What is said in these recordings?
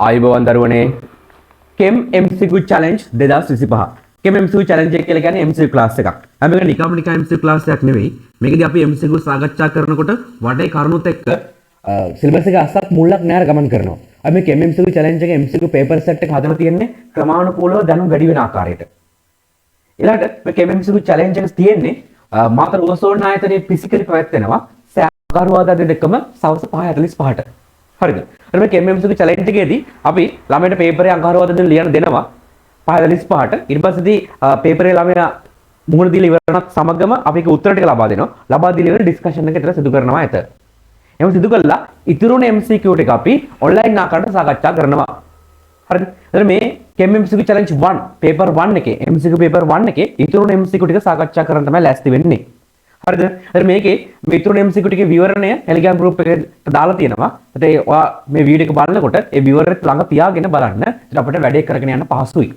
ආයුබෝවන් දරුවනේ කෙම් MCQ challenge 2025 කෙම් MCQ challenge එක කියලා කියන්නේ MCQ class එකක්. හැබැයි මේක නිකම් MCQ class එකක් නෙවෙයි. මේකදී අපි MCQ සාකච්ඡා කරනකොට වටේ කරුණුත් එක්ක සිලබස් එක අස්සක් මුල්ලක් නෑර ගමන් කරනවා. අපි මේ කෙම් MCQ challenge එකේ MCQ paper set එක හදලා තියෙන්නේ ක්‍රමානුකූලව දැනුම් වැඩි වෙන ආකාරයට. ඊළඟට මේ කෙම් MCQ challenge එක තියෙන්නේ මාතර උගසෝන් ආයතනයේ ෆිසිකලි පැවැත්වෙනවා. සෑහරුවාදා දෙකම සවස් 5:45ට. හරිද? අර මේ කෙම් MCQ challenge එකේදී අපි ළමයට පේපරේ අංක හරවද ලියන්න දෙනවා 5:45ට. ඊට පස්සේදී පේපරේ ළමයා මුහුණ දීලා ඉවරනත් සමගම අපි ඒක උත්තර ටික ලබා දෙනවා. ලබා දීලා ඉවර ඩිස්කෂන් එක විතර සිදු කරනවා ඇත. එහෙනම් සිදු කළා ඉතුරුන MCQ ටික අපි ඔන්ලයින් ආකාරයට සාකච්ඡා කරනවා. හරිද? එතන මේ කෙම් MCQ challenge 1 paper 1 එකේ MCQ paper 1 එකේ ඉතුරුන MCQ ටික සාකච්ඡා කරන්න තමයි ලෑස්ති වෙන්නේ. හරිද? එතන මේකේ මේ ඉතුරු MCQ ටිකේ විවරණය Telegram group එකට දාලා තියෙනවා. ඒත් ඔයා මේ වීඩියෝ එක බලනකොට ඒ විවරණෙත් ළඟ තියාගෙන බලන්න. ඒත් අපිට වැඩේ කරගෙන යන්න පහසුයි.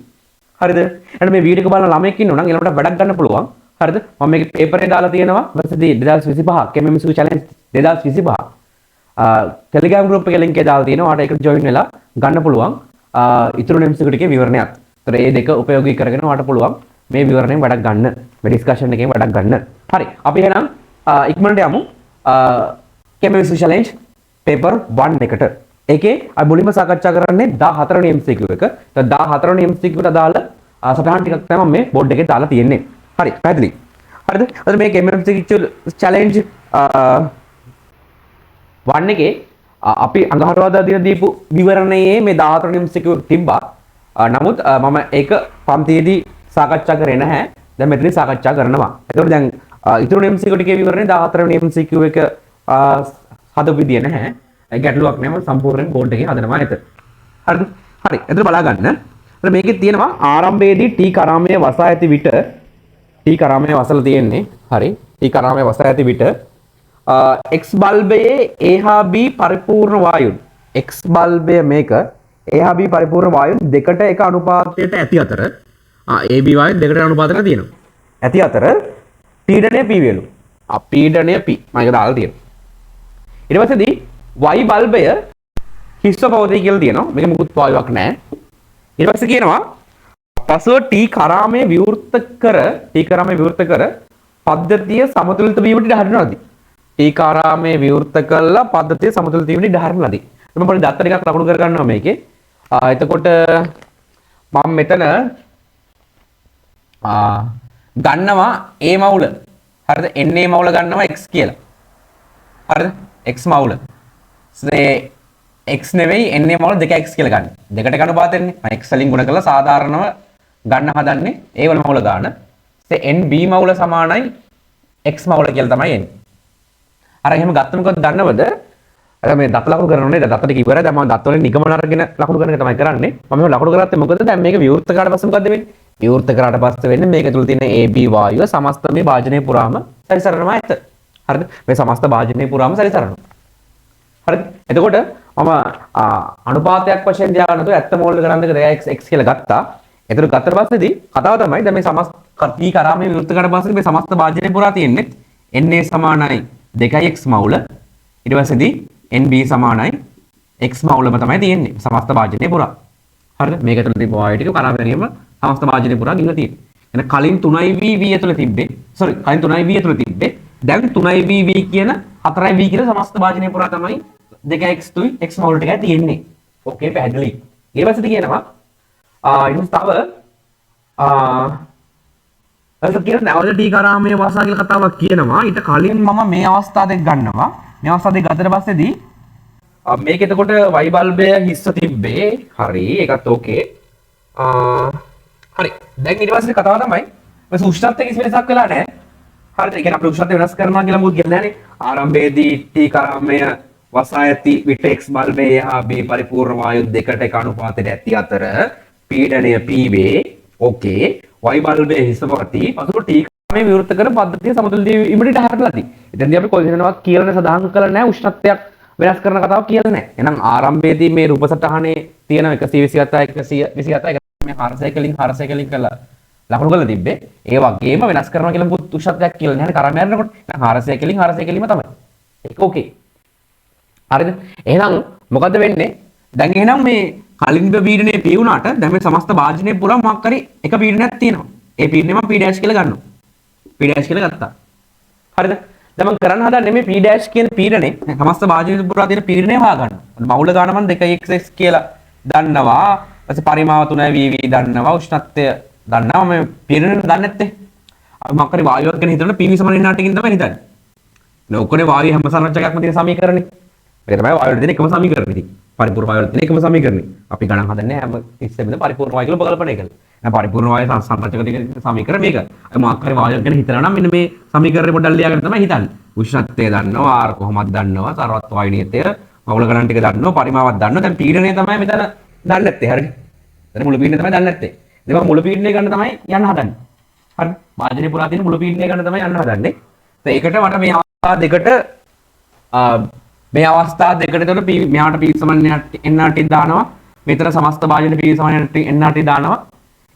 හරිද? එහෙනම් මේ වීඩියෝ එක බලන ළමයෙක් ඉන්නවා නම් ඊළඟට වැඩක් ගන්න පුළුවන්. හරිද? මම මේකේ පේපර් එක දාලා තියෙනවා. ඊපස්සේ 2025 කෙම් MCQ challenge 2025 Telegram group එකේ link එක දාලා තියෙනවා. ඔයාලට ඒකට join වෙලා ගන්න පුළුවන්. ඉතුරු MCQ ටිකේ විවරණයක්. ඒතර මේ දෙක උපයෝගී කරගෙන ඔයාලට පුළුවන් මේ විවරණයෙන් වැඩක් ගන්න. මේ ඩිස්කෂන් එකෙන් වැඩක් ගන්න. හරි. අපි එහෙනම් ඉක්මනට යමු කෙම් MCQ challenge paper 1 එකට. ඒකේ අපි මුලින්ම සාකච්ඡා කරන්නේ 14 වෙනි MCQ එක. ඒත් 14 වෙනි MCQ ට අදාළ සටහන් ටිකක් තමයි මේ බෝඩ් එකේ දාලා තියෙන්නේ. හරි. පැහැදිලි. හරිද? අද මේ කෙම් MCQ challenge 1 එකේ අපි අඟහරුවාදා දින දීපු විවරණයේ මේ 14 වෙනි MCQ තිබ්බා. නමුත් මම ඒක පන්තියේදී සාකච්ඡා කරේ නැහැ. දැන් මෙතන සාකච්ඡා කරනවා. ඒතකොට දැන් ඉතුරු MCQ ටිකේ විවරණේ 14 වෙනි MCQ එක හදපු විදිය නැහැ. ඒ ගැටලුවක් නෑ. මම සම්පූර්ණයෙන් බෝඩ් එකේ හදනවා ඇත. හරිද? හරි. එතන බලා ගන්න. එතන මේකේ තියෙනවා ආරම්භයේදී T කරාමයේ වසා ඇති විට T කරාමයේ වසලා තියෙන්නේ. හරි. T කරාමයේ වසා ඇති විට X බල්බයේ A හා B පරිපූර්ණ වායුන් X බල්බය මේක A හා B පරිපූර්ණ වායුන් දෙකට එක අනුපාතයට ඇති අතර AB වායුන් දෙකට අනුපාතයට තියෙනවා. ඇති අතර පීඩනය P වේලු. පීඩනය P මම ඒක දාලා තියෙනවා. ඊට පස්සේදී Y බල්බය හිස්ව පවතී කියලා තියෙනවා. මේක මුකුත් වායුවක් නැහැ. ඊට පස්සේ කියනවා පසුව T කරාමයේ විවෘත කර පද්ධතිය සමතුලිත වීමට ඉඩ හරිනවාදී. T කරාමයේ විවෘත කළා පද්ධතිය සමතුලිත වීමට ඉඩ හරිනවාදී. මම පොඩි දත්ත ටිකක් ලකුණු කර ගන්නවා මේකේ. එතකොට මම මෙතන ගන්නවා A මවුල. හරිද? NA මවුල ගන්නවා X කියලා. හරිද? X මවුල. X නෙවෙයි NA මවුල 2x කියලා ගන්න. දෙකට ගන්න පාතෙන්නේ. මම X වලින් ගුණ කරලා සාධාරණව ගන්න හදන්නේ A වල මවුල ගන්න. NB මවුල සමානයි X මවුල කියලා තමයි එන්නේ. අර එහෙම ගත්තම මොකද දන්නවද? අර මේ දත් ලකුණු කරනෝනේ දත් ටික ඉවරයි. දැන් මම දත් වලින් නිගමන අරගෙන ලකුණු කරන එක තමයි කරන්නේ. මම මේ ලකුණු කරාත්තේ මොකද? දැන් මේක විවෘත කරාට පස්සේ මොකද වෙන්නේ? විවෘත කරාට පස්සේ වෙන්නේ මේක තුල තියෙන AB වායුව සමස්ත මේ භාජනයේ පුරාම සැරිසරනවා ඇත. හරිද? මේ සමස්ත භාජනයේ පුරාම සැරිසරනවා. හරිද? එතකොට මම අනුපාතයක් වශයෙන් තියාගන්න තු ඇත්ත මෝල් කරන් දෙක 2x කියලා ගත්තා. එතකොට ගත්තට පස්සේදී කතාව තමයි දැන් මේ සමස්ත T කරාමයේ විවෘත කරාට පස්සේ මේ සමස්ත භාජනයේ පුරා තියෙන්නේ NA සමානයි 2x මවුල. ඊට පස්සේදී NB සමානයි x මවුලම තමයි තියෙන්නේ සමස්ත භාජනයේ පුරා. හරිද? මේක තුළ තිබ්බ වායු ටික කරාම ගැනීම සමස්ත භාජනයේ පුරා ගිහලා තියෙන්නේ. එහෙනම් කලින් 3V V ඇතුළේ තිබ්බේ. කලින් 3V ඇතුළේ තිබ්බේ. දැන් 3V V කියන 4V කියන සමස්ත භාජනයේ පුරා තමයි 2x තුයි x මවුල ටිකයි තියෙන්නේ. ඕකේ පැහැදිලි. ඊට පස්සේ කියනවා ඊට තව අර කියන නැවත T කරාමයේ වාසා කියලා කතාවක් කියනවා. ඊට කලින් මම මේ අවස්ථාව දෙක ගන්නවා. මේ අවස්ථාව දෙක ගත්තට පස්සේදී මේක එතකොට Y බල්බය හිස්ව තිබ්බේ. හරි. ඒකත් ඕකේ. හරි. දැන් ඊට පස්සේ කතාව තමයි මේ උෂ්ණත්වයේ කිසි වෙනසක් වෙලා නැහැ. හරිද? ඒ කියන්නේ අපේ උෂ්ණත්වය වෙනස් කරනවා කියලා මොකද කියන්නේ නැහනේ. ආරම්භයේදී T කරාමය වසා ඇති විට X බල්බයේ හා B පරිපූර්ණ වායු දෙකට එක අනුපාතයට ඇති අතර පීඩනය P වේ. ඕකේ. Y බල්බයේ හිස්ව පවතී. පසුව T කරාමයේ විවෘත කර පද්ධතිය සමතුලිත වීමට ඉඩ හරිනවාදී. එතෙන්දී අපි කොයිසෙනවත් කියලා සදාහන් කරලා නැහැ උෂ්ණත්වයක් වෙනස් කරන කතාවක් කියලා නැහැ. එහෙනම් ආරම්භයේදී මේ රූප සටහනේ තියෙන 127 මේ 400 කලින් කරලා ලකුණු කරලා තිබ්බේ. ඒ වගේම වෙනස් කරනවා කියලා මුත් උෂ්ණත්වයක් කියලා නැහැ. කරාම යනකොට එහෙනම් 400 කලින්ම තමයි. ඒක ඕකේ. හරිද? එහෙනම් මොකද වෙන්නේ? දැන් එහෙනම් මේ කලින් පීඩනයේ P වුණාට දැන් මේ සමස්ත භාජනයේ පුරා මොකක් හරි එක පීඩනයක් තියෙනවා. ඒ පීඩනය මම P dash කියලා ගන්නවා. P dash කියලා ගත්තා. හරිද? දැන් මම කරන්න හදන්නේ මේ P dash කියන පීඩනේ සමස්ත භාජනයේ පුරා තියෙන පීඩනය හොයාගන්න. මවුල ගාන මම 2xx කියලා දන්නවා. ඊපස්සේ පරිමාව 3vv දන්නවා. උෂ්ණත්වය දන්නවා. මම පීඩනය දන්නේ නැත්තේ. අපි මොකක් හරි වායුවක් ගැන හිතනකොට PV සමාන NRT කින් තමයි හිතන්නේ. ලෝකනේ වායු හැම සංරචකයක්ම තියෙන සමීකරණේ. මේක තමයි වායුවල තියෙන එකම සමීකරණේ ඉතින්. පරිපූර්ණ වායුවල තියෙන එකම සමීකරණේ. අපි ගණන් හදන්නේ හැම තිස්සෙම පරිපූර්ණ වායු කියලා උපකල්පනය කරලා. දැන් පරිපූර්ණ වායු සංරචක තියෙන සමීකරණ මේක. අපි මොකක් හරි වායුවක් ගැන හිතනවා නම් මෙන්න මේ සමීකරණේ පොඩ්ඩක් ලියාගෙන තමයි හිතන්නේ. උෂ්ණත්වය දන්නවා, R කොහොමද දන්නවා, සරවත් වායු නියතය, මවුල ගණන් ටික දන්නවා, පරිමාවක් දන්නවා. දැන් පීඩනය තමයි මෙතන දන්නේ නැත්තේ. හරිද? දැන් මුළු පීඩනය තමයි දන්නේ නැත්තේ. ඉතින් මම මුළු පීඩනය ගන්න තමයි යන්න හදන්නේ. හරිද? භාජනයේ පුරා තියෙන මුළු පීඩනය ගන්න තමයි යන්න හදන්නේ. ඒකට මට මේ අවස්ථා දෙකට මේ අවස්ථා දෙකට එතකොට මෙහාට P සමාන NRT දානවා. මෙතන සමස්ත භාජන P සමාන NRT දානවා.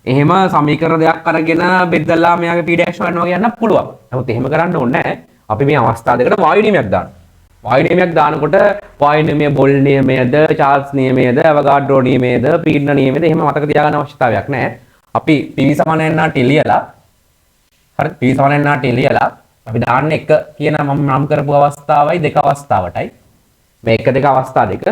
එහෙම සමීකරණ දෙකක් අරගෙන බෙදලා මෙයාගේ P dash හොයනවා කියන්න පුළුවන්. නමුත් එහෙම කරන්න ඕනේ නැහැ. අපි මේ අවස්ථා දෙකට වායු නියමයක් දානවා. වායු නියමයක් දානකොට වායු නියමය බොල් නියමයද, චාල්ස් නියමයද, අවගාඩ්‍රෝ නියමයද, පීඩන නියමයද එහෙම මතක තියාගන්න අවශ්‍යතාවයක් නැහැ. අපි P සමාන NRT ලියලා හරි P සමාන NRT ලියලා අපි දාන්නේ 1 කියන මම නම් කරපු අවස්ථාවයි 2 අවස්ථාවටයි. මේ 1 2 අවස්ථා දෙක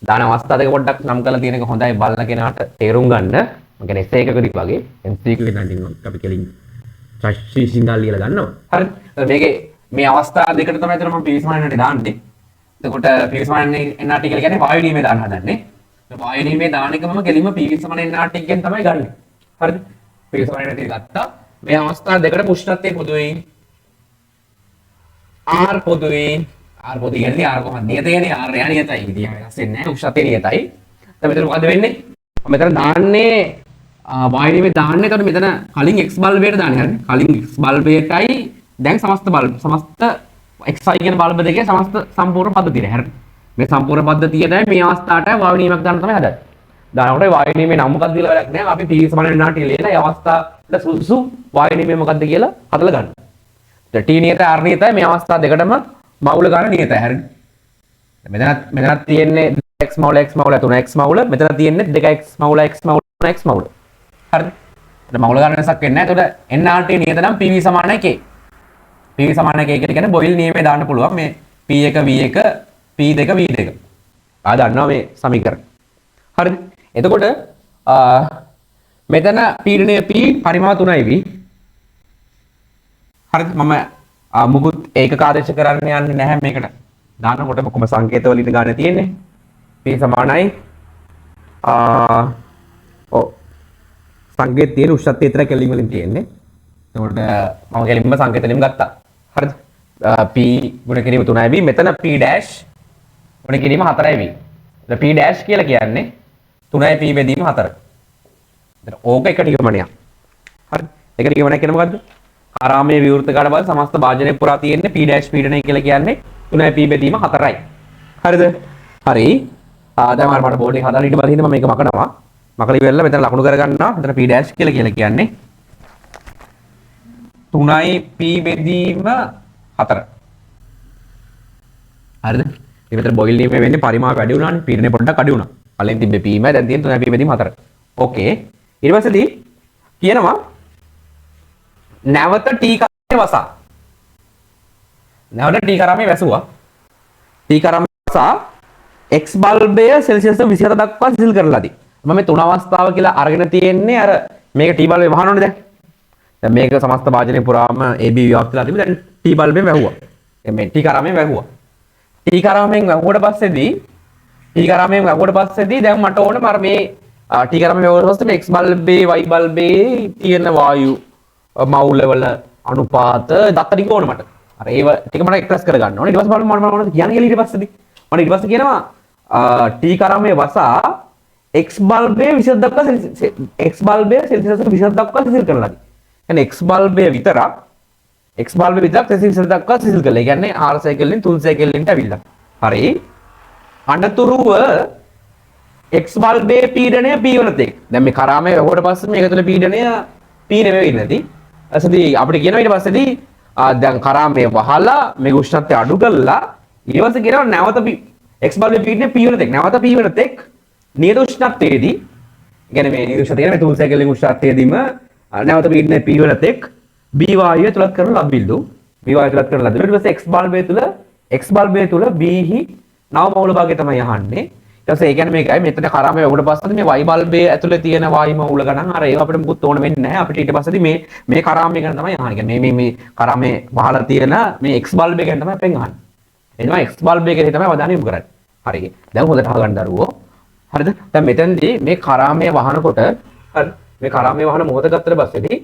දාන අවස්ථා දෙක පොඩ්ඩක් නම් කරලා තියෙන එක හොඳයි බලන කෙනාට තේරුම් ගන්න. මම කියන්නේ essay එකකදී වගේ MC එකකදී නම් අපි කෙලින් චෂ්ටි සිංගල් ලියලා ගන්නවා. හරිද? මේකේ මේ අවස්ථා දෙකට තමයි අතන මම P සමාන NRT දාන්නේ. එතකොට P සමාන NRT කියලා කියන්නේ වායු නියමය දාන්න හදන්නේ. ඒ වායු නියමය දාන එක මම කෙලින්ම P සමාන NRT එකෙන් තමයි ගන්නෙ. හරිද? P සමාන NRT ගත්තා. මේ අවස්ථා දෙකට උෂ්ණත්වය පොදුයි. R පොදුයි. R පොදු කියන්නේ R කොහොමද නියත කියන්නේ R යා නියතයි. ඉතින් වෙනස් වෙන්නේ නැහැ. උෂ්ණත්වය නියතයි. දැන් මෙතන මොකද වෙන්නේ? මම මෙතන දාන්නේ වායු නියමය දාන්නේ. එතකොට මෙතන කලින් x බල්බයට දාන්නේ. හරිද? කලින් x බල්බයටයි දැන් සමස්ත xi කියන බල්බ දෙකේ සමස්ත සම්පූර්ණ පද්ධතිය. හරිද? මේ සම්පූර්ණ පද්ධතියටයි මේ අවස්ථාවට වායු නියමයක් දාන්න තමයි හදන්නේ. දානකොට වායු නියමේ නම මොකක්ද කියලා වැඩක් නැහැ. අපි P සමාන NRT ලියලා ඒ අවස්ථාවට සුසු වායු නියමය මොකක්ද කියලා හදලා ගන්න. T නියත R නියතයි මේ අවස්ථා දෙකටම මවුල ගන්න නියතයි. හරිද? මෙතන තියෙන්නේ x මවුල 3x මවුල. මෙතන තියෙන්නේ 2x මවුල x මවුල 3x මවුල. හරිද? එතන මවුල ගන්න වෙනසක් වෙන්නේ නැහැ. එතකොට NRT නියත නම් PV සමාන 1. PV සමාන 1 කියන්නේ බොයිල් නියමය දාන්න පුළුවන්. මේ P1 V1 P2 V2. ආ දන්නවා මේ සමීකරණ. හරිද? එතකොට මෙතන පීඩනය P පරිමාව 3යි V. හරිද? මම මුකුත් ඒකක ආදේශ කරන්න යන්නේ නැහැ මේකට. දානකොට මොකම සංකේත වලින් ගන්න තියෙන්නේ. P සමානයි සංකේත තියෙන උෂ්ණත්වය විතර කෙලින් වලින් තියෙන්නේ. එතකොට මම කෙලින්ම සංකේත වලින් ගත්තා. හරිද? P ගුණ කිරීම 3යි V. මෙතන P dash ගුණ කිරීම 4යි V. P dash කියලා කියන්නේ 3යි P බෙදීම 4. එතන ඕක එක නිගමනයක්. හරිද? ඒක නිගමනයක් කියන්නේ මොකද්ද? ආරාමයේ විවෘත කාඩ බල සමස්ත භාජනයේ පුරා තියෙන්නේ P dash පීඩනය කියලා කියන්නේ 3යි P බෙදීම 4යි. හරිද? හරි. දැන් මට බෝඩ් එක හදාලා ඊට පස්සේ මම මේක මකනවා. මකලා ඉවරලා මෙතන ලකුණු කරගන්නවා. මෙතන P dash කියලා කියන්නේ 3යි P බෙදීම 4. හරිද? ඉතින් මෙතන බොයිල් නියමය වෙන්නේ පරිමාව වැඩි වුණානේ. පීඩනය පොඩ්ඩක් අඩු වුණා. කලින් තිබ්බේ P ම දැන් තියෙන 3යි P බෙදීම 4. ඕකේ. ඊට පස්සේදී කියනවා නැවත T කරාමේ වසා. නැවත T කරාමේ වැසුවා. T කරාමේ වසා x බල්බය සෙල්සියස් 27 දක්වා සිසිල් කරලාදී. මම මේ තුන අවස්ථාව කියලා අරගෙන තියෙන්නේ අර මේක T බල්බේ වහන්න ඕනේ දැන්. දැන් මේක සමස්ත භාජනයේ පුරාම AB විභක්තිලා තිබුණා. දැන් T බල්බෙන් වැහුවා. මේ T කරාමෙන් වැහුවා. T කරාමෙන් වැහුවට පස්සේදී දැන් මට ඕනේ මර මේ T කරාමෙන් වැහුවට පස්සේ x බල්බේ y බල්බේ තියෙන වායු මවුලවල අනුපාත දත්ත ටික ඕනේ මට. අර ඒව ටික මට එක්ස්ප්‍රෙස් කරගන්න ඕනේ. ඊට පස්සේ බලමු මම මොනවද කියන්නේ ඊට පස්සේදී. මම ඊට පස්සේ කියනවා T කරාමේ වසා x බල්බේ 20 දක්වා x බල්බේ සෙල්සියස් 20 දක්වා සිසිල් කරලාදී. කියන්නේ x බල්බේ විතරක් සෙල්සියස් 20 දක්වා සිසිල් කළා. ඒ කියන්නේ 400 කෙල්වින් 300 කෙල්වින්ට ඇවිල්ලා. හරි. අනතුරුව x බල්බේ පීඩනය p වන තෙක්. දැන් මේ කරාමේ වැහුවට පස්සේ මේක තුළ පීඩනය p නෙමෙයි ඉන්නදී. ඊටසදී අපිට කියනවා ඊට පස්සේදී දැන් කරාමේ වහලා මේ උෂ්ණත්වය අඩු කළා ඊට පස්සේ කියනවා නැවත x බල්බේ පීඩනය p වන තෙක්. නැවත p වන තෙක් නියත උෂ්ණත්වයේදී කියන්නේ මේ නියත උෂ්ණත්වය කියන්නේ තුන් සැකලෙන් උෂ්ණත්වයේදීම නැවත පීඩනය පියවරතෙක් B වායුව තුලත් කරන ලබිල්ලු B වායුව තුලත් කරන ලබිල්ලු ඊට පස්සේ X බල්බය තුල B හි නව මූල භාගය තමයි අහන්නේ ඊට පස්සේ ඒ කියන්නේ මේකයි මෙතන කරාමයේ උඩ පස්සේදී මේ Y බල්බයේ ඇතුලේ තියෙන වායු මූල ගණන් අර ඒක අපිට මුකුත් ඕන වෙන්නේ නැහැ අපිට ඊට පස්සේදී මේ කරාමයේ ගැන තමයි අහන්නේ කියන්නේ මේ කරාමයේ වහලා තියෙන මේ X බල්බය ගැන තමයි අපෙන් අහන්නේ එනවා X බල්බය ගැන තමයි අවධානය යොමු කරන්නේ හරි දැන් හොඳට අහගන්න දරුවෝ හරිද දැන් මෙතනදී මේ කරාමයේ වහනකොට හරි මේ කරාමයේ වහන මොහොත ගත්තට පස්සේදී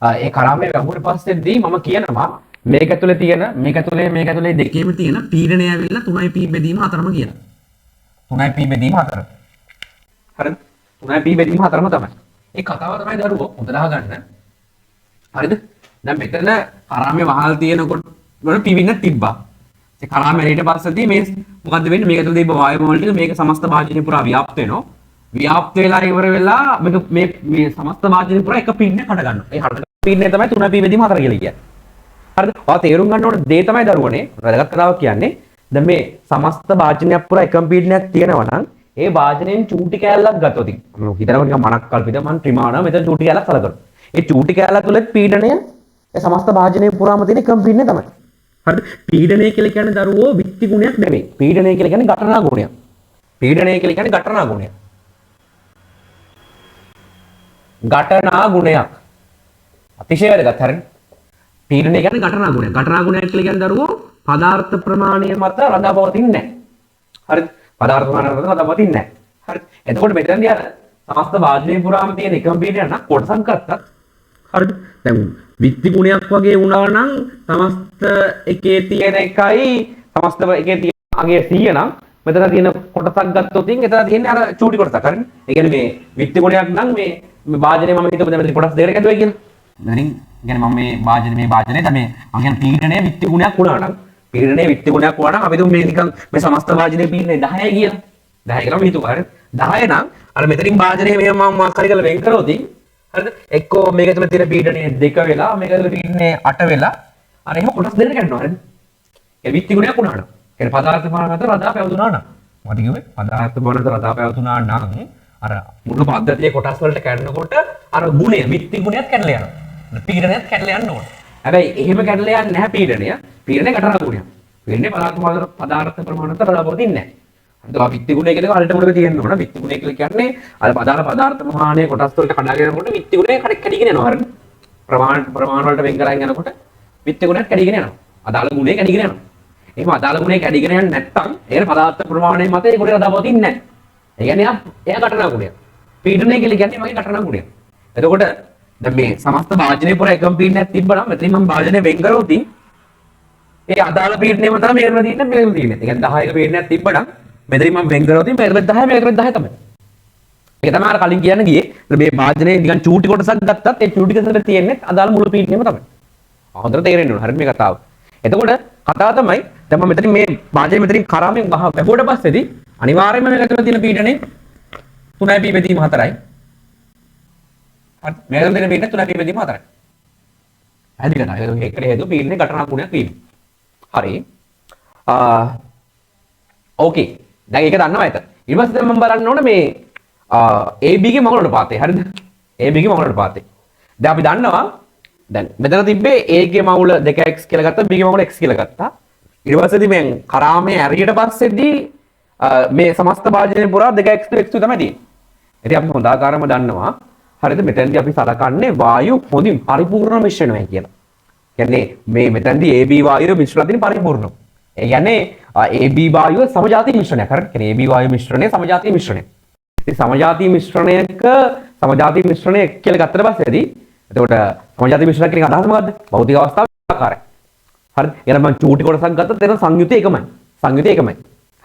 ඒ කරාමයේ වැහුවට පස්සේදී මම කියනවා මේක ඇතුලේ තියෙන මේක ඇතුලේ දෙකේම තියෙන පීඩනය ඇවිල්ලා 3p බෙදීම 4ම කියන 3p බෙදීම 4 හරිද 3p බෙදීම 4ම තමයි ඒ කතාව තමයි දරුවෝ හොඳට අහගන්න හරිද දැන් මෙතන කරාමයේ වහල් තියෙනකොට වල පිවින්න තිබ්බා ඒ කරාමයේ ඊට පස්සේදී මේ මොකද්ද වෙන්නේ මේක ඇතුලේ තිබ්බ වායු මෝල් ටික මේක සමස්ත වාජනය පුරා ව්‍යාප්ත වෙනවා ව්‍යාප්ත වෙලා ඉවර වෙලා මේ සමස්ත වාජනය පුරා එක පින්නේ හට ගන්නවා ඒ හට පින්නේ තමයි 3p බෙදීම 4 කියලා කියන්නේ හරිද? ඔයා තේරුම් ගන්න ඕන දේ තමයි දරුවනේ වැදගත් කතාවක් කියන්නේ. දැන් මේ සමස්ත වාජනයක් පුරා එකම පීඩනයක් තියෙනවා නම් ඒ වාජනයෙන් චූටි කෑල්ලක් ගත්තොත් මම හිතනවා නිකන් මනක් කල්පිත මම ත්‍රිමාණ මෙතන චූටි කෑල්ලක් කලකරනවා. ඒ චූටි කෑල්ල තුල පීඩනය ඒ සමස්ත වාජනය පුරාම තියෙන එකම පීඩනය තමයි. හරිද? පීඩනය කියලා කියන්නේ දරුවෝ විත්ති ගුණයක් නෙමෙයි. පීඩනය කියලා කියන්නේ ඝටනා ගුණයක්. පීඩනය කියලා කියන්නේ ඝටනා ගුණයක්. ඝටනා ගුණයක්. අතිශය වැදගත් හරිද? පීඩනය කියන්නේ ඝටනා ගුණයක්. ඝටනා ගුණයක් කියලා කියන්නේ දරුවෝ පදාර්ථ ප්‍රමාණය මත රඳාපවතින්නේ නැහැ. හරිද? පදාර්ථ ප්‍රමාණය මත රඳාපවතින්නේ නැහැ. හරිද? එතකොට මෙතනදී අර සමස්ත වාජනය පුරාම තියෙන එකම පීඩනය නම් කොටසක් ගත්තත් හරිද? දැන් විත්ති ගුණයක් වගේ වුණා නම් සමස්ත එකේ තියෙන එකයි සමස්ත එකේ තියෙන අගේ 100 නම් මෙතන තියෙන කොටසක් ගත්තොත් එතන තියෙන්නේ අර චූටි කොටසක්. හරිද? ඒ කියන්නේ මේ විත්ති ගුණයක් නම් මේ වාජනය මම හිතුව දැන් මෙතන කොටස් දෙකකට කැඩුවයි කියලා. දැන් කියන්නේ මම මේ වාජනේ තමයි මම කියන්නේ පීඩනයේ විත්ති ගුණයක් වුණා නම් පීඩනයේ විත්ති ගුණයක් වුණා නම් අපි දුම් මේ නිකන් මේ සමස්ත වාජනේ පීඩනයේ 10යි කියලා 10 කියලා මම හිතුවා හරිද 10 නම් අර මෙතනින් වාජනේ මේ මම මාක් හරි කරලා වෙන් කරොත් හරිද එක්කෝ මේක තුළ තියෙන පීඩනයේ 2 වෙලා මේක තුළ පීඩනයේ 8 වෙලා අර එහෙම කොටස් දෙකකට ගන්නවා හරිද ඒ විත්ති ගුණයක් වුණා නම් කියන්නේ පදාර්ථ ප්‍රමාණය මත රඳා පැවතුනා නම් මොකද කිව්වේ පදාර්ථ ප්‍රමාණය මත රඳා පැවතුනා නම් අර මුළු පද්ධතියේ කොටස් වලට කැඩනකොට අර ගුණය විත්ති ගුණයක් කැඩලා යනවා පීඩනයත් කැඩලා යන්න ඕන. හැබැයි එහෙම කැඩලා යන්නේ නැහැ පීඩනය. පීඩනය ඝටනා ගුණයක්. පීඩනය පදාර්ථ ප්‍රමාණයට රඳාපවතින්නේ නැහැ. හරිද? ඔය විත්ති ගුණය කියලා අල්ට මුලක තියෙන්න ඕන. විත්ති ගුණය කියලා කියන්නේ අර පදාර්ථ ප්‍රමාණය කොටස් වලට කඩාගෙන යනකොට විත්ති ගුණය කැඩිගෙන යනවා. හරිද? ප්‍රමාණ වලට වෙන් කරගෙන යනකොට විත්ති ගුණයක් කැඩිගෙන යනවා. අදාළ ගුණය කැඩිගෙන යනවා. එහෙම අදාළ ගුණය කැඩිගෙන යන්නේ නැත්නම් ඒ පදාර්ථ ප්‍රමාණය මත ඒ ගුණය රඳාපවතින්නේ නැහැ. ඒ කියන්නේ එයා ඝටනා ගුණයක්. පීඩනය කියලා කියන්නේ මගේ ඝටනා ගුණයක්. එතකොට දැන් මේ සමස්ත වාජනය පුරා එකම පීඩනයක් තිබ්බනම් මෙතනින් මම වාජනය වෙන් කරොත් ඒ අදාළ පීඩනයම තමයි මේකම තියෙන්නේ මේකම තියෙන්නේ. ඒ කියන්නේ 10ක පීඩනයක් තිබ්බනම් මෙතනින් මම වෙන් කරොත් මේකට 10 මේකට 10 තමයි. ඒක තමයි අර කලින් කියන්න ගියේ. මේ වාජනයේ නිකන් චූටි කොටසක් ගත්තත් ඒ චූටි කොටසට තියෙන්නේ අදාළ මුළු පීඩනයම තමයි. හොඳට තේරෙන්න ඕන. හරිද මේ කතාව. එතකොට කතාව තමයි දැන් මම මෙතනින් මේ වාජනය මෙතනින් කරාමෙන් වැහුවට පස්සේදී අනිවාර්යයෙන්ම මේක ඇතුළේ තියෙන පීඩනය 3p බෙදීම 4යි. මේකෙන් දෙන පීඩනය 3p බෙදීම 4යි. හරිද නේද? ඒකට හේතුව පීඩනයේ ඝටනා ගුණයක් වීම. හරි. ඕකේ. දැන් ඒක දන්නවා ඇත. ඊට පස්සේ මම බලන්න ඕන මේ AB ගේ මගුල අනුපාතය. හරිද? AB ගේ මගුල අනුපාතය. දැන් අපි දන්නවා දැන් මෙතන තිබ්බේ A ගේ මගුල 2x කියලා ගත්තා B ගේ මගුල x කියලා ගත්තා. ඊට පස්සේදී මම කරාමේ ඇරියට පස්සේදී මේ සමස්ත වාජනය පුරා 2x x තමයි තියෙන්නේ. ඉතින් අපි හොඳ ආකාරම දන්නවා හරිද මෙතනදී අපි සලකන්නේ වායු හොඳින් පරිපූර්ණ මිශ්‍රණය කියලා. කියන්නේ මේ මෙතනදී AB වායුව මිශ්‍රලා තියෙන පරිපූර්ණ. ඒ කියන්නේ AB වායුව සමජාතීය මිශ්‍රණයක්. හරිද? කියන්නේ AB වායු මිශ්‍රණය සමජාතීය මිශ්‍රණයක්. ඉතින් සමජාතීය මිශ්‍රණයක සමජාතීය මිශ්‍රණය කියලා ගත්තට පස්සේදී එතකොට සමජාතීය මිශ්‍රණය කියන අදහස මොකද්ද? භෞතික අවස්ථාවේ ආකාරය. හරිද? එහෙනම් මම චූටි කොටසක් ගත්තොත් එතන සංයුතිය එකමයි. සංයුතිය එකමයි.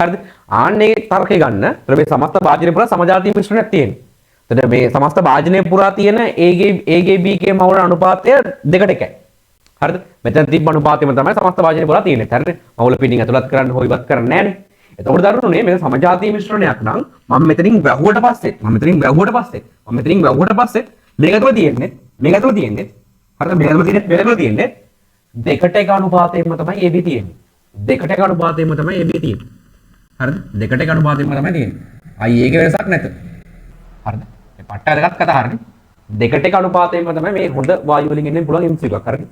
හරිද? ආන්නේ තර්කය ගන්න. ඊට මේ සමස්ත වාජනය පුරා සමජාතීය මිශ්‍රණයක් තියෙනවා. එතකොට මේ සමස්ත වාජනය පුරා තියෙන A B ගේ මවුල අනුපාතය 2ට 1යි. හරිද? මෙතන තිබ්බ අනුපාතයම තමයි සමස්ත වාජනය පුරා තියෙන්නේ. හරිද? මවුල පිටින් ඇතුළත් කරන්න හො ඉවත් කරන්නේ නැහැනේ. එතකොට දරුවනේ මේක සමජාතීය මිශ්‍රණයක් නම් මම මෙතනින් වැහුවට පස්සේ මේක තුල තියෙන්නේ හරිද? මේක තුල තියෙන්නේ දෙකට එක අනුපාතයෙන්ම තමයි AB තියෙන්නේ. දෙකට එක අනුපාතයෙන්ම තමයි AB තියෙන්නේ. හරිද? දෙකට එක අනුපාතයෙන්ම තමයි තියෙන්නේ. අයි ඒක වෙනසක් නැත. හරිද? මේ පට්ට වැදගත් කතා හරිනේ. දෙකට එක අනුපාතයෙන්ම තමයි මේ හොඳ වායු වලින් එන්න පුළුවන් MCQ එකක් හරිනේ.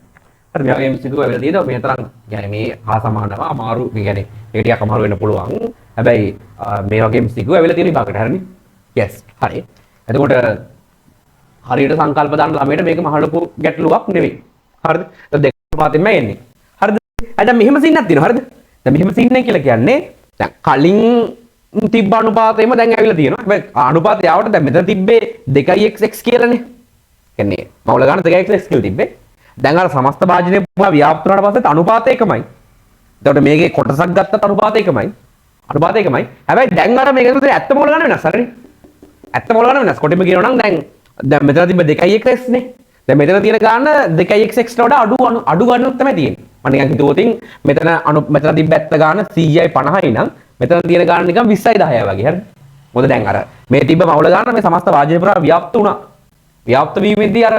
හරි මේ වගේ MCQ වෙලා තියෙනවා මේ තරම් يعني මේ හා සමානව අමාරු يعني ඒක ටිකක් අමාරු වෙන්න පුළුවන්. හැබැයි මේ වගේ MCQ වෙලා තියෙන විභාගයට හරිනේ. yes හරි. එතකොට හරියට සංකල්ප දාන ළමයට මේක මහ ලොකු ගැටලුවක් නෙවෙයි. හරිද? දෙක අනුපාතයෙන්ම එන්නේ. හරිද? දැන් මෙහෙම සින්නක් තියෙනවා හරිද? දැන් මෙහෙම සින්නක් කියලා කියන්නේ දැන් කලින් තිබ්බ අනුපාතයම දැන් ඇවිල්ලා තියෙනවා. හැබැයි අනුපාතය ආවට දැන් මෙතන තිබ්බේ 2x කියලානේ. කියන්නේ මවුල ගන්න 2x කියලා තිබ්බේ. දැන් අර සමස්ත භාජනයේ පුරා ව්‍යාප්ත වුණාට පස්සෙත් අනුපාතය එකමයි. එතකොට මේකේ කොටසක් ගත්තත් අනුපාතය එකමයි. අනුපාතය එකමයි. හැබැයි දැන් අර මේක තුනේ ඇත්ත මවුල ගන්න වෙනස් හරිනේ. ඇත්ත මවුල ගන්න වෙනස්. කොටින්ම කියනවා නම් දැන් මෙතන තිබ්බ 2x නේ. දැන් මෙතන තියෙන ගාන 2x ට වඩා අඩු ගන්නක් තමයි තියෙන්නේ. මම නිකන් හිතුවොතින් මෙතන තිබ්බ ඇත්ත ගාන 100යි 50යි නම් මෙතන තියෙන ගාන නිකන් 20යි 10යි වගේ හරි. මොකද දැන් අර මේ තිබ්බ මවුල ගාන මේ සමස්ත වාජනය පුරා ව්‍යාප්ත වුණා. ව්‍යාප්ත වීමේදී අර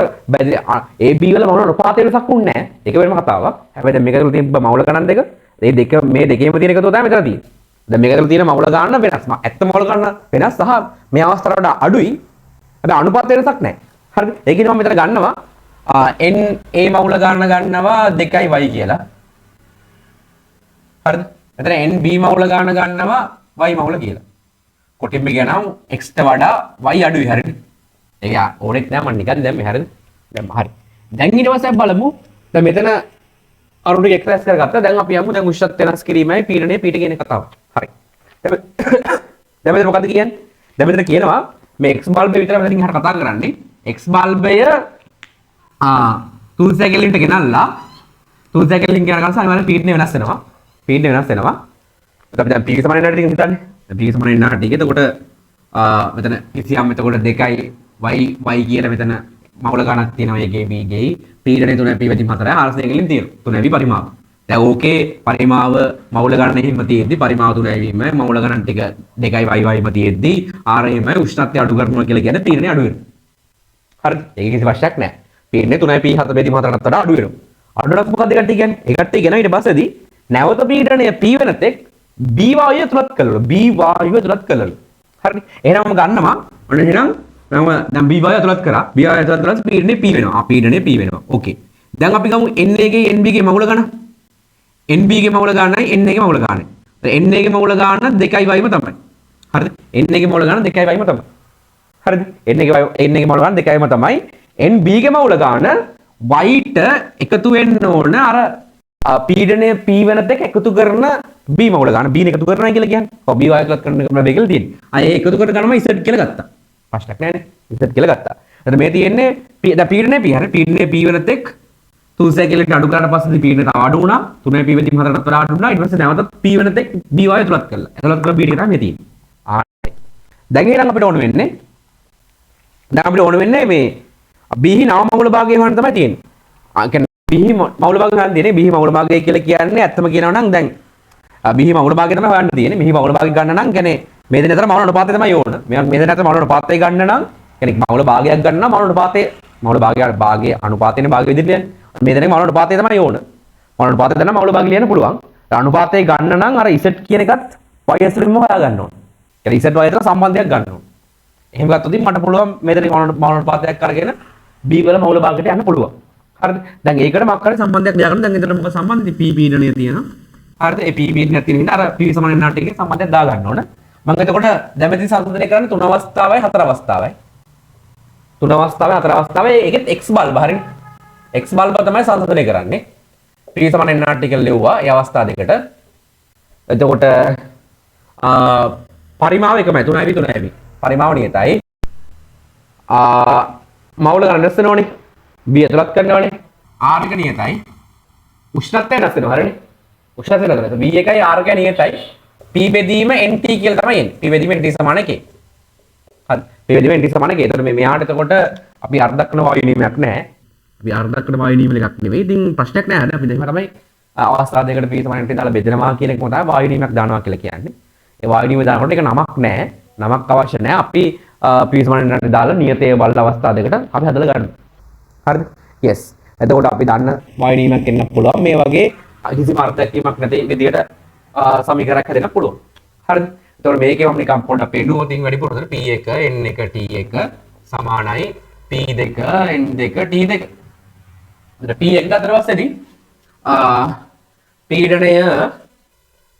AB වල මවුල අනුපාතය වෙනසක් වුණේ නැහැ. ඒක වෙනම කතාවක්. හැබැයි දැන් මේක තුල තිබ්බ මවුල ගණන් දෙක මේ දෙකේම තියෙන එකතුව තමයි මෙතන තියෙන්නේ. දැන් මේක තුල තියෙන මවුල ගාන වෙනස්. ඇත්ත මවුල ගාන වෙනස් සහ මේ අවස්ථාවට වඩා අඩුයි. හැබැයි අනුපාත වෙනසක් නැහැ. හරිද? ඒකින් මම මෙතන ගන්නවා n a මවුල ගන්න ගන්නවා 2y කියලා. හරිද? මෙතන n b මවුල ගන්නවා y මවුල කියලා. කොටින්ම කියනවා x ට වඩා y අඩුයි හරිද? ඒක ඕනෙත් නෑ මම නිකන් දැම්මේ හරිද? දැන් හරි. දැන් ඊට පස්සේ බලමු. දැන් මෙතන අරුණ ටික එක්ස්ප්‍රෙස් කරගත්තා. දැන් අපි යමු දැන් උෂ්ණත් වෙනස් කිරීමයි පීඩනය පීඨ කියන කතාව. හරි. දැන් මෙතන මොකද්ද කියන්නේ? දැන් මෙතන කියනවා මේ x බල්බය විතර මෙතනින් හර කතා කරන්නේ. x බල්බය තුන් සැකලින්ට ගෙනල්ලා තුන් සැකලින් කියන ගමන් අනිවාර්යෙන් පීඩනය වෙනස් වෙනවා. පීඩනය වෙනස් වෙනවා. අපි දැන් p සමාන වෙනාට ටික හිතන්නේ. දැන් p සමාන වෙනාට ටික. එතකොට මෙතන කිසියම් එතකොට 2යි y කියන මෙතන මවුල ගණක් තියෙනවා ඒකේ b ගේ පීඩනය 3p/4 ආර්සයකින් තියෙනවා 3p පරිමාව. දැන් ඕකේ පරිමාව මවුල ගණන හිම තියෙද්දි පරිමාව 3 වීම මවුල ගණන් ටික 2y ම තියෙද්දි r එම උෂ්ණත්වය අඩු කරනවා කියලා කියන්නේ පීඩනය අඩු වෙනවා. හරිද? ඒක කිසි ප්‍රශ්නයක් නැහැ. පීඩනය 3p/4ට වඩා අඩු වෙනවා. අඩුවක් මොකක්ද කට්ටිය කියන්නේ? ඒ කට්ටිය කියන ඊට පස්සේදී නැවත පීඩනය p වෙන තෙක් b වායුව තුලත් කළලු. b වායුව තුලත් කළලු. හරිනේ? එහෙනම් මම ගන්නවා. ඔන්න එහෙනම් මම දැන් b වායුව තුලත් කරා. b වායුව තුලත් කරලා පීඩනය p වෙනවා. පීඩනය p වෙනවා. ඕකේ. දැන් අපි ගමු na ගේ nb ගේ මවුල ගන්න. nb ගේ මවුල ගන්නයි na ගේ මවුල ගන්නයි. දැන් na ගේ මවුල ගන්න 2y ම තමයි. හරිද? na ගේ මවුල ගන්න 2y ම තමයි. හරිද? na ගේ මවුල ගන්න 2y ම තමයි. nb ගේ මවුල ගන්න y ට එකතු වෙන්න ඕන අර පීඩනය p වෙන දෙක එකතු කරන b මවුල ගන්න b නේ එකතු කරනවා කියලා කියන්නේ. ඔව් b වායුව තුලත් කරන දෙක කියලා තියෙන්නේ. අය එකතු කර ගන්නම z කියලා ගත්තා. ප්‍රශ්නයක් නැහැ නේ. z කියලා ගත්තා. එතන මේ තියෙන්නේ දැන් පීඩනය p හරි පීඩනය p වෙන තෙක් 3 සැකලෙට අඩු කරලා පස්සේ පීඩනය තව අඩු වුණා 3p/4ට වඩා අඩු වුණා ඊට පස්සේ නැවතත් p වෙන තෙක් b වායුව තුලත් කළා. එතකොට කරලා b ටික තමයි මේ තියෙන්නේ. දැන් ඊළඟ අපිට ඕන වෙන්නේ මේ b හි නව මවුල භාගය හොයන්න තමයි තියෙන්නේ. කියන්නේ b හි මවුල භාගය හොයන්න තියෙන්නේ. b හි මවුල භාගය කියලා කියන්නේ ඇත්තම කියනවා නම් දැන් b හි මවුල භාගය තමයි හොයන්න තියෙන්නේ. මෙහි මවුල භාගය ගන්න නම් කියන්නේ මේ දෙන අතර මවුල අනුපාතය තමයි ඕන. මේ දෙන අතර මවුල අනුපාතය ගන්න නම් කියන්නේ මවුල භාගයක් ගන්න නම් මවුල අනුපාතය මවුල භාගයේ අනුපාතයනේ භාගය විදිහට යන්නේ. මේ දෙනේ මවුල අනුපාතය තමයි ඕන. මවුල අනුපාතය දැන මවුල භාගය ලියන්න පුළුවන්. අනුපාතය ගන්න නම් අර z කියන එකත් y ඇතුළෙම හොයා ගන්න ඕන. කියන්නේ z y අතර සම්බන්ධයක් ගන්න ඕන. එහෙම ගත්තොත් මට පුළුවන් මේ දෙනේ මවුල අනුපාතයක් අරගෙන b වල මවුල භාගයට යන්න පුළුවන්. හරිද? දැන් ඒකට මොකක් හරි සම්බන්ධයක් ලියාගන්න. දැන් එතන මොකක් සම්බන්ධද? p පීඩනය තියෙනවා. හරිද? ඒ p පීඩනය තියෙන හින්දා අර p සමාන නාට එකේ සම්බන්ධයක් දා ගන්න ඕන. මම එතකොට දැමැති සංසන්දනය කරන්නේ 3 අවස්ථාවයි 4 අවස්ථාවයි. 3 අවස්ථාවයි 4 අවස්ථාවයි ඒකෙත් x බල්බ හරිනේ. x බල්බ තමයි සංසන්දනය කරන්නේ. p සමාන නාට එක ලෙව්වා ඒ අවස්ථා දෙකට. එතකොට පරිමාව එකමයි 3යි 3යි. පරිමාව නියතයි. මවුල ගන්න වෙනස් වෙනවනේ. b ඇතුළත් කරනවනේ. r එක නියතයි. උෂ්ණත්වය වෙනස් වෙනවා හරිනේ. උෂ්ණත්වය වෙනස් වෙනවා. v එකයි r එකයි නියතයි. p බෙදීම nt කියලා තමයි එන්නේ. p බෙදීම nt සමාන 1. හරි. p බෙදීම nt සමාන 1. එතකොට මේ මෙහාට එතකොට අපි අර්ධක්කන වායු නියමයක් නැහැ. අපි අර්ධක්කන වායු නියම එකක් නෙවෙයි. ඉතින් ප්‍රශ්නයක් නැහැ. අපි දැන් තමයි අවස්ථා දෙකකට p සමාන nt දාලා බෙදනවා කියන එක තමයි වායු නියමයක් දානවා කියලා කියන්නේ. ඒ වායු නියම දානකොට ඒක නමක් නැහැ. නමක් අවශ්‍ය නැහැ. අපි p සමාන nt දාලා නියතයේ බල අවස්ථා දෙකට අපි හදලා ගන්නවා. හරිද? yes. එතකොට අපි දන්න වායු නියමයක් එන්න පුළුවන්. මේ වගේ කිසිම අර්ථයක් නැති විදිහට සමීකරණයක් හදන්න පුළුවන්. හරිද? එතකොට මේකේ මම නිකන් පොඩ්ඩක් පෙන්නුවොත් ඉතින් වැඩිපුර උතන P1 N1 T1 සමානයි P2 N2 T2. එතකොට P1 ගත්තට පස්සේදී පීඩනය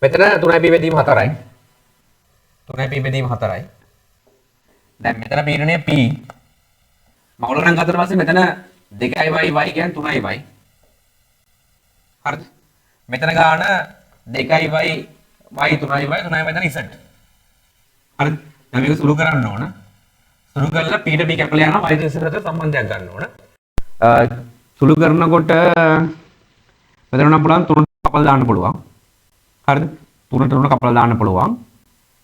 මෙතන 3යි P බෙදීම 4යි. 3යි P බෙදීම 4යි. දැන් මෙතන පීඩනය P මවුල නම් ගත්තට පස්සේ මෙතන 2y y කියන්නේ 3y. හරිද? මෙතන ගාන 2y y 3y 3y දැන් z. හරිද? දැන් මේක සුළු කරන්න ඕන. සුළු කරලා p ට p කැපලා යනවා y z අතර සම්බන්ධයක් ගන්න ඕන. සුළු කරනකොට මෙතන නම් පුළුවන් තුනට කපලා දාන්න පුළුවන්. හරිද? තුනට කපලා දාන්න පුළුවන්.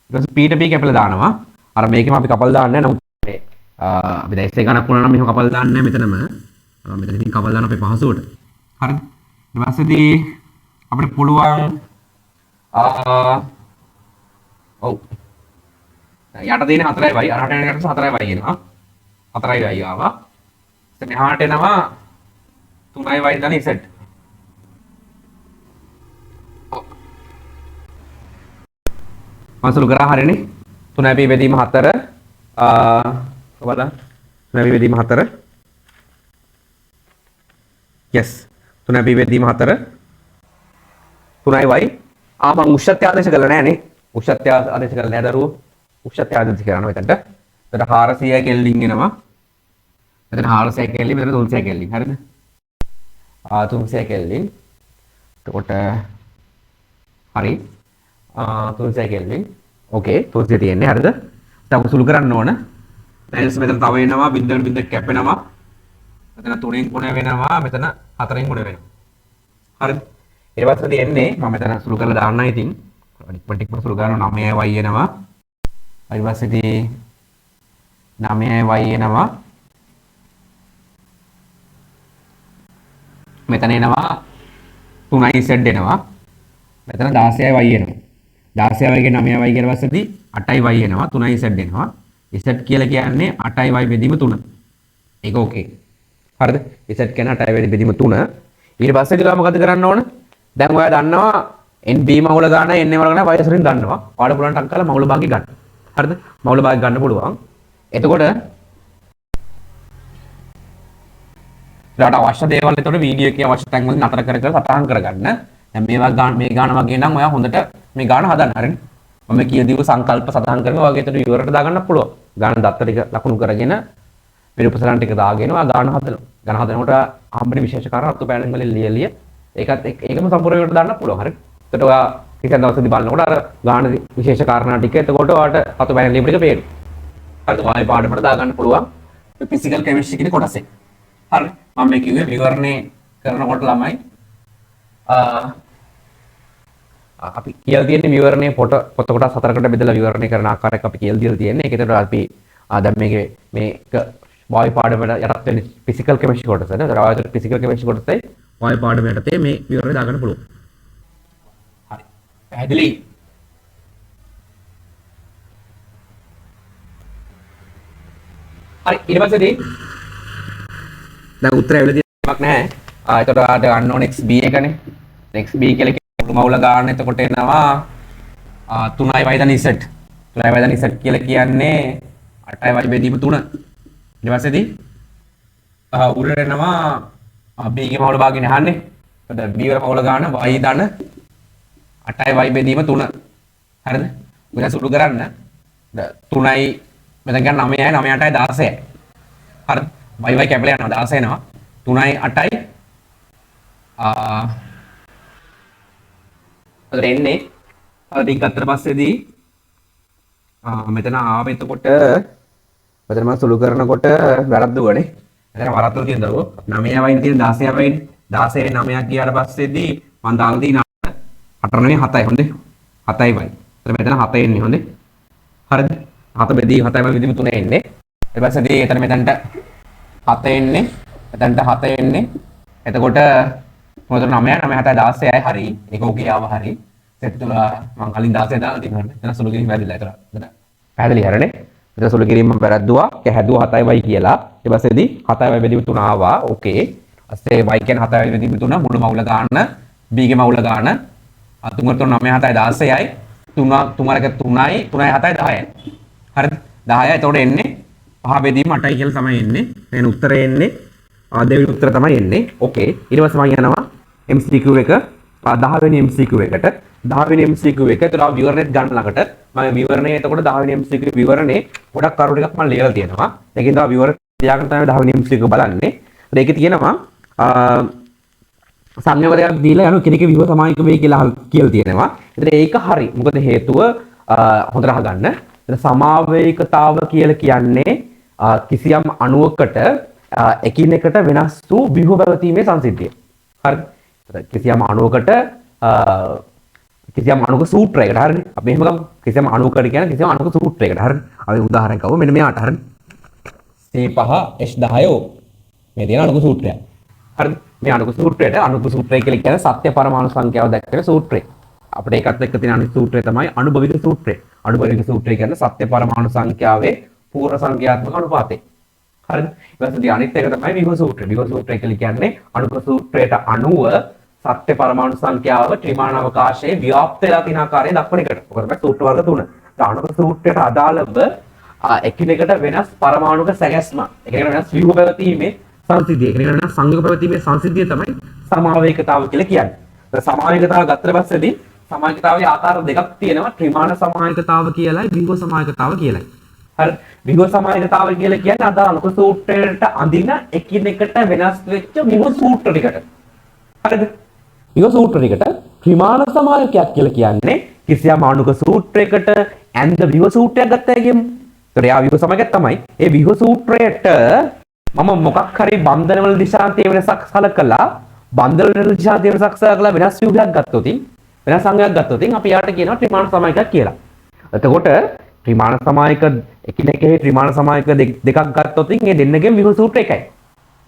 ඊට පස්සේ p ට p කැපලා දානවා. අර මේකෙම අපි කපලා දාන්නේ නැහැ. නමුත් මේ අපි දැන් S1 ගණක් වුණා නම් මෙහෙම කපලා දාන්නේ මෙතනම. මෙතන ඉතින් කපලා දාන්න අපේ පහසුවට. හරිද? ඊට පස්සේදී අපිට පුළුවන් ඔව් යට තියෙන 4යි අරහට යන එකට 4යි එනවා 4යි ආවා ඊට මෙහාට එනවා 3යි දැන් Z මසලු කරා හරිනේ 3යි p බෙදීම 4 බලන්න 3යි p බෙදීම 4 yes 3යි p බෙදීම 4 3යි මම උෂ්ණත්‍ය ආදේශ කළා නෑනේ උෂ්ණත්‍ය ආදේශ කළා නෑ දරුවෝ උෂ්ණත්‍ය ආදේශ කරනවා මෙතනට එතකොට 400 කෙල්වින් එනවා මෙතන 400 කෙල්වින් මෙතන 300 කෙල්වින් හරිද 300 කෙල්වින් එතකොට හරි 300 කෙල්වින් ඕකේ 300 තියෙන්නේ හරිද දැන් සුළු කරන්න ඕන දැන් මෙතන තව එනවා බින්දුවට බින්ද කැපෙනවා මෙතන 3න් ගුණ වෙනවා මෙතන 4න් ගුණ වෙනවා හරිද ඊට පස්සේ එන්නේ මම මෙතන සුළු කරලා දාන්නයි ඉතින් ටික සුළු කරනවා 9y එනවා ඊට පස්සේ 9y එනවා මෙතන එනවා 3z එනවා මෙතන 16y එනවා 16y ගේ 9y ඊට පස්සේ 8y එනවා 3z එනවා z කියලා කියන්නේ 8y බෙදීම 3 ඒක ඕකේ හරිද z කියන්නේ 8y බෙදීම 3 ඊට පස්සේ ටිකව මොකද කරන්න ඕන දැන් ඔයා දන්නවා NB මවුල ගන්න NA මවුල ගන්න වයස වලින් දන්නවා. ඔයාලා පුළුවන් ටක් කරලා මවුල භාගය ගන්න. හරිද? මවුල භාගය ගන්න පුළුවන්. එතකොට ඊට අවශ්‍ය දේවල් එතකොට වීඩියෝ එකේ අවශ්‍ය තැන් වලින් අතර කර කර සටහන් කරගන්න. දැන් මේවා ගන්න මේ ගාන වගේ නම් ඔයා හොඳට මේ ගාන හදන්න හරිනේ. මම කියදීව සංකල්ප සටහන් කරනවා වගේ එතකොට විවරයට දාගන්න පුළුවන්. ගාන දත්ත ටික ලකුණු කරගෙන විරුපසලන් ටික දාගෙන ඔයා ගාන හදනවා. ගාන හදනකොට හම්බෙන විශේෂ කාරණා අතු පෑලින් වලින් ලියලිය ඒකත් ඒකම සම්පූර්ණ වෙන්න දාන්න පුළුවන් හරිද? එතකොට ඔයා ටික දවසදී බලනකොට අර ගාන විශේෂ කාරණා ටික එතකොට ඔයාලට අතු බෑන ලියපු ටික පේනවා. හරිද? ඔයාලේ පාඩමට දාගන්න පුළුවන්. ෆිසිකල් කෙමිස්ට්‍රි කියන කොටසේ. හරි. මම මේ කිව්වේ විවරණය කරනකොට ළමයි අපි කියලා තියෙන්නේ විවරණයේ පොත කොටස් හතරකට බෙදලා විවරණය කරන ආකාරයක් අපි කියලා දීලා තියෙන්නේ. ඒක එතකොට අපි දැන් මේකේ මේක වායු පාඩමට යටත් වෙන ෆිසිකල් කෙමිස්ට්‍රි කොටස නේද? ඔයාලට ෆිසිකල් කෙමිස්ට්‍රි කොටසේ වායු පාඩම යටතේ මේ විවරණය දාගන්න පුළුවන්. හරි. පැහැදිලි? හරි ඊට පස්සේදී දැන් උත්තරය ඇවිල්ලා තියෙනවක් නැහැ. එතකොට ආට ගන්න ඕනේ XB එකනේ. XB කියලා කියන්නේ මුළු මවුල ගන්න. එතකොට එනවා 3y දැන් z. 3y දැන් z කියලා කියන්නේ 8y බෙදීම 3. ඊට පස්සේදී උඩට එනවා b ගේ මවුල භාගයෙන් අහන්නේ. එතකොට b වල මවුල ගන්න y දන 8y බෙදීම 3. හරිද? උඩ සුළු කරන්න. 3y මෙතන ගන්න 9යි 9 8යි 16යි. හරිද? y කැපලා යනවා 16 එනවා 3යි 8යි අර එන්නේ අර ටික අතර පස්සේදී මෙතන ආව එතකොට මෙතන මම සුළු කරනකොට වැරද්දුවනේ එතන වරද්දලා තියෙන දරුවෝ 9යි වයින් තියෙන 16යි වයින් 16 9ක් ගියාට පස්සේදී මම දාලා තියෙන 8 නෙවෙයි 7යි හොඳේ 7යි වයි එතන මෙතන 7 එන්නේ හොඳේ හරිද 7 බෙදී 7යි වයි බෙදීම 3 එන්නේ ඊට පස්සේදී එතන මෙතනට 7 එන්නේ එතනට 7 එන්නේ එතකොට මොකද 9 9 7 16යි හරි ඒක ඔකේ ආව හරි සෙට් තුන මම කලින් 16 දාලා තිබුණා එතන සුළු කිරීම වැරදිලා එතන පැහැදිලි හරිනේ එතන සුළු කිරීම මම වැරද්දුවා ඒක හැදුවා 7යි කියලා ඊට පස්සේදී 7යි බෙදීම 3 ආවා ඕකේ ඊස්සේ y කියන්නේ 7යි බෙදීම 3 මුළු මවුල ගන්න b ගේ මවුල ගන්න අතුංගට 9 7යි 16යි 3 3යි 7යි 10යි. හරිද? 10යි. එතකොට එන්නේ 5 බෙදීම 8යි කියලා තමයි එන්නේ. එහෙනම් උත්තරේ එන්නේ දෙවෙනි උත්තරය තමයි එන්නේ. ඕකේ. ඊට පස්සේ මම යනවා MCQ එක 10 වෙනි MCQ එකට. 10 වෙනි MCQ එක ඒතර විවරණෙත් ගන්න ළඟට මම විවරණේ එතකොට 10 වෙනි MCQ විවරණේ ගොඩක් කරුණු ටිකක් මම ලියලා තියෙනවා. ඒකෙන් තමයි විවරණ තියාගෙන තමයි 10 වෙනි MCQ බලන්නේ. ඒකේ තියෙනවා සංයවරයක් දීලා යන කෙනෙක්ගේ විව සමායික වේ කියලා තියෙනවා. ඒතර ඒක හරි. මොකද හේතුව හොඳට අහගන්න. ඒතර සමාවේයකතාව කියලා කියන්නේ කිසියම් අණුවකට එකිනෙකට වෙනස් වූ විව පැවතීමේ සංසිද්ධිය. හරිද? කිසියම් අණුවකට කිසියම් අණුක සූත්‍රයකට හරිනේ. අපි එහෙම ගමු. කිසියම් අණුවකට කියන කිසියම් අණුක සූත්‍රයකට හරිනේ. අපි උදාහරණයක් ගමු. මෙන්න මෙයාට හරිනේ. C5H10O මේ තියෙන අණුක සූත්‍රය. හරිද? මේ අණුක සූත්‍රයට අණුක සූත්‍රය කියලා කියන්නේ සත්‍ය පරමාණු සංඛ්‍යාව දැක්වෙන සූත්‍රය. අපිට ඒකත් එක්ක තියෙන අනිත් සූත්‍රය තමයි අනුභවික සූත්‍රය. අනුභවික සූත්‍රය කියන්නේ සත්‍ය පරමාණු සංඛ්‍යාවේ පූර්ණ සංඛ්‍යාත්මක අනුපාතය. හරිද? ඊපස්සේ අනිත් එක තමයි විව සූත්‍රය. විව සූත්‍රය කියලා කියන්නේ අණුක සූත්‍රයට අනුව සත්‍ය පරමාණු සංඛ්‍යාව ත්‍රිමාණ අවකාශයේ ව්‍යාප්ත වෙලා තියෙන ආකාරය දක්වන එකට. ඔක තමයි සූත්‍ර වර්ග 3. අණුක සූත්‍රයට අදාළව එකිනෙකට වෙනස් පරමාණුක සැකැස්ම, එකිනෙකට වෙනස් ව්‍යුහ පැවතීමේ සංසිද්ධිය, එකිනෙකට වෙනස් සංයෝග පැවතීමේ සංසිද්ධිය තමයි සමාවේයකතාව කියලා කියන්නේ. සමාවේයකතාව ගත්තට පස්සේදී සමාවේයකතාවයේ ආකාර දෙකක් තියෙනවා. ත්‍රිමාණ සමාවේයකතාව කියලායි විව සමාවේයකතාව කියලායි. හරි. විව සමාවේයකතාව කියලා කියන්නේ අදාළ අණුක සූත්‍රයට අඳින එකිනෙකට වෙනස් වෙච්ච විව සූත්‍ර ටිකට. හරිද? විව සූත්‍ර ටිකට ත්‍රිමාණ සමාවේයකයක් කියලා කියන්නේ කිසියම් අණුක සූත්‍රයකට ඇඳ විව සූත්‍රයක් ගත්තා කියමු. ඒතර යා විව සමාවේයකයක් තමයි. ඒ විව සූත්‍රයට මම මොකක් හරි බන්ධන වල දිශාන්තයේ වෙනසක් සලකලා බන්ධන වල දිශාන්තයේ වෙනසක් සලකලා වෙනස් ව්‍යුහයක් ගත්තොත් වෙනස් සංඥාවක් ගත්තොත් අපි යාට කියනවා ත්‍රිමාණ සමායකයක් කියලා. එතකොට ත්‍රිමාණ සමායක එකිනෙකේ ත්‍රිමාණ සමායක දෙකක් ගත්තොත් මේ දෙන්නගෙම විව සූත්‍රය එකයි.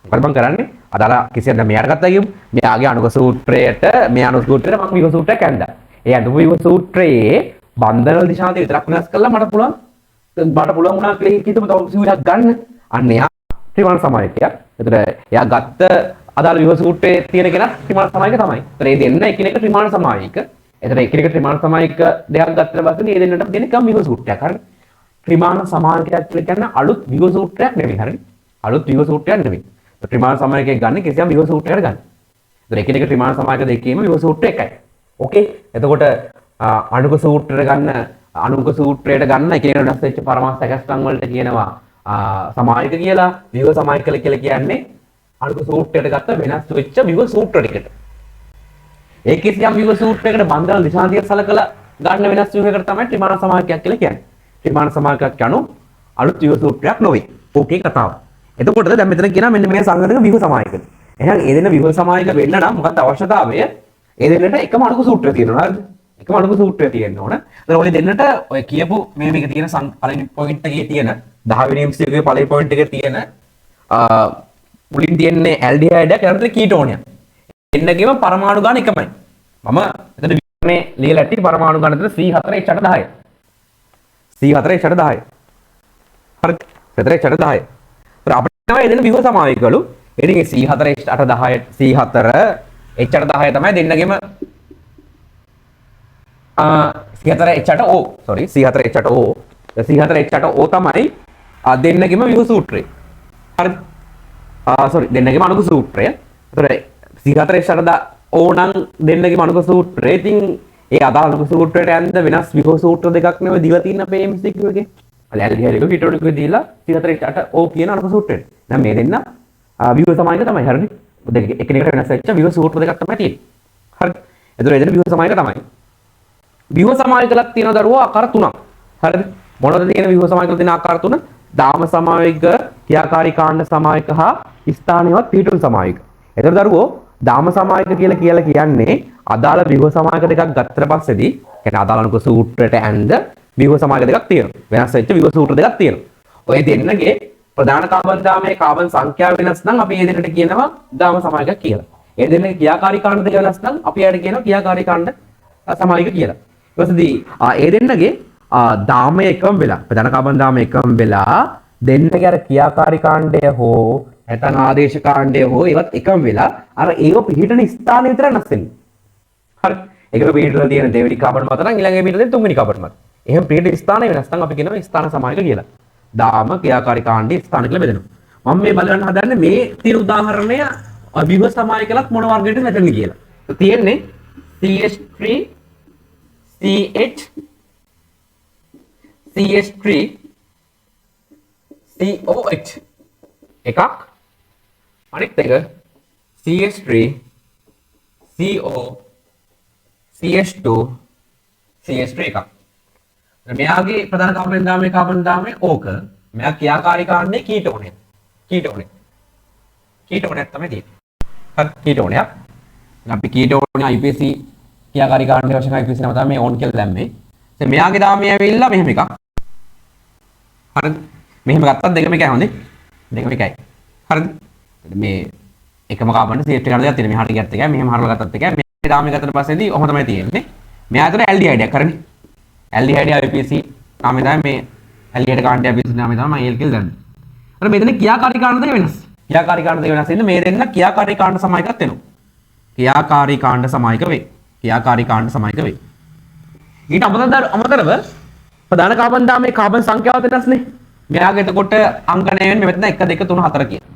මොකද මම කරන්නේ? අදාළ කිසියම් දැන් මෙයාට ගත්තා කියමු. මෙයාගේ අණුක සූත්‍රයට මේ අණුක සූත්‍රයට මම විව සූත්‍රයක් ඇඳලා. ඒ අණුක විව සූත්‍රයේ බන්ධන වල දිශාන්තය විතරක් වෙනස් කළා මට පුළුවන් වුණා කියලා හිතමු තව විවයක් ගන්න. අන්න එයා ත්‍රිමාණ සමායකයක්. එතකොට එයා ගත්ත අදාළ විව සූත්‍රයේ තියෙන කෙනා ත්‍රිමාණ සමායක තමයි. එතකොට මේ දෙන්න එකිනෙක ත්‍රිමාණ සමායක. එතකොට එකිනෙක ත්‍රිමාණ සමායක දෙකක් ගත්තට පස්සේ මේ දෙන්නට දෙන එකම විව සූත්‍රයක්. හරිද? ත්‍රිමාණ සමායකයක් කියලා කියන්නේ අලුත් විව සූත්‍රයක් නෙමෙයි. හරිද? අලුත් විව සූත්‍රයක් නෙමෙයි. ත්‍රිමාණ සමායකයක් ගන්න කිසියම් විව සූත්‍රයකට ගන්න. එතකොට එකිනෙක ත්‍රිමාණ සමායක දෙකේම විව සූත්‍රය එකයි. ඕකේ. එතකොට අණුක සූත්‍රයට ගන්න අණුක සූත්‍රයට ගන්න එකිනෙක වෙනස් වෙච්ච පරමාර්ථ සැකස්තන් වලට කියනවා සමායක කියලා. විව සමායක කියලා කියන්නේ අණුක සූත්‍රයට ගත්ත වෙනස් වෙච්ච විව සූත්‍ර ටිකට. ඒ කිසියම් විව සූත්‍රයකට බන්ධන දිශාන්තිය සලකලා ගන්න වෙනස් ව්‍යුහයකට තමයි ත්‍රිමාණ සමායකයක් කියලා කියන්නේ. ත්‍රිමාණ සමායකයක් යනු අලුත් විව සූත්‍රයක් නොවේ. ඕකේ කතාව. එතකොට දැන් මෙතන කියනවා මෙන්න මේ සංගණක විව සමායකද. එහෙනම් ඒ දෙන විව සමායක වෙන්න නම් මොකක්ද අවශ්‍යතාවය? ඒ දෙන්නට එකම අණුක සූත්‍රය තියෙනවා. හරිද? එකම අණුක සූත්‍රය තියෙන්න ඕන. ඒතර ඔය දෙන්නට ඔය කියපු මේක තියෙන පළවෙනි පොයින්ට් එකේ තියෙන 10 වෙනි MCQ එකේ පළවෙනි පොයින්ට් එකේ තියෙන මුලින් තියෙන්නේ ඇල්ඩිහයිඩ් එක ඊට කීටෝනියක්. දෙන්නගේම පරමාණු ගාන එකමයි. මම එතන විවරණේ ලියලා ඇති පරමාණු ගාන එතන C4H810. C4H810. හරි. C4H810. ඒත් අපිට තමයි දෙන්න විව සමායකවලු. ඉතින් C4H810 C4H810 තමයි දෙන්නගේම C4H8O sorry C4H8O C4H8O තමයි දෙන්නගේම විව සූත්‍රය. හරිද? sorry දෙන්නගේම අණුක සූත්‍රය. ඒතර C4H8O නම් දෙන්නගේම අණුක සූත්‍රය. ඉතින් ඒ අදාළ අණුක සූත්‍රයට ඇඳ වෙනස් විව සූත්‍ර දෙකක් නෙවෙයි දීලා තියෙන අපේ MCQ එකේ. ඇල්ඩිහයිඩ් එක කීටෝනික් එක දීලා C4H8O කියන අණුක සූත්‍රයට. දැන් මේ දෙන්න විව සමායක තමයි. හරිනේ? දෙක එකිනෙකට වෙනස් වෙච්ච විව සූත්‍ර දෙකක් තමයි තියෙන්නේ. හරිද? ඒතර ඒ දෙන්න විව සමායක තමයි. විව සමායකලක් තියෙන දරුවෝ ආකාර තුනක්. හරිද? මොනවද තියෙන විව සමායකල තියෙන ආකාර තුන? දාම සමායක, ක්‍රියාකාරී කාණ්ඩ සමායක හා ස්ථානීයවත් පිටුන් සමායක. ඒතර දරුවෝ දාම සමායක කියලා කියන්නේ අදාළ විව සමායක දෙකක් ගත්තට පස්සේදී කියන්නේ අදාළ අණුක සූත්‍රයට ඇඳ විව සමායක දෙකක් තියෙනවා. වෙනස් වෙච්ච විව සූත්‍ර දෙකක් තියෙනවා. ඔය දෙන්නගේ ප්‍රධාන කාබන් දාමයේ කාබන් සංඛ්‍යාව වෙනස් නම් අපි ඒ දෙන්නට කියනවා දාම සමායකයක් කියලා. ඒ දෙන්නගේ ක්‍රියාකාරී කාණ්ඩ දෙක වෙනස් නම් අපි එයාට කියනවා ක්‍රියාකාරී කාණ්ඩ සමායක කියලා. ඊපස්සේ ඒ දෙන්නගේ දාමය එකම වෙලා ප්‍රධාන කාබන් දාමය එකම වෙලා දෙන්නගේ අර ක්‍රියාකාරී කාණ්ඩය හෝ නැත්නම් ආදේශ කාණ්ඩය හෝ ඒවත් එකම වෙලා අර ඒව පිළිහිටන ස්ථානය විතර වෙනස් වෙනවා. හරි. එකම පීඩන වල තියෙන දෙවෙනි කාබන් මත නම් ඊළඟ පීඩන තියෙන තුන්වෙනි කාබන් මත. එහෙම පීඩන ස්ථාන වෙනස් නම් අපි කියනවා ස්ථාන සමායක කියලා. දාම ක්‍රියාකාරී කාණ්ඩයේ ස්ථාන කියලා බෙදෙනවා. මම මේ බලන්න හදන්නේ මේ තියෙන උදාහරණය අභිව සමායකලත් මොන වර්ගයකටද වැටෙන්නේ කියලා. තියෙන්නේ CH3 CH CH3 COH එකක් අනිත් එක CH3 CO CH2 CH3 එකක්. මෙයාගේ ප්‍රධාන කාබන් දාමයේ ඕක. මෙයා ක්‍රියාකාරී කාණ්ඩයේ කීටෝනයක්. කීටෝනයක් තමයි තියෙන්නේ. හරි කීටෝනයක්. අපි කීටෝනේ IPC ක්‍රියාකාරී කාණ්ඩයේ වශයෙන් IPC නම තමයි මේ ඕන් කියලා දැම්මේ. දැන් මෙයාගේ දාමය ඇවිල්ලා මෙහෙම එකක්. හරිද? මෙහෙම ගත්තත් දෙකම එකයි හොඳේ. දෙකම එකයි. හරිද? මේ එකම කාබන් CH3 ගන්න දෙයක් තියෙනවා. මෙහාට ගියත් එකයි මෙහෙම හරවලා ගත්තත් එකයි. මේ දාමය ගත්තට පස්සේදී ඔහොම තමයි තියෙන්නේ. මෙයා අතර ඇල්ඩිහයිඩ් එකක් කරන්නේ. ඇල්ඩිහයිඩ් IPC නාමය තමයි මේ ඇල්ඩිහයිඩ් කාණ්ඩය IPC නාමය තමයි මම AL කියලා ගන්නේ. අර මෙතන ක්‍රියාකාරී කාණ්ඩ දෙක වෙනස්. ක්‍රියාකාරී කාණ්ඩ දෙක වෙනස් වෙන්නේ මේ දෙන්න ක්‍රියාකාරී කාණ්ඩ සමායකත් වෙනවා. ක්‍රියාකාරී කාණ්ඩ සමායක වේ. ක්‍රියාකාරී කාණ්ඩ සමායක වේ. ඊට අමතරව ප්‍රධාන කාබන් දාමයේ කාබන් සංඛ්‍යාව වෙනස්නේ. මෙයාගේ එතකොට අංකණය වෙන්නේ මෙතන 1 2 3 4 කියලා.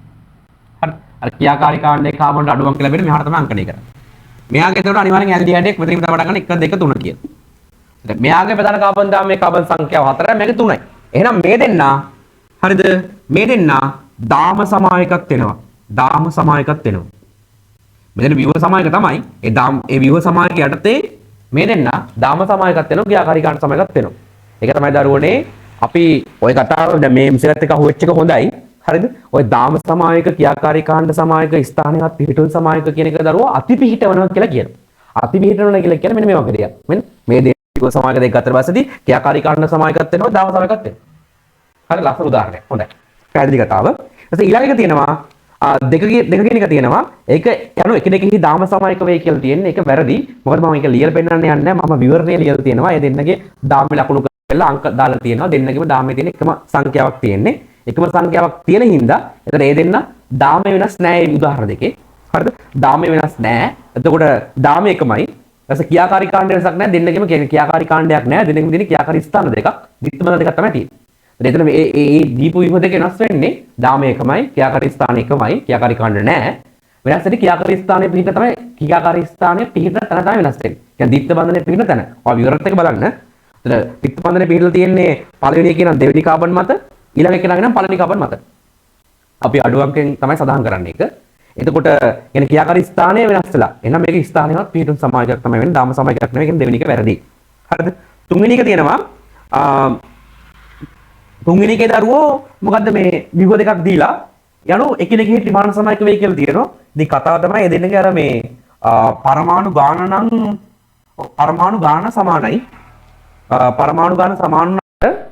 හරි. අර ක්‍රියාකාරී කාණ්ඩයේ කාබන් අඩු අංක ලැබෙන්නේ මෙහාට තමයි අංකණය කරන්නේ. මෙයාගේ එතකොට අනිවාර්යෙන් ඇල්ඩිහයිඩ් එක මෙතනින් තමයි පටන් ගන්න 1 2 3 කියලා. දැන් මෙයාගේ ප්‍රධාන කාබන් දාමයේ කාබන් සංඛ්‍යාව 4යි මේකේ 3යි. එහෙනම් මේ දෙන්නා හරිද? මේ දෙන්නා දාම සමායකත් වෙනවා. දාම සමායකත් වෙනවා. මෙතන විව සමායක තමයි. ඒ විව සමායක යටතේ මේ දෙන්නා දාම සමායකත් වෙනවා. ක්‍රියාකාරී කාණ්ඩ සමායකත් වෙනවා. ඒක තමයි දරුවනේ අපි ඔය කතාව දැන් මේ MCලත් එක අහුවෙච්ච එක හොඳයි. හරිද? ඔය දාම සමායක ක්‍රියාකාරී කාණ්ඩ සමායක ස්ථානයවත් පිහිටුන් සමායක කියන එක දරුවෝ අති පිහිටවනවා කියලා කියනවා. අති පිහිටවනවා කියලා කියන්නේ මෙන්න මේ වගේ දෙයක්. මෙන්න මේ විව සමායක දෙක අතර වාසදී ක්‍රියාකාරී කාණ්ඩ සමායකත් වෙනවා. දාම සමායකත් වෙනවා. හරි ලස්සන උදාහරණයක්. හොඳයි. පැහැදිලි කතාව. ඊට ඊළඟ එක තියෙනවා දෙක කියන එක තියෙනවා. ඒක යනු එකිනෙකෙහි දාම සමායක වේ කියලා තියෙන්නේ. ඒක වැරදි. මොකද මම ඒක ලියලා පෙන්නන්න යන්නේ නැහැ. මම විවරණය ලියලා තියෙනවා. ඒ දෙන්නගේ දාමේ ලකුණු කරලා අංක දාලා තියෙනවා. දෙන්නගේම දාමේ තියෙන එකම සංඛ්‍යාවක් තියෙන්නේ. එකම සංඛ්‍යාවක් තියෙන හින්දා එතන ඒ දෙන්න දාමේ වෙනස් නැහැ මේ උදාහරණ දෙකේ. හරිද? දාමේ වෙනස් නැහැ. එතකොට දාමේ එකමයි. ඊට ක්‍රියාකාරී කාණ්ඩ වෙනසක් නැහැ. දෙන්නගේම ක්‍රියාකාරී කාණ්ඩයක් නැහැ. දෙන්නගේම තියෙන ක්‍රියාකාරී ස්ථාන දෙකක්. විත්මන දෙකක් තමයි තියෙන්නේ. එතන මේ දීපු විම දෙක වෙනස් වෙන්නේ දාමයේ එකමයි ක්‍රියාකාරී ස්ථාන එකමයි ක්‍රියාකාරී කාණ්ඩ නැහැ. වෙනස් වෙන්නේ ක්‍රියාකාරී ස්ථානයේ පිහිට තමයි ක්‍රියාකාරී ස්ථානයේ පිහිට තැන තමයි වෙනස් වෙන්නේ. කියන්නේ දීප්ත බන්ධනයේ පිහිට තැන. ඔය විවරත් එක බලන්න. එතන දීප්ත බන්ධනයේ පිහිටලා තියෙන්නේ පළවෙනි එකේ නම් දෙවෙනි කාබන් මත ඊළඟ එකේ නම් පළවෙනි කාබන් මත. අපි අඩු අංකයෙන් තමයි සඳහන් කරන්නේ ඒක. එතකොට කියන්නේ ක්‍රියාකාරී ස්ථානය වෙනස් වෙලා. එහෙනම් මේක ස්ථානයවත් පිහිටුම් සමායකයක් තමයි වෙන්නේ. දාම සමායකයක් නෙවෙයි. කියන්නේ දෙවෙනි එක වැරදි. හරිද? තුන්වෙනි එක තියෙනවා තුන්වෙනි එකේ දරුවෝ මොකද්ද මේ විව දෙකක් දීලා යනු එකිනෙකේ ත්‍රිමාන සමායක වෙයි කියලා තියෙනවා. ඉතින් කතාව තමයි මේ දෙන්නගේ අර මේ පරමාණු ගාන සමානයි. පරමාණු ගාන සමාන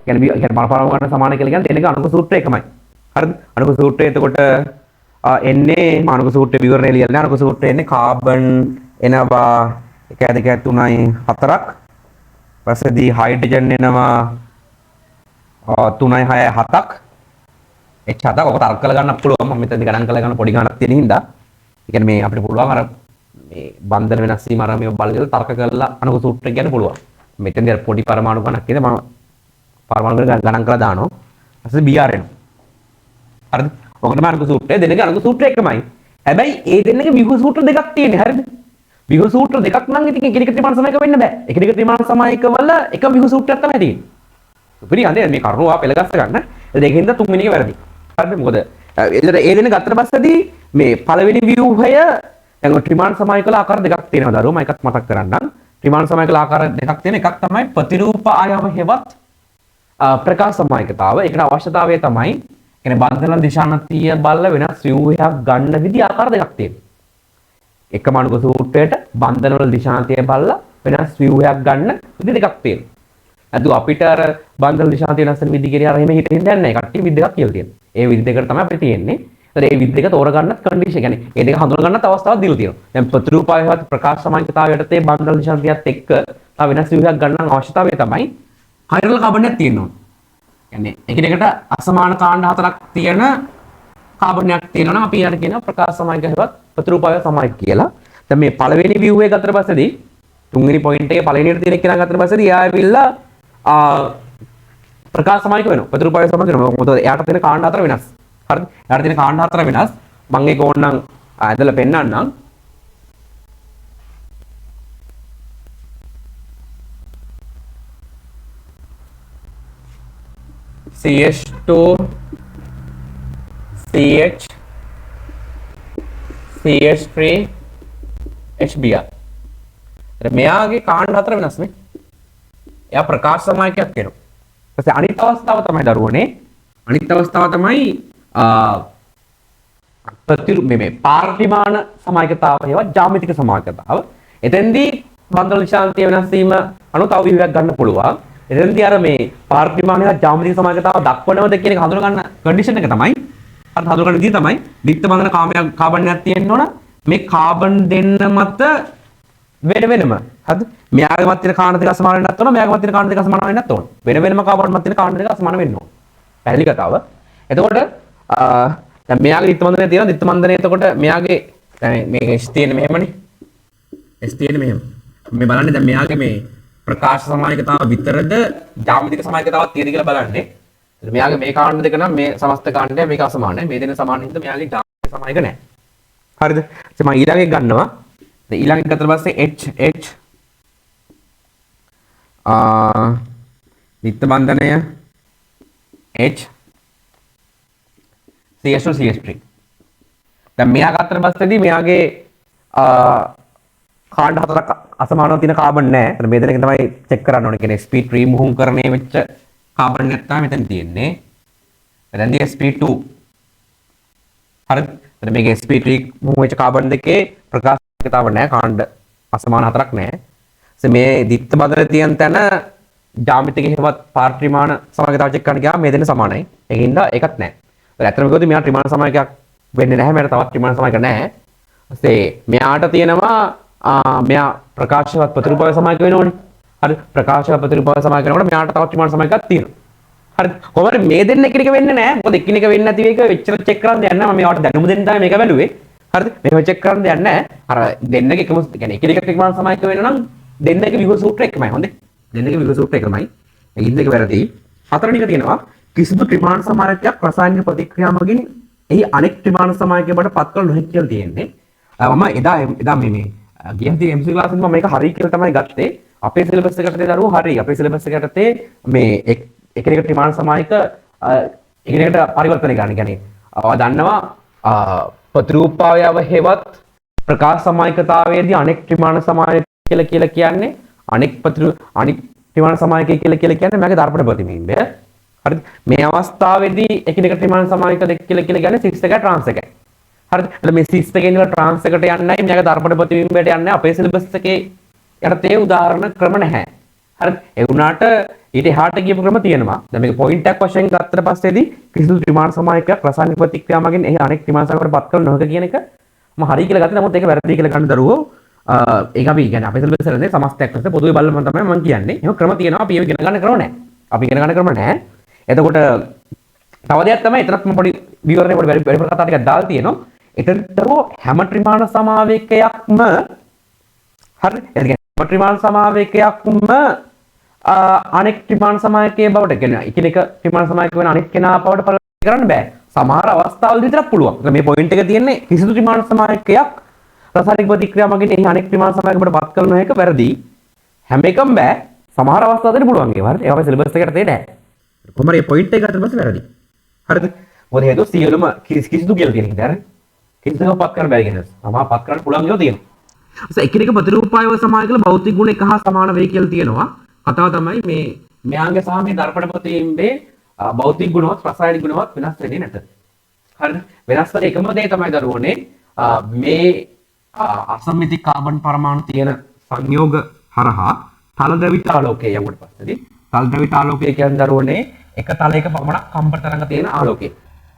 කියන්නේ පරමාණු ගාන සමාන කියලා කියන්නේ දෙන්නගේ අණුක සූත්‍රය එකමයි. හරිද? අණුක සූත්‍රය එතකොට එන්නේ අණුක සූත්‍රයේ විවරණය ලියලා අණුක සූත්‍රය එන්නේ කාබන් එනවා 1 2 3යි 4ක්. පස්සේදී හයිඩ්‍රජන් එනවා 3යි 6යි 7ක්. H7ක් ඔක තර්ක කරලා ගන්න පුළුවන්. මම මෙතනදී ගණන් කරලා ගන්න පොඩි ගණනක් තියෙන හින්දා. ඒ කියන්නේ මේ අපිට පුළුවන් අර මේ බන්ධන වෙනස් වීම අර මේ බලලා තර්ක කරලා අනුක සූත්‍රය කියන්න පුළුවන්. මෙතනදී අර පොඩි පරමාණු ගණනක් කියන මම පරමාණු ගණන් කරලා දානවා. ඊපස්සේ BR එනවා. හරිද? ඔක තමයි අනුක සූත්‍රය. දෙන්නගේ අනුක සූත්‍රය එකමයි. හැබැයි ඒ දෙන්නගේ විභව සූත්‍ර දෙකක් තියෙන්නේ. හරිද? විභව සූත්‍ර දෙකක් නම් ඉතින් එකිනෙක ත්‍රිමාන සමායක වෙන්න බෑ. එකිනෙක ත්‍රිමාන සමායක වල එක විභව සූත්‍රයක් තමයි තියෙන්නේ. පිළිගන්නේ මේ කරුණාව පෙළගස්ස ගන්න. ඒකෙන්ද තුන්වෙනි එක වැරදි. හරිද? මොකද ඒ දෙන ගත්තට පස්සේදී මේ පළවෙනි ව්‍යුහය දැන් ත්‍රිමාන සමායකල ආකාර දෙකක් තියෙනවා දරුවෝ. මම එකක් මතක් කරන්නම්. ත්‍රිමාන සමායකල ආකාර දෙකක් තියෙන එකක් තමයි ප්‍රතිරූප ආයාම හෙවත් ප්‍රකාශ සමායකතාව. ඒකට අවශ්‍යතාවය තමයි කියන්නේ බන්ධන දිශානතිය බල වෙනස් ව්‍යුහයක් ගන්න විදි ආකාර දෙකක් තියෙනවා. එකම අණුක සූත්‍රයට බන්ධන වල දිශානතිය බලලා වෙනස් ව්‍යුහයක් ගන්න විදි දෙකක් තියෙනවා. අද අපිට අර බන්ධන දිශානතිය වෙනස් වෙන විදි කියන අර එහෙම හිතෙන්න යන්නේ නැහැ. කට්ටිය විදි දෙකක් කියලා තියෙනවා. ඒ විදි දෙකට තමයි අපිට තියෙන්නේ. ඒතර ඒ විදි දෙක තෝරගන්නත් කන්ඩිෂන් يعني ඒ දෙක හඳුනා ගන්නත් අවස්ථාවක් දීලා තියෙනවා. දැන් ප්‍රතිරූපයවත් ප්‍රකාශ සමානතාවය යටතේ බන්ධන දිශානතියත් එක්ක තව වෙනස් ව්‍යුහයක් ගන්න අවශ්‍යතාවය තමයි හයිඩ්‍රල් කාබනයක් තියෙනවා. يعني එකිනෙකට අසමාන කාණ්ඩ හතරක් තියෙන කාබනයක් තියෙනවා නම් අපි යාට කියනවා ප්‍රකාශ සමායක හෙවත් ප්‍රතිරූපය සමායක කියලා. දැන් මේ පළවෙනි ව්‍යුහය ගත්තට පස්සේදී තුන්වෙනි පොයින්ට් එකේ පළවෙනියට තියෙන කෙනා ගත්තට පස්සේ එයා ඇවිල්ලා ප්‍රකාශ සමායක වෙනවා. ප්‍රතිරූපාවචක සමායක වෙනවා. මොකද එයාට තියෙන කාණ්ඩ හතර වෙනස්. හරිද? එයාට තියෙන කාණ්ඩ හතර වෙනස්. මම ඒක ඕනනම් ඇදලා පෙන්නන්නම්. CH2 CH CH3 HBr. මෙයාගේ කාණ්ඩ හතර වෙනස් නේ. එයා ප්‍රකාශ සමායකයක් වෙනවා. ඊපස්සේ අනිත් අවස්ථාව තමයි දරුවනේ. අනිත් අවස්ථාව තමයි මේ පාර්ලිමාන සමායකතාව හේවත් ජ්‍යාමිතික සමායකතාව. එතෙන්දී බන්ධන දිශාන්තිය වෙනස් වීම අනුව තව විවිධයක් ගන්න පුළුවන්. එතෙන්දී අර මේ පාර්ලිමාන හේවත් ජ්‍යාමිතික සමායකතාව දක්වනවද කියන එක හඳුනා ගන්න කන්ඩිෂන් එක තමයි අර හඳුනා ගන්න විදිය තමයි දිත්ත බන්ධන කාබන්යක් තියෙන්න ඕන. මේ කාබන් දෙන්න මත වෙන වෙනම හරිද? මෙයාගේ මත තියෙන කාණ්ඩ දෙක සමාන වෙන්නත් ඕන, මෙයාගේ මත තියෙන කාණ්ඩ දෙක සමාන වෙන්නත් ඕන. වෙන වෙනම කාබන් මත තියෙන කාණ්ඩ දෙක සමාන වෙන්න ඕන. පැහැදිලි කතාව. එතකොට දැන් මෙයාගේ දිත්ත බන්ධනය තියෙනවා. දිත්ත බන්ධනය එතකොට මෙයාගේ දැන් මේක S තියෙන්නේ මෙහෙමනේ. S තියෙන්නේ මෙහෙම. මේ බලන්නේ දැන් මෙයාගේ මේ ප්‍රකාශ සමායකතාව විතරද ජ්‍යාමිතික සමායකතාවක් තියෙද කියලා බලන්නේ. මෙයාගේ මේ කාණ්ඩ දෙක නම් මේ සමස්ත කාණ්ඩය මේක අසමානයි. මේ දෙන සමාන හින්දා මෙයාගේ ජ්‍යාමිතික සමායක නැහැ. හරිද? ඉතින් මම ඊළඟ එක ගන්නවා. ඊළඟ එක ගත්තා පස්සේ H දිත්ත බන්ධනය H CH2 CH3. දැන් මෙයා ගත්තට පස්සේදී මෙයාගේ කාණ්ඩ හතරක් අසමානව තියෙන කාබන් නැහැ. එතන මේ දෙකෙන් තමයි චෙක් කරන්න ඕනේ. කියන්නේ sp3 මුහුම්කරණය වෙච්ච කාබන් එකක් තමයි මෙතන තියෙන්නේ. එතනදී sp2 හරිද? එතන මේකේ sp3 මුහුම් වෙච්ච කාබන් දෙකේ ප්‍රකාශකතාව නැහැ. කාණ්ඩ අසමාන හතරක් නැහැ. මේ දිත්ත බන්ධනය තියෙන තැන ජ්‍යාමිතික හේවත් පාර්ලිමාන සමායකතාව චෙක් කරන්න ගියාම මේ දෙන්න සමානයි. ඒකින්ද ඒකත් නැහැ. ඇත්තටම කිව්වොත් මෙයා ත්‍රිමාන සමායකයක් වෙන්නේ නැහැ. මෙයාට තවත් ත්‍රිමාන සමායක නැහැ. ඊපස්සේ මෙයාට තියෙනවා මෙයා ප්‍රකාශවත් ප්‍රතිරූපාවචක සමායක වෙනවනේ. හරි. ප්‍රකාශවත් ප්‍රතිරූපාවචක සමායක වෙනකොට මෙයාට තවත් ත්‍රිමාන සමායකයක් තියෙනවා. හරි. කොහොමද මේ දෙන්න එකිනෙක වෙන්නේ නැහැ. මොකද එකිනෙක වෙන්නේ නැති එක එච්චර චෙක් කරන්න දෙයක් නැහැ. මම මෙයාට දැනුම දෙන්න තමයි මේක බැලුවේ. හරිද? මේක චෙක් කරන්න දෙයක් නැහැ. අර දෙන්නගේ එකම يعني එකිනෙක ත්‍රිමාන සමායක වෙනවා නම් දෙන්නගේ විභව සූත්‍රය එකමයි. හොඳේ. දෙන්නගේ විභව සූත්‍රය එකමයි. ඒකින්ද ඒක වැරදි. හතරවෙනි එක තියෙනවා කිසිදු ත්‍රිමාන සමායකයක් රසායනික ප්‍රතික්‍රියා මගින් එහි අනෙක් ත්‍රිමාන සමායකයකට පත් කළ නොහැකි කියලා තියෙන්නේ. මම එදා මේ ගියදී MC ක්ලාස් එකේ මම මේක හරි කියලා තමයි ගත්තේ. අපේ සිලබස් එකට දරුවෝ හරි. අපේ සිලබස් එකට මේ එකිනෙක ත්‍රිමාන සමායක එකිනෙකට පරිවර්තනය කරන්න. කියන්නේ දන්නවා ප්‍රතිරූපාවයව හේවත් ප්‍රකාශ සමායකතාවයේදී අනෙක් ත්‍රිමාන සමායක කියලා කියන්නේ අනෙක් ත්‍රිමාන සමායකය කියලා කියන්නේ මේකේ දර්පණ ප්‍රතිබිම්බය. හරිද? මේ අවස්ථාවේදී එකිනෙක ත්‍රිමාන සමායක දෙක කියලා කියන්නේ සිස් එකයි ට්‍රාන්ස් එකයි. හරිද? එතකොට මේ සිස් එකේ ඉඳලා ට්‍රාන්ස් එකට යන්නයි මේක දර්පණ ප්‍රතිබිම්බයට යන්නේ. අපේ සිලබස් එකේ යටතේ උදාහරණ ක්‍රම නැහැ. හරිද? ඒ වුණාට ඊට එහාට ගියපු ක්‍රම තියෙනවා. දැන් මේක පොයින්ට් එකක් වශයෙන් ගත්තට පස්සේදී කිසිදු ත්‍රිමාන සමායකයක් රසායනික ප්‍රතික්‍රියා මගින් එහි අනෙක් ත්‍රිමාන සමායකකට පත් කළ නොහැක කියන එක මම හරි කියලා ගත්තා. නමුත් ඒක වැරදි කියලා ගන්න දරුවෝ ඒක අපි කියන්නේ අපේ සිලබස් එකේ සමස්තයක් ලෙස පොදුවේ බලලා තමයි මම කියන්නේ. එහෙම ක්‍රම තියෙනවා. අපි ඒක ඉගෙන ගන්න ක්‍රම නැහැ. අපි ඉගෙන ගන්න ක්‍රම නැහැ. එතකොට තව දෙයක් තමයි එතනත් මම පොඩි විවරණයක් පොඩි වැඩි කතා ටිකක් දාලා තියෙනවා. එතනතරෝ හැම ත්‍රිමාන සමාවේකයක්ම හරි එතන හැම ත්‍රිමාන සමාවේකයක්ම අනෙක් ත්‍රිමාන සමායකයේ බවට කියන්නේ එකිනෙක ත්‍රිමාන සමායක වෙන අනෙක් කෙනා බවට පරිවර්තනය කරන්න බෑ. සමහර අවස්ථාවල විතරක් පුළුවන්. මේ පොයින්ට් එක තියෙන්නේ කිසිදු ත්‍රිමාන සමායකයක් රසායනික ප්‍රතික්‍රියා මගින් එහි අනෙක් ත්‍රිමාන සමායකකට පත් කරන එක වැරදි. හැම එකම බෑ. සමහර අවස්ථාවලදී පුළුවන් ඒක. හරිද? ඒක අපේ සිලබස් එකට තියෙන්නේ නැහැ. කොහොමද මේ පොයින්ට් එක ගත්තට පස්සේ වැරදි. හරිද? මොකද හේතුව සියලුම කිසිදු කියලා තියෙන හින්දා. හරි? කිසිදු පත් කරන්න බැරි කෙනෙක්. සමහර පත් කරන්න පුළුවන් ඒවා තියෙනවා. ඒ එකිනෙක ප්‍රතිරූපායව සමායකල භෞතික ගුණ එක හා සමාන වෙයි කියලා තියෙනවා. කතාව තමයි මේ මෙයාගේ සහ මේ දර්පණ ප්‍රතිබිම්බේ භෞතික ගුණවත් රසායනික ගුණවත් වෙනස් වෙන්නේ නැත. හරිද? වෙනස් වෙන එකම දේ තමයි දරුවෝනේ මේ අසම්මිතික කාබන් පරමාණු තියෙන සංයෝග හරහා තල ද්‍රවිතාලෝකයේ යමුට පස්සේදී තල ද්‍රවිතාලෝකය කියන්නේ දරුවෝනේ එක තලයක පමණක් කම්පන තරංග තියෙන ආලෝකය.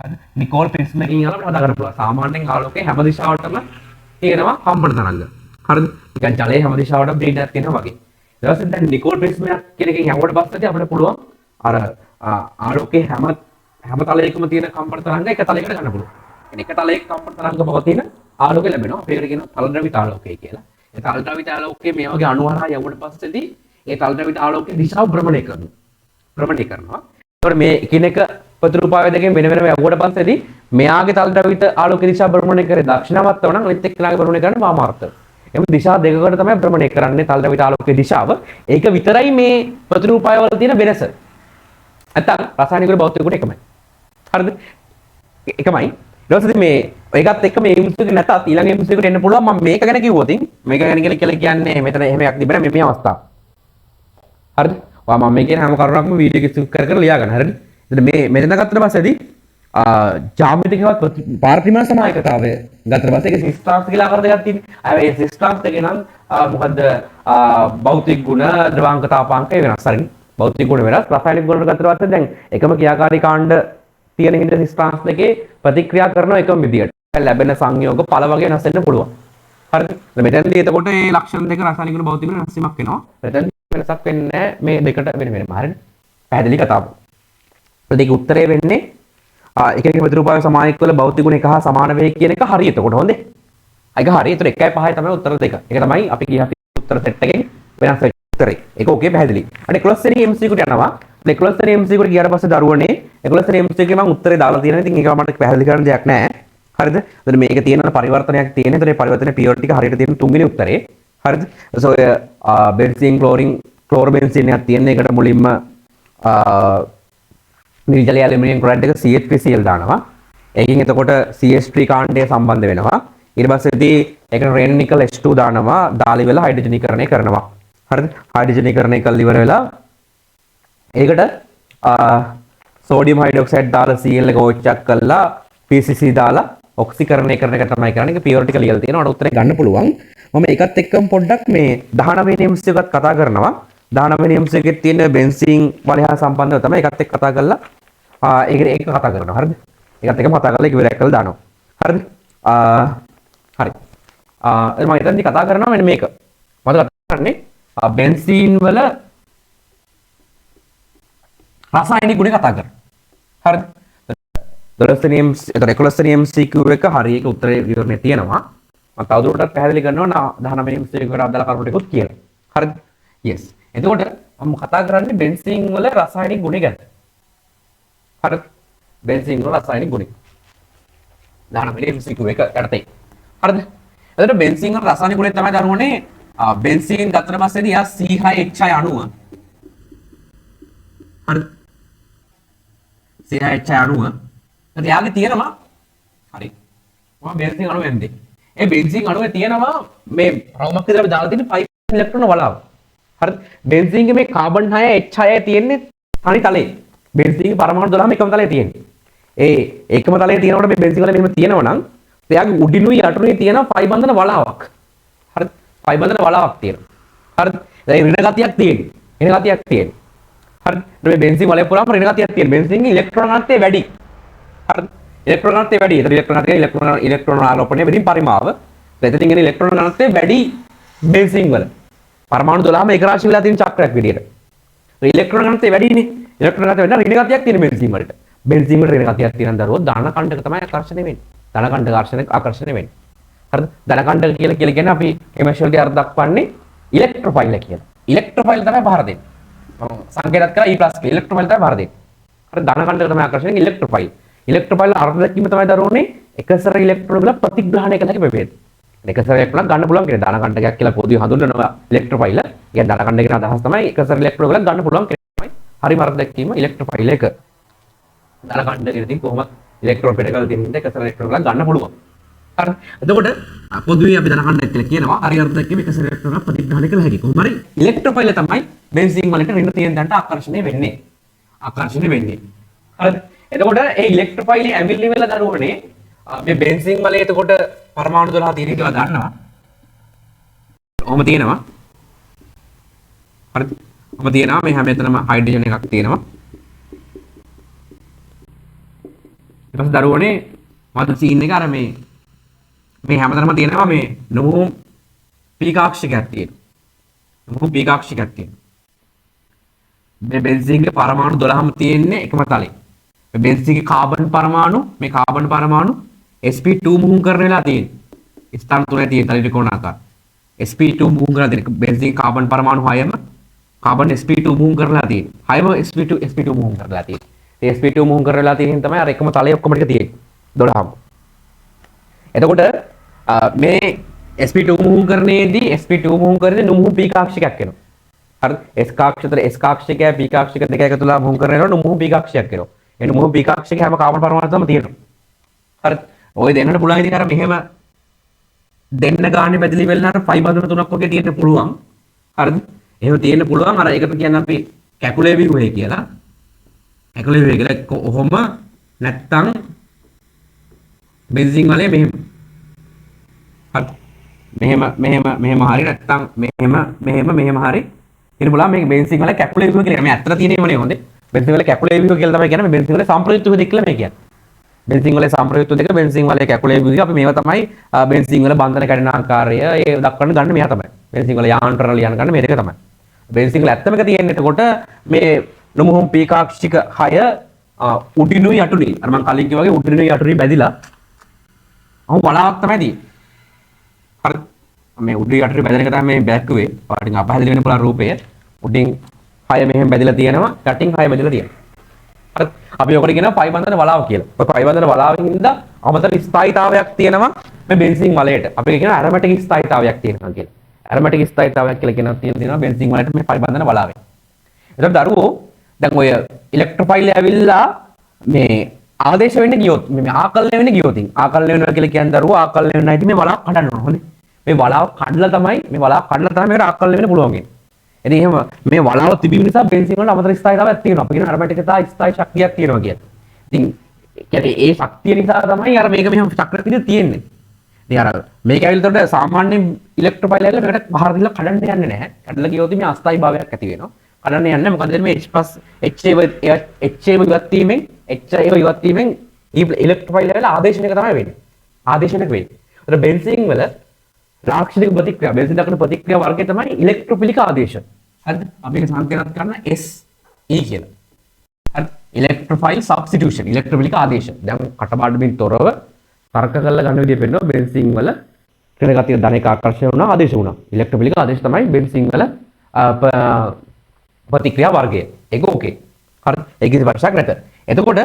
හරිද? නිකෝල් ප්‍රිස්ම එකකින් යාලා හදා ගන්න පුළුවන්. සාමාන්‍යයෙන් ආලෝකයේ හැම දිශාවටම තියෙනවා කම්පන තරංග. හරිද? නිකන් ජලයේ හැම දිශාවටම බ්‍රීඩර් තියෙනවා වගේ. ඊට පස්සේ දැන් නිකෝල් ප්‍රිස්ම එකකින් යමුට පස්සේදී අපිට පුළුවන් අර ආලෝකයේ හැම තලයකම තියෙන කම්පන තරංග එක තලයකට ගන්න පුළුවන්. එක තලයක කම්පන තරංග පවතින ආලෝකය ලැබෙනවා. අපේකට කියනවා තල ද්‍රවිතාලෝකය කියලා. ඒ තල් ද්‍රවිත ආලෝකයේ මේ වගේ අණු හරහා යවුවට පස්සේදී ඒ තල් ද්‍රවිත ආලෝකයේ දිශාව භ්‍රමණය කරනවා. ඒතකොට මේ එකිනෙක ප්‍රතිරූපාවය දෙකෙන් වෙන වෙනම යවුවට පස්සේදී මෙයාගේ තල් ද්‍රවිත ආලෝකයේ දිශාව භ්‍රමණය කරේ දක්ෂිණාවර්තව නම් අනිත් එක්කෙනාගේ භ්‍රමණය කරන්නේ වාමාවර්තව. එම දිශා දෙකකට තමයි භ්‍රමණය කරන්නේ තල් ද්‍රවිත ආලෝකයේ දිශාව. ඒක විතරයි මේ ප්‍රතිරූපාවය වල තියෙන වෙනස. නැත්තම් රසායනික වල භෞතික වල එකමයි. හරිද? එකමයි. ඊට පස්සේ මේ ඒකත් එක්ක මේ MCQ නැතත් ඊළඟ MCQ එකට එන්න පුළුවන්. මම මේක ගැන කිව්වොත් මේක ගැන කියලා කියන්නේ මෙතන එහෙම එකක් තිබෙන මේ අවස්ථාව. හරිද? ඔයා මම මේ කියන හැම කරුණක්ම වීඩියෝ එක කර කර ලියා ගන්න. හරිද? එතන මේ මෙතන ගත්තට පස්සේදී ජ්‍යාමිතිකවත් පාර්ශ්විමාන සමායකතාවය ගත්තට පස්සේ ඒක සිස්ටම්ස් කියලා ආකාර දෙකක් තියෙනවා. ඒ සිස්ටම්ස් දෙකේ නම් මොකද්ද භෞතික ගුණ ද්‍රවාංක තාපාංක වෙනස්. හරිද? භෞතික ගුණ වෙනස්. රසායනික ගුණ ගත්තට පස්සේ දැන් එකම ක්‍රියාකාරී කාණ්ඩ තියෙන හින්දා සිස්ටම්ස් දෙකේ ප්‍රතික්‍රියා කරන එකම විදියට ලැබෙන සංයෝග ඵල වගේ වෙනස් වෙන්න පුළුවන්. හරිද? මෙතනදී එතකොට මේ ලක්ෂණ දෙක රසායනික ගුණ භෞතික ගුණ වෙනස් වීමක් වෙනවා. මෙතන වෙනසක් වෙන්නේ නැහැ මේ දෙකට වෙන වෙනම. හරිද? පැහැදිලි කතාව. ඒකේ උත්තරේ වෙන්නේ එක එක ප්‍රතිරූපාවය සමායක වල භෞතික ගුණ එක හා සමාන වෙයි කියන එක හරි. එතකොට හොඳේ. ඒක හරි. ඒතර 1යි 5යි තමයි උත්තර දෙක. ඒක තමයි අපි කිය අපි උත්තර සෙට් එකෙන් වෙනස් වෙච්ච උත්තරේ. ඒක ඕකේ පැහැදිලි. අර 11 වෙනි MCQ ට යනවා. 11 වෙනි MCQ ට ගියාට පස්සේ දරුවනේ 11 වෙනි MCQ එකේ මම උත්තරේ දාලා තියෙනවා. ඉතින් ඒක මට පැහැදිලි කරන්න දෙයක් නැහැ. හරිද? එතන මේක තියෙන පරිවර්තනයක් තියෙන. එතන පරිවර්තනයේ පියවර ටික හරියට තියෙන තුන්වෙනි උත්තරේ. හරිද? ඔය බෙන්සීන් ක්ලෝරින් ක්ලෝරෝබෙන්සීන් එකක් තියෙන එකට මුලින්ම නිර්ජලීය ඇලුමිනියම් ක්ලොරයිඩ් එක CH3Cl දානවා. ඒකෙන් එතකොට CH3 කාණ්ඩය සම්බන්ධ වෙනවා. ඊට පස්සේදී ඒකට රේන් නිකල් H2 දානවා. දාලි වෙලා හයිඩ්‍රජනීකරණය කරනවා. හරිද? හයිඩ්‍රජනීකරණය කළ ඉවර වෙලා ඒකට සෝඩියම් හයිඩ්‍රොක්සයිඩ් දාලා Cl එක ඕච්චක් කරලා PCC දාලා ඔක්සිකරණය කරන එක තමයි කරන්නේ. ඒක පියවර ටික ලියලා තියෙනවා. උත්තරේ ගන්න පුළුවන්. මම ඒකත් එක්කම පොඩ්ඩක් මේ 19 වෙනි MCQ එකත් කතා කරනවා. 19 වෙනි MCQ එකේ තියෙන බෙන්සීන් වල හා සම්බන්ධව තමයි ඒකත් එක්ක කතා කරලා ඒක කතා කරනවා. හරිද? ඒකත් එක්කම කතා කරලා ඒක ඉවරයක් කරලා දානවා. හරිද? හරි. මම එතනදී කතා කරනවා මෙන්න මේක. මම කතා කරන්නේ බෙන්සීන් වල රසායනික ගුණ කතා කරනවා. හරිද? 12 වෙනි MCQ එක හරි ඒක උත්තරේ විවරණේ තියෙනවා. මම තවදුරටත් පැහැදිලි කරනවා 19 වෙනි MCQ එකට අදාළ කරුණු ටිකත් කියලා. හරිද? yes. එතකොට මම කතා කරන්නේ බෙන්සීන් වල රසායනික ගුණ ගැන. හරිද? බෙන්සීන් වල රසායනික ගුණ. 19 වෙනි MCQ එක යටතේ. හරිද? එතකොට බෙන්සීන් වල රසායනික ගුණය තමයි දරුවනේ බෙන්සීන් ගත්තට පස්සේදී යා C6H6 අණුව. හරිද? C6H6 අණුව. එතකොට යාගේ තියෙනවා හරි. මොකක්ද බෙන්සීන් අණුව වෙන්නේ? ඒ බෙන්සීන් අණුවේ තියෙනවා මේ රවුමක් විතර අපි දාලා තියෙන 5 ඉලෙක්ට්‍රෝන වලාව. හරිද? බෙන්සීන්ගේ මේ කාබන් 6 H6 තියෙන්නේ තනි තලයේ. බෙන්සීන්ගේ පරමාණු 12ම එකම තලයේ තියෙන්නේ. ඒකම තලයේ තියෙනකොට මේ බෙන්සීන් වල මෙහෙම තියෙනවා නම් එයාගේ උඩිනුයි යටිනුයි තියෙන 5 බන්ධන වලාවක්. හරිද? 5 බන්ධන වලාවක් තියෙනවා. හරිද? දැන් ඍණ ගතියක් තියෙන්නේ. ඍණ ගතියක් තියෙන්නේ. හරිද? මේ බෙන්සීන් වලේ පුරාම ඍණ ගතියක් තියෙන. බෙන්සීන්ගේ ඉලෙක්ට්‍රෝන ඝනත්වය වැඩි. හරිද? ඉලෙක්ට්‍රෝන ඝනත්වය වැඩි. ඒතර ඉලෙක්ට්‍රෝන ආරෝපණය වැඩි පරිමාව. එතනින් එන ඉලෙක්ට්‍රෝන ඝනත්වය වැඩි බෙන්සීන් වල. පරමාණු 12ම එක රාශි වෙලා තියෙන චක්‍රයක් විදියට. ඉලෙක්ට්‍රෝන ඝනත්වය වැඩිනේ. ඉලෙක්ට්‍රෝන ඝනත්වය වැඩි ඍණ ගතියක් තියෙන බෙන්සීන් වලට. බෙන්සීන් වල ඍණ ගතියක් තියෙන දරුවෝ ධන කණ්ඩක තමයි ආකර්ෂණය වෙන්නේ. ධන කණ්ඩක ආකර්ෂණය වෙන්නේ. හරිද? ධන කණ්ඩක කියලා කියන්නේ අපි කෙමිස්ට්‍රි වලදී අර්ථ දක්වන්නේ ඉලෙක්ට්‍රොෆයිල් කියලා. ඉලෙක්ට්‍රොෆයිල් තමයි බාර දෙන්නේ. මම සංකේතත් කරලා E+ ඉලෙක්ට්‍රොෆයිල් තමයි බාර දෙන්නේ. හරිද? ධන කණ්ඩක තමයි ආකර්ෂණය ඉලෙක්ට්‍රොෆයිල්. ඉලෙක්ට්‍රොෆයිල් අර්ථ දැක්වීම තමයි දරුවෝනේ එකසර ඉලෙක්ට්‍රෝන වල ප්‍රතිග්‍රහණය කළ හැකි ප්‍රභේද. එකසර ඉලෙක්ට්‍රෝන ගන්න පුළුවන් කියන ධන කණ්ඩකයක් කියලා පොදුවේ හඳුන්වනවා ඉලෙක්ට්‍රොෆයිල්. ඒ ධන කණ්ඩක කියන අදහස තමයි එකසර ඉලෙක්ට්‍රෝන වල ගන්න පුළුවන් කියන තමයි. හරිම අර්ථ දැක්වීම ඉලෙක්ට්‍රොෆයිල් එක. ධන කණ්ඩකයේදී කොහොමද ඉලෙක්ට්‍රෝන පෙරකල් තියෙන එකසර ඉලෙක්ට්‍රෝන වල ගන්න පුළුවන්. හරි. එතකොට පොදුවේ අපි ධන කණ්ඩක කියලා කියනවා. හරි අර්ථ දැක්වීම එකසර ඉලෙක්ට්‍රෝන ප්‍රතිග්‍රහණය කළ හැකි. කොහොම හරි ඉලෙක්ට්‍රොෆයිල් තමයි බෙන්සීන් වලට ඍණ තියෙන දන්ට ආකර්ෂණය වෙන්නේ. ආකර්ෂණය වෙන්නේ. හරිද? එතකොට ඒ ඉලෙක්ට්‍රොෆයිල් ඇවිල්ලි වෙලා දරුවනේ මේ බෙන්සීන් වල එතකොට පරමාණු 12 තියෙන කියලා දන්නවා. ඔහොම තියෙනවා. හරිද? ඔහොම තියෙනවා මේ හැම එතනම හයිඩ්‍රජන් එකක් තියෙනවා. ඊට පස්සේ දරුවනේ මත සීන් එක අර මේ හැමතැනම තියෙනවා මේ නොහොම පීකාක්ෂිකයක් තියෙනවා. නොහොම පීකාක්ෂිකයක් තියෙනවා. මේ බෙන්සීන්ගේ පරමාණු 12ම තියෙන්නේ එකම තලයේ. බෙන්සීන්ගේ කාබන් පරමාණු මේ කාබන් පරමාණු sp2 මුහුන් කරන වෙලා තියෙන්නේ. ස්ථාන තුනේ තියෙන තලයේ ත්‍රිකෝණාකාර. sp2 මුහුන් කරලා තියෙන බෙන්සීන් කාබන් පරමාණු 6ම කාබන් sp2 මුහුන් කරලා තියෙන 6ම sp2 මුහුන් කරලා තියෙන. ඒ sp2 මුහුන් කරලා තියෙන තමයි අර එකම තලයේ ඔක්කොම ටික තියෙන්නේ 12ම. එතකොට මේ sp2 මුහුන් කරන්නේදී sp2 මුහුන් කරන්නේ නුමුහුන් p කාක්ෂිකයක් එනවා. හරිද? s කාක්ෂිකතර s කාක්ෂිකය p කාක්ෂික දෙක එකතුලා මුහුන් කරනකොට නුමුහුන් p කාක්ෂිකයක් එනවා. ඒ නුමුහුන් p කාක්ෂික හැම කාබන් පරමාණුවකම තියෙනවා. හරිද? ඔය දෙන්නට පුළුවන් ඉතින් අර මෙහෙම දෙන්න ගානේ බැදලි වෙලනට 5 බඳුන තුනක් වගේ තියෙන්න පුළුවන්. හරිද? එහෙම තියෙන්න පුළුවන්. අර ඒකට කියන්නේ අපි කැකුලේ ව්‍යුහය කියලා. කැකුලේ ව්‍යුහය කියලා කොහොම නැත්තම් බෙන්සින් වලේ මෙහෙම. හරි. මෙහෙම හරි නැත්තම් මෙහෙම හරි. ඉතින් බලන්න මේක බෙන්සින් වල කැකුලේ ව්‍යුහය කියලා. මේ ඇත්තට තියෙන ඒවනේ හොඳේ. බෙන්සින් වල කැකුලේ ව්‍යුහය කියලා තමයි කියන්නේ. මේ බෙන්සින් වල සම්ප්‍රයුක්ත ව්‍යුහය කියලා මේ කියන්නේ. බෙන්සින් වල සම්ප්‍රයුක්ත දෙක බෙන්සින් වල කැකුලේ ව්‍යුහය අපි මේවා තමයි බෙන්සින් වල බන්ධන කැඩෙන ආකාරය ඒ දක්වන්න ගන්න මෙයා තමයි. බෙන්සින් වල යාන්ත්‍රණ ලියන්න ගන්න මේ දෙක තමයි. බෙන්සින් වල ඇත්තම එක තියෙන්නේ එතකොට මේ නුමුහුන් p කාක්ෂික 6 උඩිනුයි යටුනුයි අර මම කලින් කිව්වා වගේ උඩිනුයි යටුනුයි බැදිලා අහු වලාවක් තමයි තියෙන්නේ. හරි මේ උඩින් යටුනුයි බැදෙන එක තමයි මේ බැක්කුවේ පාටින් අපහැදිලි වෙන පුළුවන් රූපය. උඩින් 6 මෙහෙම බැදිලා තියෙනවා යටින් 6 බැදිලා තියෙනවා. හරි අපි ඔකට කියනවා පයි බන්ධන වලාව කියලා. ඔය පයි බන්ධන වලාවෙන් හින්දා අමතර ස්ථායීතාවයක් තියෙනවා මේ බෙන්සින් වලයට. අපි කියනවා ඇරොමැටික් ස්ථායීතාවයක් තියෙනවා කියලා. ඇරොමැටික් ස්ථායීතාවයක් කියලා තියෙනවා බෙන්සින් වලට මේ පයි බන්ධන වලාවෙන්. එතකොට දරුවෝ දැන් ඔය ඉලෙක්ට්‍රොෆයිල් ඇවිල්ලා මේ ආදේශ වෙන්න ගියොත් මේ ආකලනය වෙන්න ගියොත් ආකලනය වෙනවා කියලා කියන්නේ දරුවෝ ආකලනය වෙන්න නැති මේ වලාව කඩන්න ඕන. හොඳේ. මේ වලාව කඩලා තමයි මේකට ආකලනය වෙන්න පුළුවන් වෙන්නේ. ඉතින් එහෙම මේ වලාව තිබීම නිසා බෙන්සින් වල අමතර ස්ථායීතාවයක් තියෙනවා. අපි කියන ඇරොමැටිකතා ස්ථායී ශක්තියක් තියෙනවා කියන්නේ. ඉතින් කියන්නේ ඒ ශක්තිය නිසා තමයි අර මේක මෙහෙම චක්‍රයක් විදිහට තියෙන්නේ. ඉතින් අර මේක ඇවිල්ලා සාමාන්‍ය ඉලෙක්ට්‍රොෆයිල් ඇවිල්ලා මේකට පහර දීලා කඩන්න යන්නේ නැහැ. කඩලා ගියොත් මේ අස්ථායී භාවයක් ඇති වෙනවා. කඩන්න යන්නේ මොකද මේ ඉවත් වීමෙන් ඉලෙක්ට්‍රොෆයිල් වල ආදේශනයක තමයි වෙන්නේ. ආදේශනයක වෙන්නේ. ඒතර බෙන්සින් වල ලාක්ෂණික ප්‍රතික්‍රියා බෙන්සින් දක්වන ප්‍රතික්‍රියා වර්ගය තමයි ඉලෙක්ට්‍රොෆිලික ආදේශ. හරිද? අපි ඒක සංකේතවත් කරන SE කියලා. හරි? ඉලෙක්ට්‍රොෆයිල් සබ්ස්ටිටියුෂන් ඉලෙක්ට්‍රොෆිලික ආදේශ. දැන් කටපාඩමින් තොරව තර්ක කරලා ගන්න විදිය පෙන්නනවා බෙන්සින් වල ක්‍රියා ගතිය ධනික ආකර්ෂණය වුණා ආදේශ වුණා. ඉලෙක්ට්‍රොෆිලික ආදේශ තමයි බෙන්සින් වල ප්‍රතික්‍රියා වර්ගය. ඒක ඕකේ. හරි. ඒක කිසි ප්‍රශ්නයක් නැත. එතකොට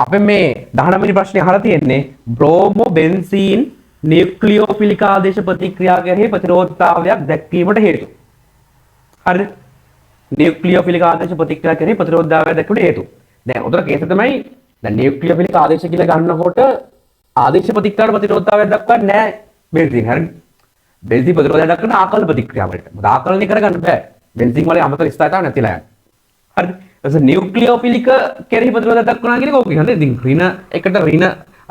අපි මේ 19 වෙනි ප්‍රශ්නේ අහලා තියෙන්නේ බ්‍රෝමෝ බෙන්සීන් නියුක්ලියෝෆිලික ආදේශ ප්‍රතික්‍රියා කෙරෙහි ප්‍රතිරෝධතාවයක් දැක්වීමට හේතු. හරිද? නියුක්ලියෝෆිලික ආදේශ ප්‍රතික්‍රියා කෙරෙහි ප්‍රතිරෝධතාවයක් දැක්වීමට හේතු. දැන් උතර කේස තමයි දැන් නියුක්ලියෝෆිලික ආදේශ කියලා ගන්නකොට ආදේශ ප්‍රතික්‍රියාවට ප්‍රතිරෝධතාවයක් දක්වන්නේ නැහැ බෙන්සීන්. හරිද? බෙන්සීන් ප්‍රතිරෝධය දක්වන ආකල්න ප්‍රතික්‍රියාවලට. මොකද ආකල්නය කරගන්න බෑ. බෙන්සීන් වල අමතර ස්ථායීතාවක් නැතිලා යනවා. හරිද? ඊට නියුක්ලියෝෆිලික කෙරෙහි ප්‍රතිරෝධයක් දක්වනවා කියන එක ඕකේ. හරිද? ඉතින් ඍණ එකට ඍණ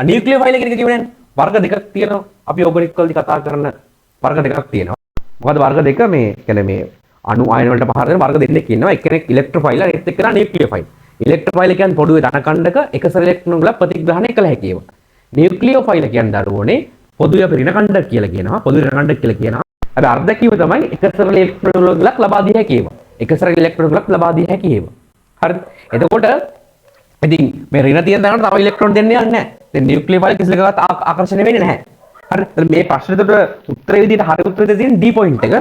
නියුක්ලියෝෆයිල් කියන එක කියවනේ වර්ග දෙකක් තියෙනවා. අපි ඕගනික් වලදී කතා කරන වර්ග දෙකක් තියෙනවා. මොකද වර්ග දෙක මේ කියන්නේ මේ අණු ආයන වලට පහර දෙන වර්ග දෙකක් ඉන්නවා. එක්කෙනෙක් ඉලෙක්ට්‍රොෆයිල් අනිත් එක්කෙනා නියුක්ලියෝෆයිල්. ඉලෙක්ට්‍රොෆයිල් කියන්නේ පොදුවේ ධන කණ්ඩක එකසර ඉලෙක්ට්‍රෝන වල ප්‍රතිග්‍රහණය කළ හැකි ඒවා. නියුක්ලියෝෆයිල් කියන්නේ දරුවෝනේ පොදුවේ අපි ඍණ කණ්ඩක කියලා කියනවා. පොදුවේ ඍණ කණ්ඩක කියලා කියනවා. අපි අර්ධ කිව්ව තමයි එකසර ඉලෙක්ට්‍රෝන වලක් ලබා දී හැකි ඒවා. එකසර ඉලෙක්ට්‍රෝන වලක් ලබා දී හැකි ඒවා. හරිද? එතකොට ඉතින් මේ ඍණ තියෙන තැනකට තව ඉලෙක්ට්‍රෝන දෙන්න යන්නේ නැහැ. දැන් නියුක්ලියෝෆයිල් කිසිලකවත් ආකර්ෂණය වෙන්නේ නැහැ. හරි. මේ ප්‍රශ්නෙට උත්තරේ විදිහට හරි උත්තරේ තියෙන D පොයින්ට් එක.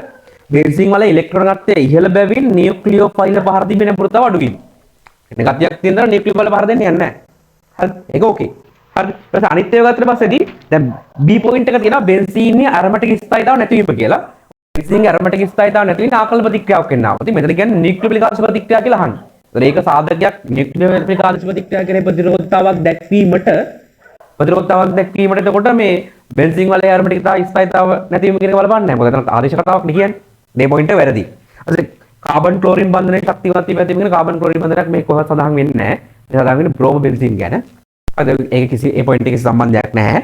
බෙන්සින් වල ඉලෙක්ට්‍රෝන ගත්තේ ඉහළ බැවින් නියුක්ලියෝෆයිල් පහර දීමේ පුරතාව අඩු වීම. එතන ගතියක් තියෙන දර නියුක්ලියෝෆයිල් පහර දෙන්න යන්නේ නැහැ. හරි. ඒක ඕකේ. හරි. ඊට පස්සේ අනිත් ඒවා ගත්තට පස්සේදී දැන් B පොයින්ට් එක තියෙනවා බෙන්සීන්ගේ ඇරොමැටික් ස්ථායීතාව නැතිවීම කියලා. බෙන්සීන්ගේ ඇරොමැටික් ස්ථායීතාව නැතිවීම ආකල්න ප්‍රතික්‍රියාවක් වෙනවා. ඉතින් මෙතන කියන්නේ නියුක්ලියෝෆිලික ආදේශ ප්‍රතික්‍රියා කියලා අහන්නේ. ඒක සාධකයක් නියුක්ලියෝෆිලික ආදේශ ප්‍රතික්‍රියා කරේ ප්‍රතිරෝධතාවක් දැක්වීමට එතකොට මේ බෙන්සින් වල ඇරොමැටික් ස්ථායීතාව නැතිවීම කියන එක බලපන්නේ නැහැ. මොකද එතන ආදේශ කතාවක් නේ කියන්නේ. මේ පොයින්ට් එක වැරදි. ඊට කාබන් ක්ලෝරින් බන්ධනයේ ශක්තිවත් තිබෙන කාබන් ක්ලෝරින් බන්ධනයක් මේක කොහොමද සඳහන් වෙන්නේ නැහැ. ඒ සඳහන් වෙන්නේ බ්‍රෝමෝ බෙන්සින් ගැන. අද ඒක කිසි ඒ පොයින්ට් එකේ සම්බන්ධයක් නැහැ.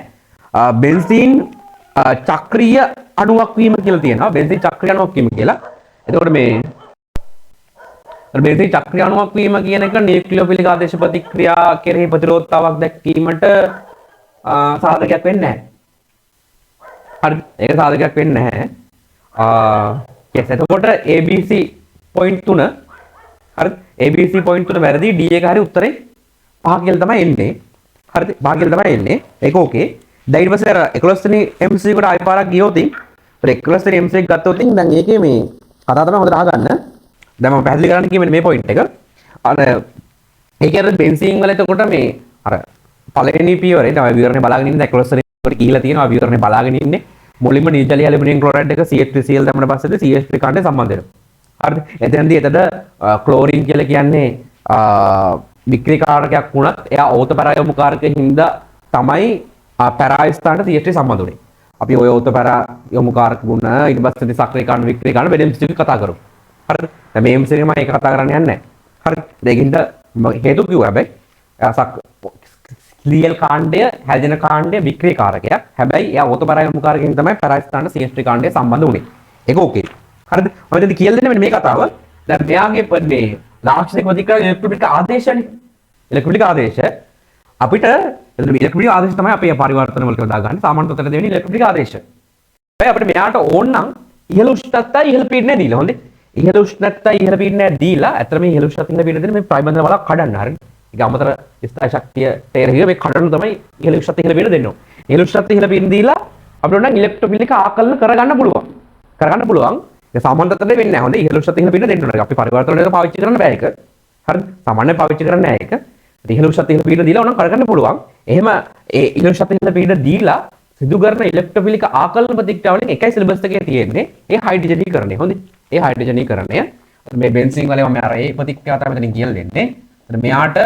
බෙන්සින් චක්‍රීය අණුවක් වීම කියලා තියෙනවා. බෙන්සින් චක්‍රීය අණුවක් වීම කියලා. එතකොට මේ බෙන්සින් චක්‍රීය අණුවක් වීම කියන එක නියුක්ලියෝෆිලික ආදේශ ප්‍රතික්‍රියා කෙරෙහි ප්‍රතිරෝධතාවක් දැක්වීමට සාධකයක් වෙන්නේ නැහැ. හරි. ඒක සාධකයක් වෙන්නේ නැහැ. yes එතකොට ABC point 3 හරි ABC point 3 වැරදි D එක හරි උත්තරේ 5 කියලා තමයි එන්නේ. හරිද? 5 කියලා තමයි එන්නේ. ඒක ඕකේ. දැන් ඊට පස්සේ අර 11 වෙනි MCQ කට ආයෙ පාරක් ගියොත් එක්ලස් MC එක ගත්තොත් දැන් ඒකේ මේ කතාව තමයි හොඳට අහගන්න. දැන් මම පැහැදිලි කරන්න කිව්වේ මේ පොයින්ට් එක. අර ඒක අර බෙන්සීන් වල එතකොට මේ අර පළවෙනි පියවරේ තමයි විවරණය බලාගෙන ඉන්නේ එක්ලස් වලට ගිහිලා තියෙනවා විවරණය බලාගෙන ඉන්නේ. මුලින්ම නිර්ජලීය ඇලුමිනියම් ක්ලෝරයිඩ් එක CH3Cl දැම්මම පස්සේදී CH3 කාණ්ඩේ සම්බන්ධ වෙනවා. හරිද? එතනදී එතන ක්ලෝරින් කියලා කියන්නේ වික්‍රියකාරකයක් වුණත් එයා ඕතපරායමුකාරකයෙන් හින්දා තමයි පැරායස්ථානට CH3 සම්බන්ධ වෙන්නේ. අපි ඔය ඕතපරායමුකාරක ගුණ ඊට පස්සේ සක්‍රිය කාණ්ඩ වික්‍රිය කාණ්ඩ වෙන MCQ කතා කරමු. හරිද? දැන් මේ MCQ එක මම ඒක කතා කරන්න යන්නේ නැහැ. හරිද? ඒකින්ද හේතු කිව්වා හැබැයි ක්ලියල් කාණ්ඩය හැදෙන කාණ්ඩය වික්‍රියකාරකයක්. හැබැයි එයා ඕතපරායමුකාරකයෙන් තමයි පැරායස්ථානට CH3 කාණ්ඩය සම්බන්ධ වුනේ. ඒක ඕකේ. හරිද? මම ඉතින් කියලා දෙන්නේ මේ කතාව. දැන් මෙයාගේ මේ ලාක්ෂණික ප්‍රතික්‍රියා ඉලෙක්ට්‍රොලික ආදේශනේ. ඉලෙක්ට්‍රොලික ආදේශ අපිට ඉලෙක්ට්‍රොලික ආදේශ තමයි අපි පරිවර්තන වලට දාගන්නේ. සාමාන්‍ය තත්ත්වයට දෙවෙනි ඉලෙක්ට්‍රොලික ආදේශ. හැබැයි අපිට මෙයාට ඕන නම් ඉහළ උෂ්ණත්වය ඉහළ පීඩනය දීලා හොඳේ. ඉහළ උෂ්ණත්වය ඉහළ පීඩනය දීලා අතර මේ ඉහළ උෂ්ණත්වය ඉහළ පීඩනය දෙන මේ ප්‍රයිබන්ධන වල කඩන්න හරිනේ. ඒක අමතර ස්ථායි ශක්තිය තේරෙහිව මේ කඩන තමයි ඉහළ උෂ්ණත්වය ඉහළ පීඩනය දෙන්න ඕන. ඉහළ උෂ්ණත්වය ඉහළ පීඩනය දීලා අපිට ඕන නම් ඉලෙක්ට්‍රොලික ආකලන කරගන්න පුළුවන්. කරගන්න පුළුවන්. ඒ සාමාන්‍ය තත්ත්වයට වෙන්නේ නැහැ. හොඳේ ඉහළ උෂ්ණත්වය ඉහළ පීඩනය දෙන්න ඕන. අපි පරිවර්තන වලට පාවිච්චි කරන්න බෑ ඒක. හරිද? සාමාන්‍ය පාවිච්චි කරන්නේ නැහැ ඒක. ඉහළ උෂ්ණත්වය ඉහළ පීඩනය දීලා ඕන කරගන්න පුළුවන්. එහෙම ඒ ඉහළ උෂ්ණත්වය ඉහළ පීඩනය දීලා සිදු කරන ඉලෙක්ට්‍රොලික ආකලන ප්‍රතික්‍රියාවලින් එකයි සිලබස් එකේ තියෙන්නේ. ඒ හයිඩ්‍රජනීකරණය. හොඳේ. ඒ හයිඩ්‍රජනීකරණය මේ බෙන්සීන් වලේ මම අර ඒ ප්‍රතික්‍රියාව තමයි මෙතනින් කියලා දෙන්නේ. මෙයාට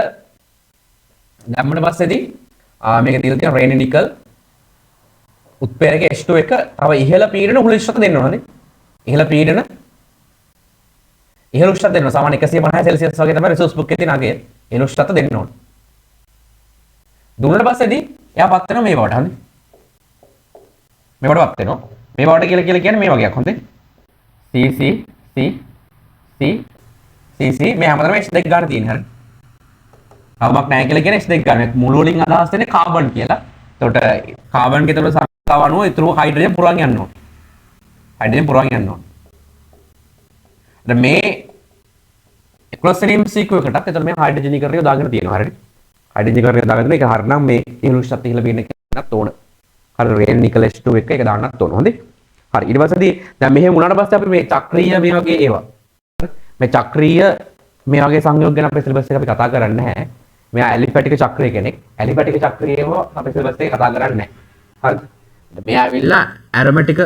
දැම්මම පස්සේදී මේක තියලා තියෙන රේන නිකල් උත්ප්‍රේරක H2 එක තව ඉහළ පීඩන උෂ්ණත්වය දෙන්න ඕනනේ. ඉහළ පීඩන ඉහළ උෂ්ණත්වය දෙන්න සාමාන්‍ය 150 සෙල්සියස් වගේ තමයි රිසෝස් බුක් එකේ තියෙන අගය. ඉහළ උෂ්ණත්වය දෙන්න ඕන. දුන්නාට පස්සේදී එයා පත් වෙනවා මේ බවට හරි. මේ බවට පත් වෙනවා. මේ බවට කියලා කියන්නේ මේ වගේක් හොඳේ. CC මේ හැමදාම H2 ගන්න තියෙන්නේ හරි. අවමක් නැහැ කියලා කියන්නේ H2 ගන්න. මුළු වලින් අදහස් වෙන්නේ කාබන් කියලා. එතකොට කාබන් ගේ තුන සංඛ්‍යාව අනුව ඊටු හයිඩ්‍රජන් පුරවන් යන්න ඕන. හයිඩ්‍රජන් පුරවන් යන්න ඕන. දැන් මේ එක්ලොස්ට්‍රීම් සීක්වුව එකටත් එතකොට මේ හයිඩ්‍රජනීකරණය දාගෙන තියෙනවා හරියට. හයිඩ්‍රජනීකරණය දාගෙන ඒක හරිනම් මේ ඉහළ උෂ්ණත්වය ඉහළ පීඩනය කරන්නත් ඕන. හරි රේන් නිකල් H2 එක ඒක දාන්නත් ඕන. හොඳේ. හරි ඊට පස්සේදී දැන් මෙහෙම වුණාට පස්සේ අපි මේ චක්‍රීය මේ වගේ ඒවා මේ චක්‍රීය මේ වගේ සංයෝග ගැන අපේ සිලබස් එක අපි කතා කරන්නේ නැහැ. මෙයා ඇලිෆැටික චක්‍රය කෙනෙක්. ඇලිෆැටික චක්‍රයේම අපේ සිලබස් එකේ කතා කරන්නේ නැහැ. හරිද? මෙයා ඇවිල්ලා ඇරොමැටික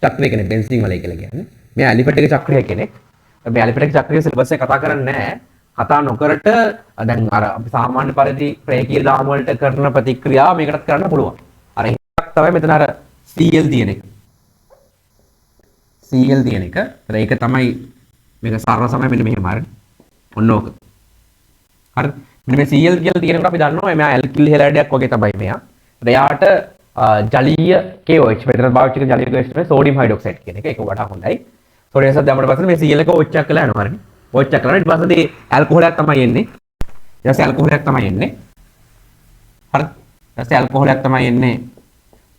චක්‍රය කෙනෙක් බෙන්සීන් වලයි කියලා කියන්නේ. මෙයා ඇලිෆැටික චක්‍රය කෙනෙක්. මේ ඇලිෆැටික චක්‍රයේ සිලබස් එක කතා කරන්නේ නැහැ. කතා නොකරට දැන් අර අපි සාමාන්‍ය පරිදි ප්‍රේකීය දාම වලට කරන ප්‍රතික්‍රියාව මේකටත් කරන්න පුළුවන්. අර එකක් තමයි මෙතන අර Cl තියෙන එක. Cl තියෙන එක. ඒක තමයි මේක සරල සමය මෙන්න මෙහෙම හරිද? ඔන්න ඕක. හරිද? මෙන්න මේ Cl කියලා තියෙනකොට අපි දන්නවා මෙයා ඇල්කිල් හෙලයිඩයක් වගේ තමයි මෙයා. එයාට ජලීය KOH මෙතන පාවිච්චි කරන ජලීය KOH තමයි සෝඩියම් හයිඩ්‍රොක්සයිඩ් කියන එක. ඒක වඩා හොඳයි. සෝඩියම් සත් දැම්මට පස්සේ මේ Cl එක OH එකක් කියලා යනවා හරිද? OH එකක් කරලා ඊට පස්සේ ඇල්කොහොලයක් තමයි එන්නේ. ඊට පස්සේ ඇල්කොහොලයක් තමයි එන්නේ. හරිද? ඊට පස්සේ ඇල්කොහොලයක් තමයි එන්නේ.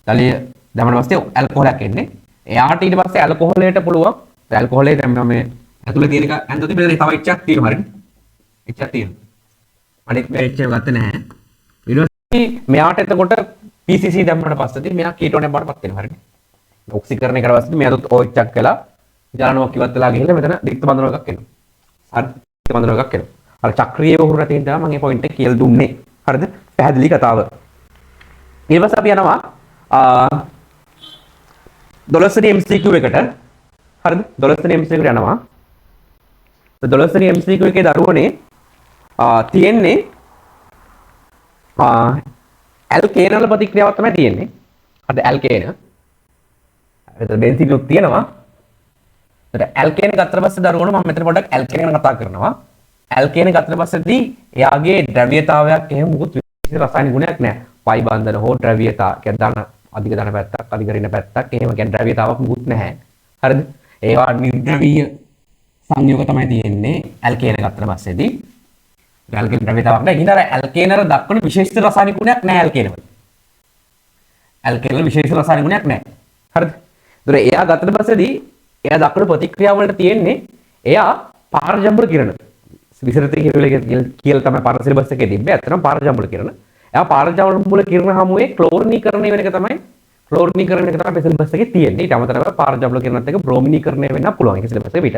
ජලීය දැම්මට පස්සේ ඇල්කොහොලයක් එන්නේ. එයාට ඊට පස්සේ ඇල්කොහොලයට පුළුවන් ඇල්කොහොලේ දැන් මේ ඇතුලේ තියෙන එක ඇන්තොති මෙතන තව එච්චක් තියෙනවා හරිද? එච්චක් තියෙනවා. අනිත් මේ එච්ච ගත්තේ නැහැ. ඊට මෙයාට එතකොට PCC දැම්මට පස්සේදී මෙයා කීටෝනයක් බවට පත් වෙනවා හරිද? ඔක්සිකරණය කරලා පස්සේ මෙයාට OH එකක් කළා ජලනෝක් ඉවත් වෙලා ගිහිල්ලා මෙතන දික්ත බඳුන එකක් එනවා. හරි දික්ත බඳුන එකක් එනවා. අර චක්‍රීය වහුරු රටින් තමයි මම මේ පොයින්ට් එක කියලා දුන්නේ. හරිද? පැහැදිලි කතාව. ඊට පස්සේ අපි යනවා 12 වෙනි MCQ එකට. හරිද? 12 වෙනි MCQ එකට යනවා. 12 වෙනි MCQ එකේ දරුවනේ තියෙන්නේ ඇල්කේන වල ප්‍රතික්‍රියාවක් තමයි තියෙන්නේ. හරිද? ඇල්කේන. එතන බෙන්සීන් උත් තියෙනවා. ඒතර ඇල්කේන ගත්තට පස්සේ දරුවනේ මම මෙතන පොඩ්ඩක් ඇල්කේන ගැන කතා කරනවා. ඇල්කේන ගත්තට පස්සේදී එයාගේ ද්‍රව්‍යතාවයක් එහෙම මුකුත් විශේෂ රසායනික ගුණයක් නැහැ. පයි බන්ධන හෝ ද්‍රව්‍යතාව කියන දාන අධික දාන පැත්තක් අධික රින පැත්තක් එහෙම කියන්නේ ද්‍රව්‍යතාවක් මුකුත් නැහැ. හරිද? ඒවා නිර්ද්‍රවීය සංයෝග තමයි තියෙන්නේ ඇල්කේන ගත්තට පස්සේදී. ඇල්කේන ද්‍රව්‍යතාවක් නැහැ. ඉතින් අර ඇල්කේනර දක්වන විශේෂ රසායනික ගුණයක් නැහැ ඇල්කේන වල. ඇල්කේන වල විශේෂ රසායනික ගුණයක් නැහැ. හරිද? ඒතර එයා ගත්තට පස්සේදී එයා දක්වන ප්‍රතික්‍රියාව වලට තියෙන්නේ එයා පාරජම්බුල කිරණ. විසරති කියලා තමයි පාර සිලබස් එකේ තිබ්බේ. ඇත්තටම පාරජම්බුල කිරණ. එයා පාරජම්බුල කිරණ හමුවේ ක්ලෝරිනීකරණය වෙන එක තමයි ක්ලෝරිනීකරණය එක තමයි අපේ සිලබස් එකේ තියෙන්නේ. ඊට අමතරව පාරජම්ලකරණයත් එක්ක බ්‍රෝමිනීකරණය වෙන්න පුළුවන් ඒක සිලබස් එකේ පිට.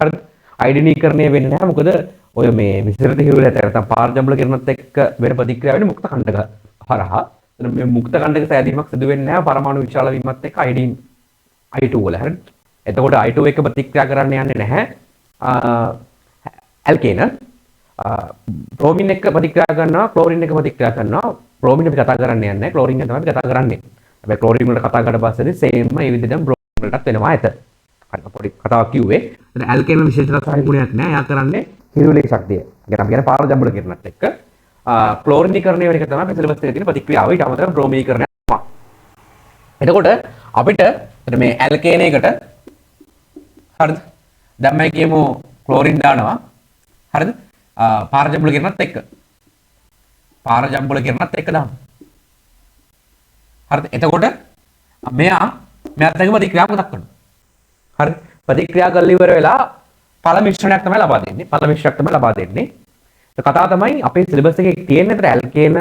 හරිද? අයඩිනීකරණය වෙන්නේ නැහැ. මොකද ඔය මේ විසිරත හිරුවල නැත්නම් පාරජම්ලකරණයත් එක්ක වෙන ප්‍රතික්‍රියාව වෙන්නේ මුක්ත කණ්ඩක හරහා. මේ මුක්ත කණ්ඩක සෑදීමක් සිදු වෙන්නේ නැහැ පරමාණු විශාල වීමත් එක්ක අයඩින් I2 වල. හරිද? එතකොට I2 එක ප්‍රතික්‍රියා කරන්න යන්නේ නැහැ. ඇල්කේන බ්‍රෝමින් එක ප්‍රතික්‍රියා කරනවා ක්ලෝරින් එක ප්‍රතික්‍රියා කරනවා. බ්‍රෝමින් අපි කතා කරන්නේ නැහැ. ක්ලෝරින් එක තමයි කතා කරන්නේ. හැබැයි ක්ලෝරින් වලට කතා කරලා පස්සේදී සේම්ම මේ විදිහටම බ්‍රෝමින් වලටත් වෙනවා ඇත. හරි පොඩි කතාවක් කිව්වේ. ඒත් ඇල්කේන විශේෂතාවයක් ගුණයක් නැහැ. එයා කරන්නේ හිරුලේ ශක්තිය. ඒකට අපි කියන්නේ පාරජම්බලකරණයත් එක්ක ක්ලෝරිනීකරණය වෙන එක තමයි අපේ සිලබස් එකේ තියෙන ප්‍රතික්‍රියාව. ඊට අමතරව බ්‍රෝමිනීකරණය තමයි. එතකොට අපිට මේ ඇල්කේන එකට හරිද? දැන් මම කියමු ක්ලෝරින් දානවා. හරිද? පාරජම්බලකරණයත් එක්ක. පාරජම්බලකරණයත් එක්ක දාමු. හරිද? එතකොට මෙයාත් එක්ක ප්‍රතික්‍රියාවක් මතක් කරනවා. හරි? ප්‍රතික්‍රියා කරලා ඉවර වෙලා පළ මිශ්‍රණයක් තමයි ලබා දෙන්නේ. පළ මිශ්‍රණයක් තමයි ලබා දෙන්නේ. ඒ කතාව තමයි අපේ සිලබස් එකේ තියෙන්නේ. ඒතර ඇල්කේන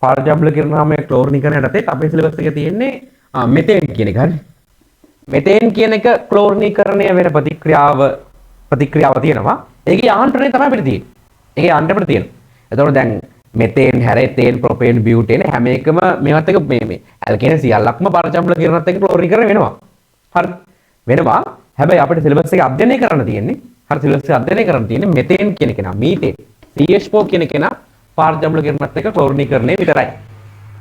පාරජම්බලකරණය ක්ලෝරිනීකරණයටත් එක්ක අපේ සිලබස් එකේ තියෙන්නේ මෙතේන් කියන එක. හරි? මෙතේන් කියන එක ක්ලෝරිනීකරණය වෙන ප්‍රතික්‍රියාව තියෙනවා. ඒකේ යාන්ත්‍රණය තමයි අපිට තියෙන්නේ. ඒකේ යාන්ත්‍රණය අපිට තියෙනවා. එතකොට දැන් මෙතේන් හැර එතේන් ප්‍රොපේන් බියුටේන හැම එකම මේවත් එක මේ ඇල්කේන සියල්ලක්ම පාරජම්බලකරණයත් එක්ක ක්ලෝරිනීකරණය වෙනවා. හරිද? වෙනවා. හැබැයි අපිට සිලබස් එක අධ්‍යයනය කරන්න තියෙන්නේ. හරි සිලබස් එක අධ්‍යයනය කරන්න තියෙන්නේ මෙතේන් කියන කෙනා මීතේන් CH4 කියන කෙනා පාරජම්බලකරණයත් එක්ක ක්ලෝරිනීකරණය විතරයි.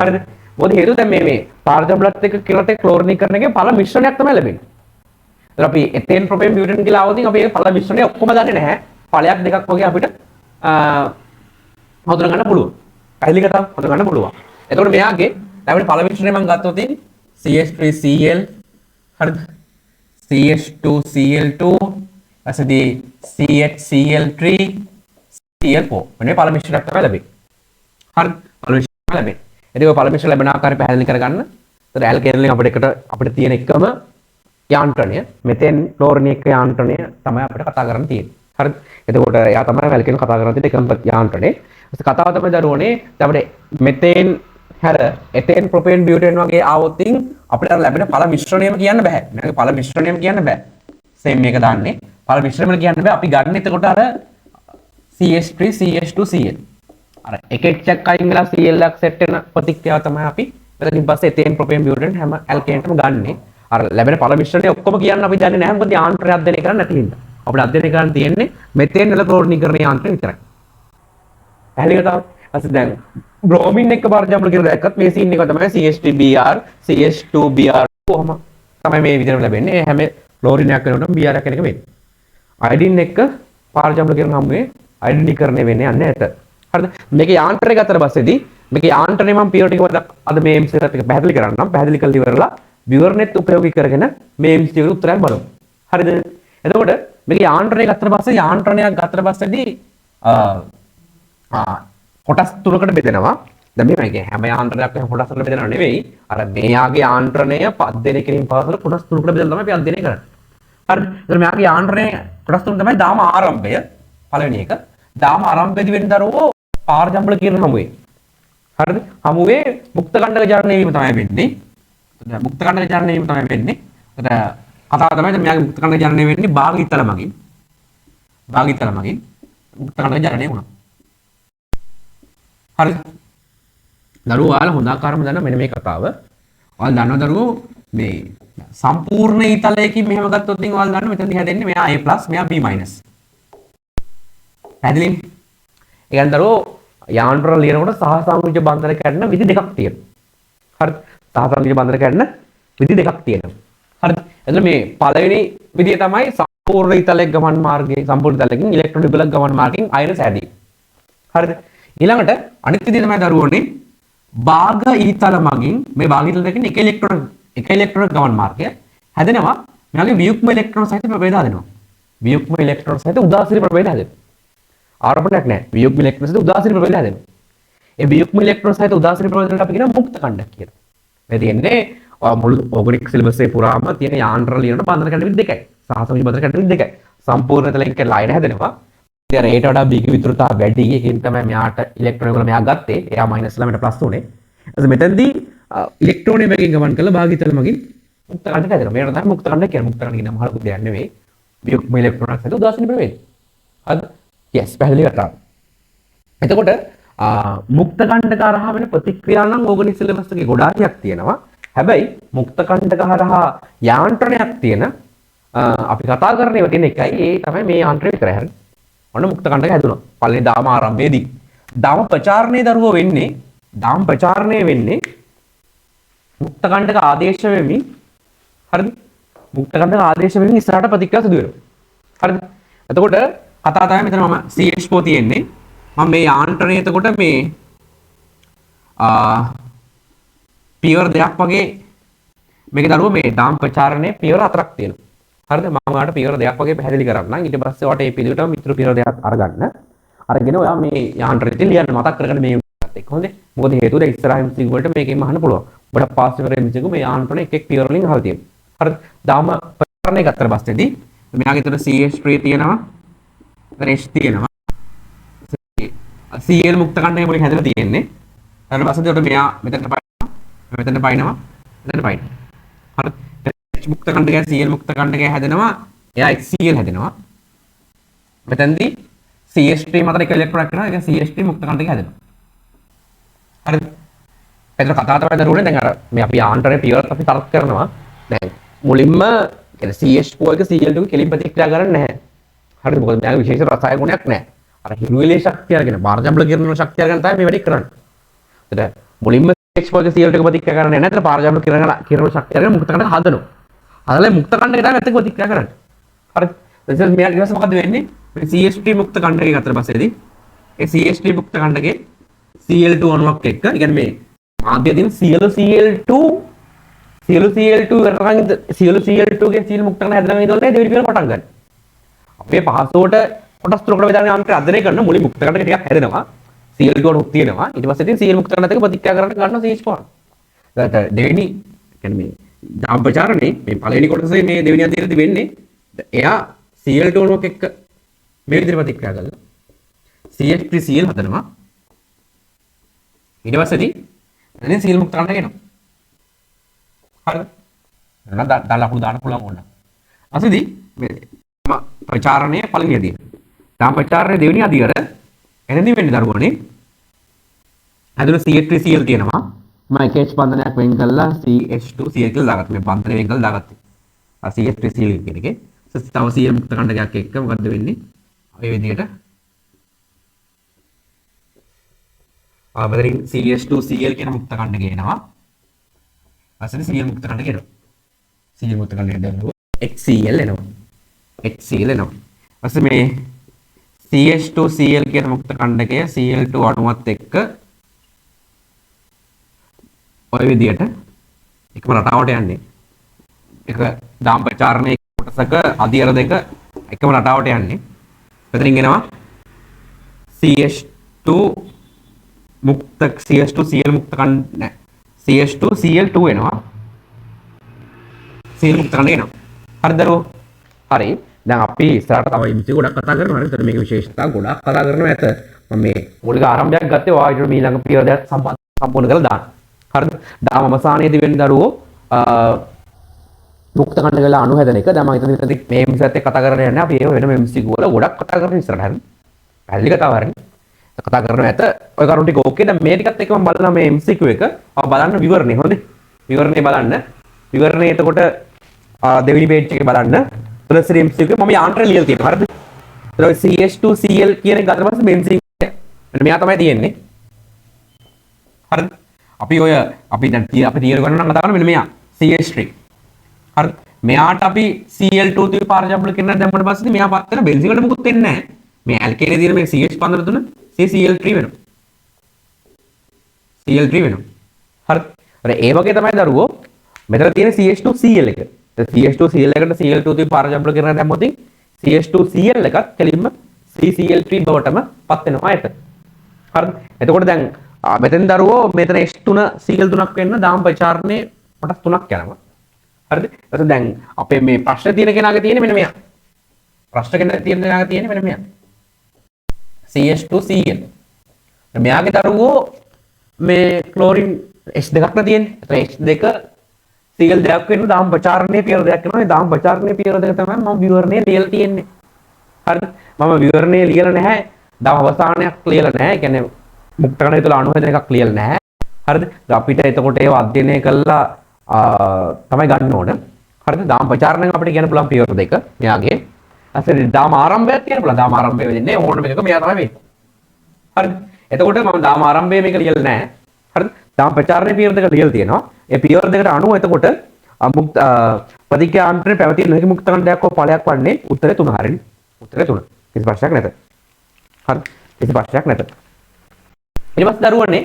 හරිද? මොකද හේතුව දැන් මේ පාරජම්බලත් එක්ක කිරට ක්ලෝරිනීකරණයේ ඵල මිශ්‍රණයක් තමයි ලැබෙන්නේ. ඒතර අපි එතේන් ප්‍රොපේන් බියුටේන් කියලා આવොත් අපි ඒ ඵල මිශ්‍රණය ඔක්කොම දන්නේ නැහැ. ඵලයක් දෙකක් වගේ අපිට හඳුනා ගන්න පුළුවන්. පැහැදිලි කතාව හඳුනා ගන්න පුළුවන්. එතකොට මෙයාගේ දැන් අපිට ඵල මිශ්‍රණය මම ගත්තොත් CH3Cl හරිද? CH2Cl2 ඊපස්සේ CHCl3 Cl4 මෙන්න ඵල මිශ්‍රණයක් තමයි ලැබෙන්නේ. හරිද? ඵල මිශ්‍රණයක් ලැබෙන්නේ. ඒක ඵල මිශ්‍ර ලැබෙන ආකාරය පැහැදිලි කරගන්න. ඒතර ඇල්කේන වලින් අපිට තියෙන එකම යාන්ත්‍රණය මෙතෙන් ක්ලෝරින් එක යාන්ත්‍රණය තමයි අපිට කතා කරන්න තියෙන්නේ. හරිද? එතකොට එයා තමයි ඇල්කේන කතා කරන්න තියෙන එකම යාන්ත්‍රණය. ඊට කතාව තමයි දරුවනේ අපිට මෙතෙන් හැර එතෙන් ප්‍රොපේන් බියුටේන් වගේ ආවොත් අපිට ලැබෙන ඵල මිශ්‍රණයම කියන්න බෑ. මේක ඵල මිශ්‍රණයම කියන්න බෑ. සේම් මේක දාන්නේ. ඵල මිශ්‍රණයම කියන්න බෑ. අපි ගන්න එතකොට අර CH3 CH2 Cl. අර එක එකක් අයින් වෙලා Cl එකක් සෙට් වෙන ප්‍රතික්‍රියාව තමයි අපි මෙතනින් පස්සේ එතෙන් ප්‍රොපේන් බියුටේන් හැම ඇල්කේනටම ගන්නෙ. අර ලැබෙන ඵල මිශ්‍රණය ඔක්කොම කියන්න අපි දන්නේ නැහැ. මොකද යාන්ත්‍රය අධ්‍යයනය කරන්න නැති හින්දා. අපිට අධ්‍යයනය කරන්න තියෙන්නේ මෙතෙන් වල ක්ලෝරිනීකරණ යාන්ත්‍රය විතරයි. පැහැදිලි කතාව. අසල් දැන් බ්‍රෝමින් එක පාරජම්බල කියලා දැක්කත් මේ සීන් එක තමයි CH3Br CH2Br කොහොම තමයි මේ විදිහට ලැබෙන්නේ. හැම ක්ලෝරිනයක් වෙනකොටම Br එකක් වෙන්නේ. අයඩින් එක පාරජම්බල කියන හැමෝේ අයඩිනීකරණය වෙන්නේ නැහැ ඇත. හරිද? මේකේ යාන්ත්‍රණය ගත්තට පස්සේදී මේකේ යාන්ත්‍රණය මම පියෝටික වලට අද මේ MC එකත් එක පැහැදිලි කරන්නම්. පැහැදිලි කරලා ඉවරලා විවරණෙත් උපයෝගී කරගෙන මේ MC එකට උත්තරයක් බලමු. හරිද? එතකොට මේකේ යාන්ත්‍රණය ගත්තට පස්සේ යාන්ත්‍රණයක් ගත්තට පස්සේදී කොටස් තුනකට බෙදෙනවා. දැන් මේකේ හැම යාන්ත්‍රණයක්ම කොටස් තුනකට බෙදෙනව නෙවෙයි. අර මේයාගේ යාන්ත්‍රණය අධ්‍යයනය කිරීම පාසල කොටස් තුනකට බෙදලා තමයි අපි අධ්‍යයනය කරන්නේ. හරිද? එතකොට මෙයාගේ යාන්ත්‍රණය කොටස් තුන තමයි දාම ආරම්භය. පළවෙනි එක. දාම ආරම්භයේදී වෙන දරුවෝ පාරජම්බල කියන හමුවේ. හරිද? හමුවේ මුක්ත කණ්ඩක ජනනය වීම තමයි වෙන්නේ. මුක්ත කණ්ඩක ජනනය වීම තමයි වෙන්නේ. එතන කතාව තමයි මෙයාගේ මුක්ත කණ්ඩක ජනනය වෙන්නේ භාගීතල මගින්. භාගීතල මගින් මුක්ත කණ්ඩක ජනනය වුණා. හරිද? දරුවෝ ඔයාලා හොඳ ආකාරම දන්න මෙන්න මේ කතාව. ඔයාලා දන්නවා දරුවෝ මේ සම්පූර්ණ ඊතලයකින් මෙහෙම ගත්තොත් ඉතින් ඔයාලා දන්නවා මෙතනදී හැදෙන්නේ මෙයා A+ මෙයා B-. පැහැදිලි? ඒ කියන්නේ දරුවෝ යාන්ත්‍රණ ලියනකොට සහසංයුජ බන්ධන කැඩෙන විදි දෙකක් තියෙනවා. හරිද? සහසංයුජ බන්ධන කැඩෙන විදි දෙකක් තියෙනවා. හරිද? එතන මේ පළවෙනි විදිය තමයි සම්පූර්ණ ඊතලයක ගමන් මාර්ගයේ සම්පූර්ණ ඊතලයකින් ඉලෙක්ට්‍රෝන විබලක ගමන් මාර්ගයෙන් අයන සෑදීම. හරිද? ඊළඟට අනිත් විදිය තමයි දරුවෝනේ භාග ඊතල මගින් මේ භාග ඊතල දෙකෙන් එක ඉලෙක්ට්‍රෝන ගමන් මාර්ගය හැදෙනවා. මෙයාගේ වියුක්ම ඉලෙක්ට්‍රෝන සහිත ප්‍රභේද හැදෙනවා. වියුක්ම ඉලෙක්ට්‍රෝන සහිත උදාසීන ප්‍රභේද හැදෙනවා. ආරම්භණයක් නැහැ. වියුක්ම ඉලෙක්ට්‍රෝන සහිත උදාසීන ප්‍රභේද හැදෙනවා. ඒ වියුක්ම ඉලෙක්ට්‍රෝන සහිත උදාසීන ප්‍රභේද වලට අපි කියනවා මුක්ත කණ්ඩක කියලා. මේ තියෙන්නේ මුළු ඕගනික් සිලබස් එකේ පුරාම තියෙන යාන්ත්‍රණ ලියන බන්ධන කැඩෙන විදි දෙකයි. සහසංයුජ බන්ධන කැඩෙන විදි දෙකයි. සම්පූර්ණ ඊතලයක ලයින් හැදෙනවා. ඉතින් ඒට වඩා B ගේ විතෘතාව වැඩි. ඒකෙන් තමයි මෙයාට ඉලෙක්ට්‍රෝන වල මෙයා ගත්තේ. එයා මයිනස් ළමයට ප්ලස් උනේ. ඊට මෙතනදී ඉලෙක්ට්‍රෝනය බැගින් ගමන් කළ භාගිතල මගින් මුක්ත කණ්ඩක හැදෙනවා. මේකට තමයි මුක්ත කණ්ඩක කියන්නේ. මුක්ත කණ්ඩක කියන මහලු දෙයක් නෙවෙයි. වියුක්ම ඉලෙක්ට්‍රෝනයක් හද උදාසීන ප්‍රවේගය. හරිද? yes පැහැදිලි කතාව. එතකොට මුක්ත කණ්ඩක හරහා වෙන ප්‍රතික්‍රියා නම් ඕගනික් සිලබස් එකේ ගොඩාක් තියෙනවා. හැබැයි මුක්ත කණ්ඩක හරහා යාන්ත්‍රණයක් තියෙන අපි කතා කරන ඒවා තියෙන එකයි ඒ තමයි මේ යාන්ත්‍රය විතරයි. හරිද? ඔන්න මුක්ත කණ්ඩක හැදුණා. පළවෙනි දාම ආරම්භයේදී. දාම ප්‍රචාරණයේ දරුවෝ වෙන්නේ දාම ප්‍රචාරණය වෙන්නේ මුක්ත කණ්ඩක ආදේශ වෙමින් හරිද? මුක්ත කණ්ඩක ආදේශ වෙමින් ඉස්සරහට ප්‍රතික්‍රියා සිදු වෙනවා. හරිද? එතකොට කතාව තමයි මෙතන මම CH4 තියෙන්නේ. මම මේ යාන්ත්‍රණය එතකොට මේ පියවර දෙකක් වගේ මේක දරුවෝ මේ දාම් ප්‍රචාරණයේ පියවර හතරක් තියෙනවා. හරිද? මම ඔයාලට පියවර දෙකක් වගේ පැහැදිලි කරන්නම්. ඊට පස්සේ ඔයාලට මේ පිළිවෙලටම මිත්‍ර පියවර දෙකක් අරගන්න. අරගෙන ඔයා මේ යාන්ත්‍රණය ලියන්න මතක් කරගන්න මේ එක්ක හොඳේ. මොකද හේතුව දැන් ඉස්සරහ MC වලට මේකෙන් අහන්න පුළුවන්. ඔබට පාස් වෙන MC එක මේ යාන්ත්‍රණය එක එක පියවර වලින් අහලා තියෙනවා. හරිද? දාම ප්‍රචාරණය ගත්තට පස්සේදී මෙයාගේ විතර CH3 තියෙනවා. එතන H තියෙනවා. CL මුක්ත කණ්ඩකය මුලින් හැදලා තියෙන්නේ. ඊට පස්සේ උඩ මෙයා මෙතනට පයින්නවා. මෙතනට පයින්නවා. මෙතනට පයින්නවා. හරිද? H මුක්ත කණ්ඩකය CL මුක්ත කණ්ඩකය හැදෙනවා. එයා HCl හැදෙනවා. මෙතනදී CH3 මතට එක ඉලෙක්ට්‍රෝනයක් කරනවා. ඒක CH3 මුක්ත කණ්ඩකය හැදෙනවා. හරිද? එතන කතාව තමයි දරුවනේ දැන් අර මේ අපි යාන්ත්‍රණය පියවරත් අපි තර්ක කරනවා. දැන් මුලින්ම කියන්නේ CH4 එක Cl2 කෙලින් ප්‍රතික්‍රියා කරන්නේ නැහැ. හරිද? මොකද මෙයාගේ විශේෂ රසායන ගුණයක් නැහැ. අර හිරුවෙලේ ශක්තිය අරගෙන පාරජම්ල කිරණ ශක්තිය අරගෙන තමයි මේ වැඩේ කරන්නේ. එතන මුලින්ම CH4 එක Cl2 එක ප්‍රතික්‍රියා කරන්නේ නැහැ. එතන පාරජම්ල කිරණ ශක්තිය අරගෙන මුක්ත කණ්ඩක හදනවා. හදලා මුක්ත කණ්ඩක තමයි ඇත්තට ප්‍රතික්‍රියා කරන්නේ. හරිද? එතන මෙයා ඊට පස්සේ මොකද වෙන්නේ? මේ CH3 මුක්ත කණ්ඩකය ගත්තට පස්සේදී ඒ CH3 මුක්ත කණ්ඩකේ Cl2 අණුවක් එක්ක, ඒ කියන්නේ මේ මාධ්‍ය තියෙන Cl2 Cl2 ගෙන් Cl මුක්ත කණ්ඩක හැදලා ඉඳලා දෙවෙනි පියවර පටන් ගන්න. අපේ පහසුවට කොටස් තුනකට බෙදාගෙන යාන්ත්‍රය අධ්‍යයනය කරන මුලින් මුක්ත කණ්ඩක ටිකක් හැදෙනවා. Cl2 අණුක් තියෙනවා. ඊට පස්සේ ඉතින් Cl මුක්ත කණ්ඩක ප්‍රතික්‍රියා කරන්න ගන්නවා CH4. ඊට දෙවෙනි කියන්නේ මේ දාම් ප්‍රචාරණේ මේ පළවෙනි කොටසේ මේ දෙවෙනි අධ්‍යයනයේදී වෙන්නේ එයා Cl2 අණුවක් එක්ක මේ විදිහට ප්‍රතික්‍රියා කරලා CH3 Cl හදනවා. ඊට පස්සේදී එතනින් Cl මුක්ත කණ්ඩක එනවා. හරිද? එහෙනම් දාලා දාන්න පුළුවන් ඕන. අසෙදී මේ ප්‍රචාරණයේ පළවෙනි අදියර. දාම් ප්‍රචාරණයේ දෙවෙනි අදියර එනදී වෙන්නේ දරුවනේ. හැදුන CH3 Cl තියෙනවා. මම එක H බන්ධනයක් වෙන් කළා CH2 Cl කියලා දාගත්තා. මේ බන්ධනය වෙන් කළා දාගත්තා. ආ CH3 Cl කියන එකේ. තව Cl මුක්ත කණ්ඩකයක් එක්ක මොකද්ද වෙන්නේ? ඔය විදිහට මෙතනින් CH2 Cl කියන මුක්ත කණ්ඩකය එනවා. ඊපස්සේ Cl මුක්ත කණ්ඩකය එනවා. Cl මුක්ත කණ්ඩකය දැම්මොත් HCl එනවා. HCl එනවා. ඊපස්සේ මේ CH2 Cl කියන මුක්ත කණ්ඩකය Cl2 අණුවත් එක්ක ඔය විදිහට එකම රටාවට යන්නේ. එක දාම් ප්‍රචාරණයේ කොටසක අධියර දෙක එකම රටාවට යන්නේ. මෙතනින් එනවා CH2 මුක්ත CH2 Cl මුක්ත කණ්ඩ නෑ CH2 Cl2 එනවා. Cl මුක්ත කණ්ඩක එනවා. හරිද දරුවෝ? හරි. දැන් අපි ඉස්සරහට තව MC ගොඩක් කතා කරනවා. හරිද? මේක විශේෂතා ගොඩක් කතා කරනවා ඇත. මම මේ මූලික ආරම්භයක් ගත්තේ ඔයාලට ඊළඟ පියවර දෙකක් සම්පූර්ණ කරලා දාන්න. හරිද? දාම අවසානයේදී වෙන දරුවෝ මුක්ත කණ්ඩක වල අණු හැදෙන එක. දැන් මම හිතන්නේ මේ MCත් එක්ක කතා කරගෙන යන්නේ අපි ඒක වෙනම MC වල ගොඩක් කතා කරන ඉස්සරහට. හරිද? පැහැදිලි කතාව හරිද? කතා කරනවා ඇත. ඔය කරුණු ටික ඕකේ. දැන් මේ ටිකත් එක්ක මම බලනවා මේ MCQ එක. ඔය බලන්න විවරණේ හොඳේ. විවරණේ බලන්න. විවරණේ එතකොට දෙවෙනි පේජ් එකේ බලන්න. තුලසිරි MCQ මම යාන්ත්‍රය ලියලා තියෙනවා. හරිද? ඊට CH2 Cl කියන එක ගත්තා පස්සේ බෙන්සීන් මෙන්න මෙයා තමයි තියෙන්නේ. හරිද? අපි දැන් අපි තියර ගන්න නම් කතා කරන්නේ මෙන්න මෙයා CH3. හරිද? මෙයාට අපි Cl2 තුයි පාරජම්බල කියන දැම්මට පස්සේ මෙයා පත් වෙන බෙන්සීන් වලට මුකුත් වෙන්නේ නැහැ. මේ ඇල්කේනේ තියෙන මේ CH පන්දර තුන Cl3 වෙනවා. Cl3 වෙනවා. හරිද? අර ඒ වගේ තමයි දරුවෝ මෙතන තියෙන CH2 Cl එක. CH2 Cl එකට Cl2 තුයි පාරජම්බල කරන දැම්මොත් CH2 Cl එකත් කෙලින්ම CCl3 බවටම පත් වෙනවා ඇත. හරිද? එතකොට දැන් මෙතෙන් දරුවෝ මෙතන H3 Cl3ක් වෙන්න දාම් ප්‍රචාරණයේ කොටස් තුනක් යනවා. හරිද? එතකොට දැන් අපේ මේ ප්‍රශ්න තියෙන කෙනාගේ තියෙන්නේ මෙන්න මෙයා. ප්‍රශ්න කෙනාගේ තියෙන්නේ මෙන්න මෙයා. CH2 Cl. මෙයාගේ දරුවෝ මේ ක්ලෝරින් H දෙකක් නේ තියෙන්නේ. එතකොට H දෙක සියල් දෙයක් වෙනවා දාම් ප්‍රචාරණයේ පියවර දෙයක් වෙනවා. දාම් ප්‍රචාරණයේ පියවර දෙක තමයි මම විවරණයේ ලියලා තියෙන්නේ. හරිද? මම විවරණයේ ලියලා නැහැ. දාම් අවසානයක් ලියලා නැහැ. ඒ කියන්නේ මුක්තකණය තුළ අණු හදන එකක් ලියලා නැහැ. හරිද? අපිට එතකොට ඒව අධ්‍යයනය කළා තමයි ගන්න ඕන. හරිද? දාම් ප්‍රචාරණයෙන් අපිට කියන්න පුළුවන් පියවර දෙක. මෙයාගේ. අසල දාම් ආරම්භයක් කියන්න පුළුවන්. දාම් ආරම්භය වෙන්නේ ඕනම එකක මෙයා තමයි වෙන්නේ. හරිද? එතකොට මම දාම් ආරම්භය මේක ලියලා නැහැ. හරිද? දාම් ප්‍රචාරණයේ පියවර දෙක ලියලා තියෙනවා. ඒ පියවර දෙකට අනුව එතකොට මුක්ත ප්‍රතික්‍රියාන්තරේ පැවතිය නොහැකි මුක්තකණ්ඩයක් හෝ ඵලයක් වන්නේ උත්තරේ 3 හරිනේ. උත්තරේ 3. කිසි ප්‍රශ්නයක් නැත. හරි. කිසි ප්‍රශ්නයක් නැත. ඊට පස්සේ දරුවනේ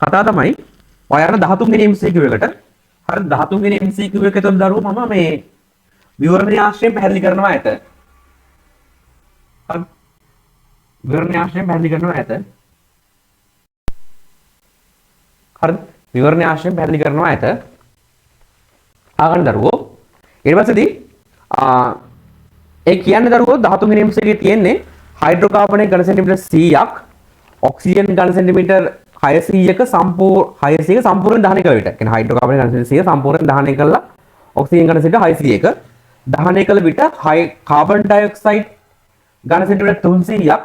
කතා තමයි ඔයාලා 13 වෙනි MCQ එකට. හරි 13 වෙනි MCQ එකේ තම දරුවෝ මම මේ විවරණීය ආශ්‍රයෙන් පැහැදිලි කරනවා ඇත. හරි. විවරණීය ආශ්‍රයෙන් පැහැදිලි කරනවා ඇත. හරිද? විවරණීය ආශ්‍රයෙන් පැහැදිලි කරනවා ඇත. ආගන්න දරුවෝ ඊට පස්සේදී ඒ කියන්නේ දරුවෝ 13 වෙනි MCQ එකේ තියෙන්නේ හයිඩ්‍රෝකාබන් එක ඝන සෙන්ටිමීටර් 100ක් ඔක්සිජන් ඝන සෙන්ටිමීටර් 600ක සම්පූර්ණ දහනය කළ විට. කියන්නේ හයිඩ්‍රෝකාබන් ඝන සෙන්ටිමීටර් 100 සම්පූර්ණ දහනය කළා ඔක්සිජන් ඝන සෙන්ටිමීටර් 600ක දහනය කළ විට කාබන් ඩයොක්සයිඩ් ඝන සෙන්ටිමීටර් 300ක්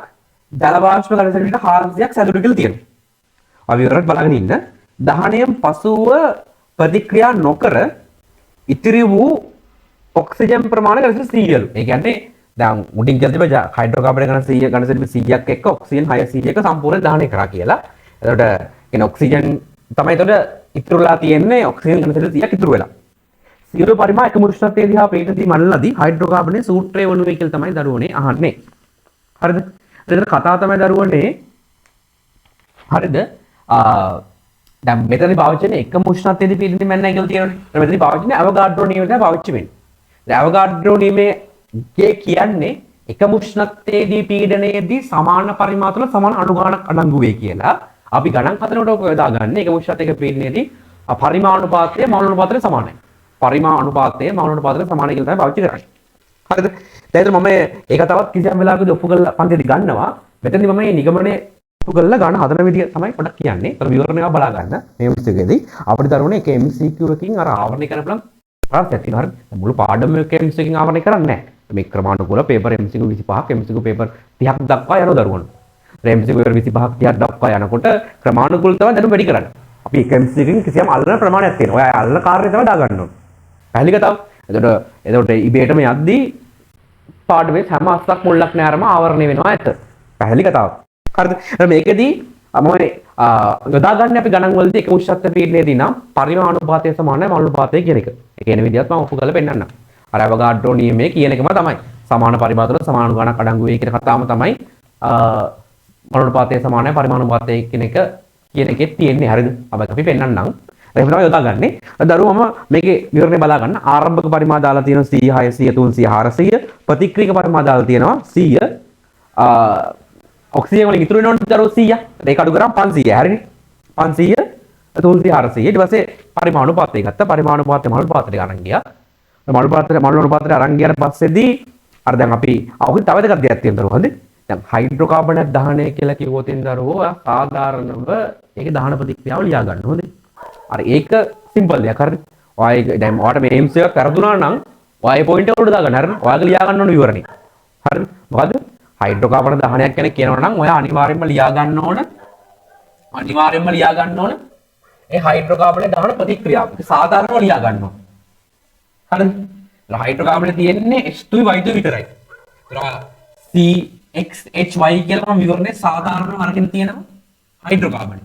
ජල වාෂ්ප ඝන සෙන්ටිමීටර් 400ක් සැදුරු කියලා තියෙනවා. අපි විවරණට බලගෙන ඉන්න දහනයෙන් පසුව ප්‍රතික්‍රියා නොකර ඉතිරි වූ ඔක්සිජන් ප්‍රමාණය ඝන සෙන්ටිමීටර් 100ලු. ඒ කියන්නේ දැන් මුඩින් කියලා තිබ්බ හයිඩ්‍රෝකාබන් ඝන 100 ඝන සෙන්ටිමීටර් 100ක් එක්ක ඔක්සිජන් 600ක සම්පූර්ණ දහනය කරා කියලා. එතකොට කියන්නේ ඔක්සිජන් තමයි එතකොට ඉතුරුලා තියෙන්නේ ඔක්සිජන් ඝන සෙන්ටිමීටර් 100ක් ඉතුරු වෙලා. සියලු පරිමා එකම උෂ්ණත්වයේ දිහා පිටදී මනලදී හයිඩ්‍රෝකාබනේ සූත්‍රය වනුවේ කියලා තමයි දරුවනේ අහන්නේ. හරිද? එතකොට කතාව තමයි දරුවනේ හරිද? දැන් මෙතනදී පාවිච්චි වෙන්නේ එකම උෂ්ණත්වයේදී පිටදී මැන්නයි කියලා තියෙනවනේ. මෙතනදී පාවිච්චි වෙන්නේ අවගාඩ්‍රෝ නියමය තමයි පාවිච්චි වෙන්නේ. දැන් අවගාඩ්‍රෝ නියමය කියන්නේ එකම උෂ්ණත්වයේදී පීඩනයේදී සමාන පරිමාණ තුළ සමාන අණු ගණනක් අඩංගු වේ කියලා. අපි ගණන් හදනකොට ඔක යොදාගන්නේ එකම උෂ්ණත්වයක පීඩනයේදී පරිමාණුපාතය මවුල් අනුපාතයට සමානයි. පරිමාණුපාතය මවුල් අනුපාතයට සමානයි කියලා තමයි පාවිච්චි කරන්නේ. හරිද? දැන් මම ඒක තවත් කිසියම් වෙලාවකදී ඔප්පු කරලා පන්තියේදී ගන්නවා. මෙතනදී මම මේ නිගමනය ඔප්පු කරලා ගන්න හදන විදිය තමයි පොඩ්ඩක් කියන්නේ. ඒතර විවරණයක් බලා ගන්න. මේ MCQ-ේදී අපිට දරුවනේ එක MCQ එකකින් අර ආවරණය කරන්න පුළුවන් ප්‍රශ්නයක් තියෙනවා. හරිද? මුළු පාඩම එක MCQ එකකින් ආවරණය කරන්නේ නැහැ. මේ ක්‍රමානුකූල පේපර් MCQ 25ක් MCQ පේපර් 30ක් දක්වා යන දරුවන්ට. MCQ පේපර් 25ක් 30ක් දක්වා යනකොට ක්‍රමානුකූල තමයි දැනුම වැඩි කරන්නේ. අපි එක MCQ එකකින් කිසියම් අල්ලන ප්‍රමාණයක් තියෙනවා. ඔය අල්ලන කාර්යය තමයි දා ගන්න ඕනේ. පැහැදිලි කතාව. එතකොට ඉබේටම යද්දී පාඩමේ හැම අස්සක් මුල්ලක් නෑරම ආවරණය වෙනවා ඇත. පැහැදිලි කතාව. හරිද? මේකෙදී මම යොදාගන්නේ අපි ගණන් වලදී එක උෂ්ණත්ව පීඩනයේදී නම් පරිමාණුපාතය සමානයි මවුලුපාතය කියන එක. ඒ කියන විදිහත් මම ඔප්පු කරලා පෙන්නන්නම්. අර අවගාඩ්‍රෝ නියමයේ කියන එකම තමයි. සමාන පරිමාණ තුළ සමාන ගණනක් අඩංගු වේ කියන කතාවම තමයි මවුලුපාතය සමානයි පරිමාණුපාතය කියන එකේ තියෙන්නේ. හරිද? අපි පෙන්නන්නම්. එහෙම තමයි යොදාගන්නේ. දරුවම මේකේ විවරණය බලා ගන්න. ආරම්භක පරිමාණ දාලා තියෙනවා 100 600 300 400. ප්‍රතික්‍රියක පරිමාණ දාලා තියෙනවා 100. ඔක්සිජන් වලින් ඉතුරු වෙනවනේ දරුවෝ 100. ඒක අඩු කරාම 500. හරිනේ. 500 300 400. ඊට පස්සේ පරිමාණුපාතය ගත්තා. පරිමාණුපාතය මවුලුපාතයට අරන් ගියා. මවුලුපාතයට අරන් ගියාට පස්සේදී අර දැන් අපි ඔක තව එකක් දෙයක් තියෙනවා දරුවෝ. හරිද? දැන් හයිඩ්‍රෝකාබනයක් දහනය කියලා කිව්වොත් දරුවෝ සාධාරණව ඒකේ දහන ප්‍රතික්‍රියාව ලියා ගන්න ඕනේ. අර ඒක සිම්පල් දෙයක්. හරිද? ඔයයි දැන් ඔයාලට මේ එම්ස් එකක් කරදුනා නම් ඔයයි පොයින්ට් එක උඩ දාගන්න. හරිද? ඔයාලා ලියා ගන්න ඕන විවරණේ. හරිද? මොකද හයිඩ්‍රෝකාබන දහනයක් ගැන කියනවා නම් ඔයා අනිවාර්යයෙන්ම ලියා ගන්න ඕන. ඒ හයිඩ්‍රෝකාබනේ දහන ප්‍රතික්‍රියාව. සාධාරණව ලියා ගන්න ඕන. හරිද? හයිඩ්‍රෝකාබනේ තියෙන්නේ H2 Y2 විතරයි. CXHY කියලා මම විවරණේ සාධාරණව අරගෙන තියෙනවා හයිඩ්‍රෝකාබනේ.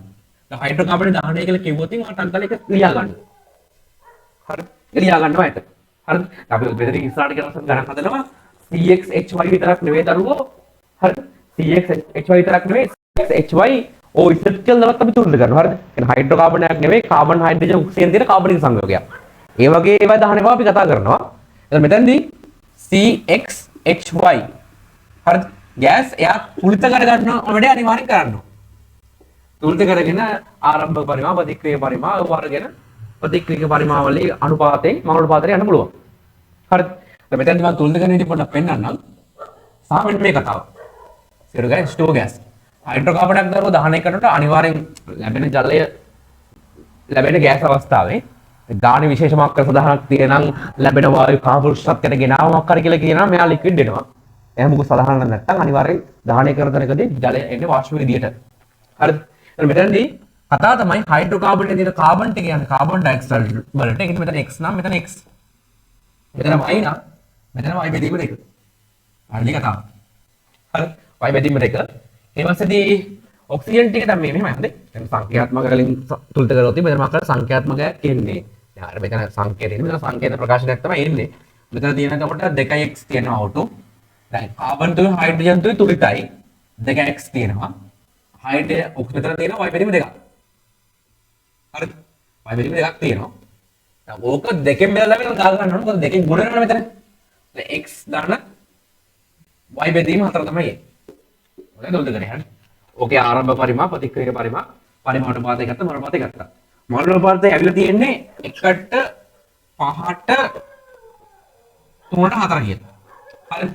හයිඩ්‍රෝකාබනේ දහනය කියලා කිව්වොත් මට අන්කල එක ලියා ගන්න. හරි. ලියා ගන්නවා ඇත. හරිද? අපි මෙතන ඉස්සරහට කරලා ගණන් හදනවා CXHY විතරක් නෙවෙයි දරුවෝ. හරිද? CXHY විතරක් නෙවෙයි CXHY ඉස්සෙල් දාලා අපි තුනද කරනවා. හරිද? එහෙනම් හයිඩ්‍රෝකාබනයක් නෙවෙයි කාබන් හයිඩ්‍රජන් ඔක්සිජන් තියෙන කාබනික සංයෝගයක්. ඒ වගේ ඒවා දහනේව අපි කතා කරනවා. එතන මෙතනදී CXHY හරිද? ගෑස් එයා තුලිත කර ගන්නවා වැඩේ අනිවාර්යෙන් කරනවා. තුලිත කරගෙන ආරම්භක පරිමාණ ප්‍රතික්‍රියා පරිමාණ වර්ගන ප්‍රතික්‍රියා පරිමාණ වල අනුපාතයෙන් මවුලුපාතයට යන්න පුළුවන්. හරිද? දැන් මෙතනදී මම තුලිත කරන විදිහ පොඩ්ඩක් පෙන්නන්නම්. සාමාන්‍ය මේ කතාව. සියලු ගෑස් ස්ටෝ ගෑස්. හයිඩ්‍රෝකාබනයක් දරුවෝ දහනය කරනකොට අනිවාර්යෙන් ලැබෙන ජලය ලැබෙන ගෑස් අවස්ථාවේ ගාන විශේෂ මාත්‍ර සඳහනක් තියෙනම් ලැබෙන වායු කාර්බෝෂ්‍යත්වයට ගෙනාවමක් කර කියලා කියනවා මෙයා ලික්විඩ් වෙනවා. එහෙනම් මොකද සඳහන් නැත්නම් අනිවාර්යෙන් දහනය කරන තැනකදී ජලය එන්නේ වාෂ්ප විදියට. හරිද? එහෙනම් මෙතනදී කතාව තමයි හයිඩ්‍රෝකාබන් එකේ තියෙන කාබන් ටික කියන්නේ කාබන් ඩයොක්සයිඩ් වලට. ඒකෙන් මෙතන x නම් මෙතන x. මෙතන y නම් මෙතන y බෙදීම දෙක. හරිද කතාව? හරි. y බෙදීම දෙක. ඒ පස්සේදී ඔක්සිජන් ටික තමයි මෙහෙමයි හරිද? දැන් සංඛ්‍යාත්මක වලින් තුලිත කරොත් මෙතන මාකර සංඛ්‍යාත්මකයක් එන්නේ. දැන් අර මෙතන සංකේතය එන්නේ. මෙතන සංකේත ප්‍රකාශනයක් තමයි එන්නේ. මෙතන තියෙන එතකොට 2x තියෙනවා auto. දැන් කාබන් තුයි හයිඩ්‍රජන් තුයි තුලිතයි 2x තියෙනවා. මෙතන තියෙනවා y බෙදීම දෙකක්. හරිද? y බෙදීම දෙකක් තියෙනවා. දැන් ඕක දෙකෙන් බෙදලා වෙන ගා ගන්න ඕන. මොකද දෙකෙන් ගුණ වෙනවා මෙතන. දැන් x දාන y බෙදීම හතර තමයි එන්නේ. ඔය දුල්ද කරේ හරිද? ඕකේ ආරම්භ පරිමා ප්‍රතික්‍රියා පරිමා පරිමාණුපාතය ගත්තා මරණපාතය ගත්තා. මරණපාතය ඇවිල්ලා තියෙන්නේ 1ට 5ට 3ට 4 කියලා. හරිද?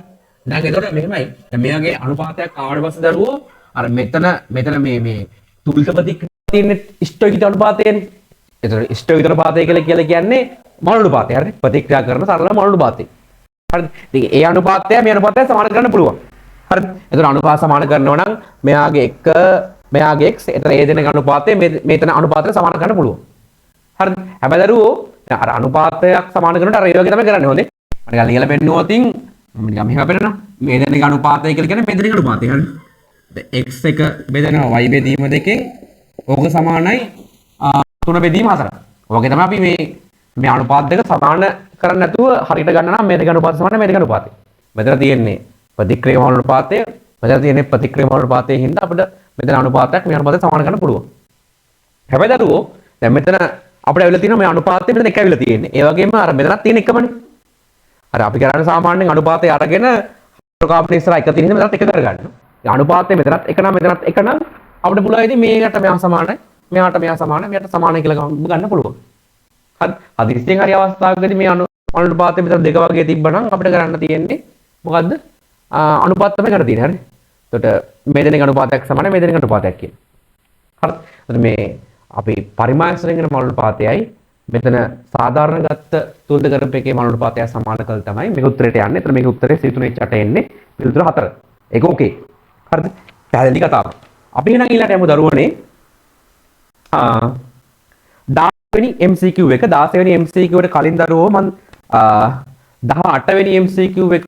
දැන් ඒකට මෙහෙමයි. දැන් මෙයාගේ අනුපාතයක් ආවට පස්සේ දරුවෝ අර මෙතන මේ තුලිත ප්‍රතික්‍රියා තියෙන ස්ටොයිකිත අනුපාතයනේ. ඒතර ස්ටොයිකිත අනුපාතය කියලා කියන්නේ මරණපාතය. හරිද? ප්‍රතික්‍රියා කරන සරල මරණපාතය. හරිද? ඉතින් ඒ අනුපාතය මේ අනුපාතය සමාන කරන්න පුළුවන්. හරිද? එතන අනුපාත සමාන කරනවා නම් මෙයාගේ 1 මෙයාගේ x එතන ඒ දෙන අනුපාතය මෙතන අනුපාතයට සමාන කරන්න පුළුවන්. හරිද? හැබැයි දරුවෝ අර අනුපාතයක් සමාන කරනකොට අර ඒ වගේ තමයි කරන්නේ හොඳේ. මම නිකන් ලියලා පෙන්නුවොත් මම නිකන් මෙහෙම පෙන්නනවා. මේ දෙන අනුපාතය කියලා කියන්නේ මේ දෙන අනුපාතය. හරිද? x එක බෙදෙනවා y බෙදීම දෙකෙන් ඕක සමානයි 3 බෙදීම 4. ඕකේ තමයි අපි මේ අනුපාත දෙක සමාන කරන්න නැතුව හරියට ගන්න නම් මේ දෙක අනුපාත සමානයි මේ දෙක අනුපාතය. මෙතන තියෙන්නේ ප්‍රතික්‍රියා අනුපාතය මෙතන තියෙන්නේ ප්‍රතික්‍රියා අනුපාතයේ හින්දා අපිට මෙතන අනුපාතයක් මේ අනුපාතයට සමාන කරන්න පුළුවන්. හැබැයි දරුවෝ දැන් මෙතන අපිට ඇවිල්ලා තියෙනවා මේ අනුපාතය මෙතන එක ඇවිල්ලා තියෙන්නේ. ඒ වගේම අර මෙතනත් තියෙන එකමනේ. අර අපි කරන්නේ සාමාන්‍යයෙන් අනුපාතය අරගෙන කාබන් ඉස්සරහ එක තියෙන මෙතනත් එක කරගන්නවා. ඒ අනුපාතය මෙතනත් එක නම් මෙතනත් එක නම් අපිට පුළුවන් ඉතින් මේකට මෙයා සමානයි මෙයාට මෙයා සමානයි මෙයාට සමානයි කියලා ගන්න පුළුවන්. හරි. හදිස්සියෙන් හරි අවස්ථාවකදී මේ අනුපාතය මෙතන දෙක වගේ තිබ්බනම් අපිට කරන්න තියෙන්නේ මොකද්ද? අනුපාත තමයි කරලා තියෙන්නේ. හරි. එතකොට මේ දෙන අනුපාතයක් සමානයි මේ දෙන අනුපාතයක් කියන්නේ. හරි. එතකොට මේ අපි පරිමාණයෙන් වෙන මනෝපාතයයි මෙතන සාධාරණ ගත්ත තුල්ද කරපේකේ මනෝපාතය සමාන කළ තමයි මේක උත්තරයට යන්නේ. එතන මේක උත්තරේ C3H8 එන්නේ. පිළිතුර 4. ඒක ඕකේ. හරිද? පැහැදිලි කතාවක්. අපි එහෙනම් ඊළඟට යමු දරුවනේ. 10 වෙනි MCQ එක 16 වෙනි MCQ එකට කලින් දරුවෝ මම 18 වෙනි MCQ එක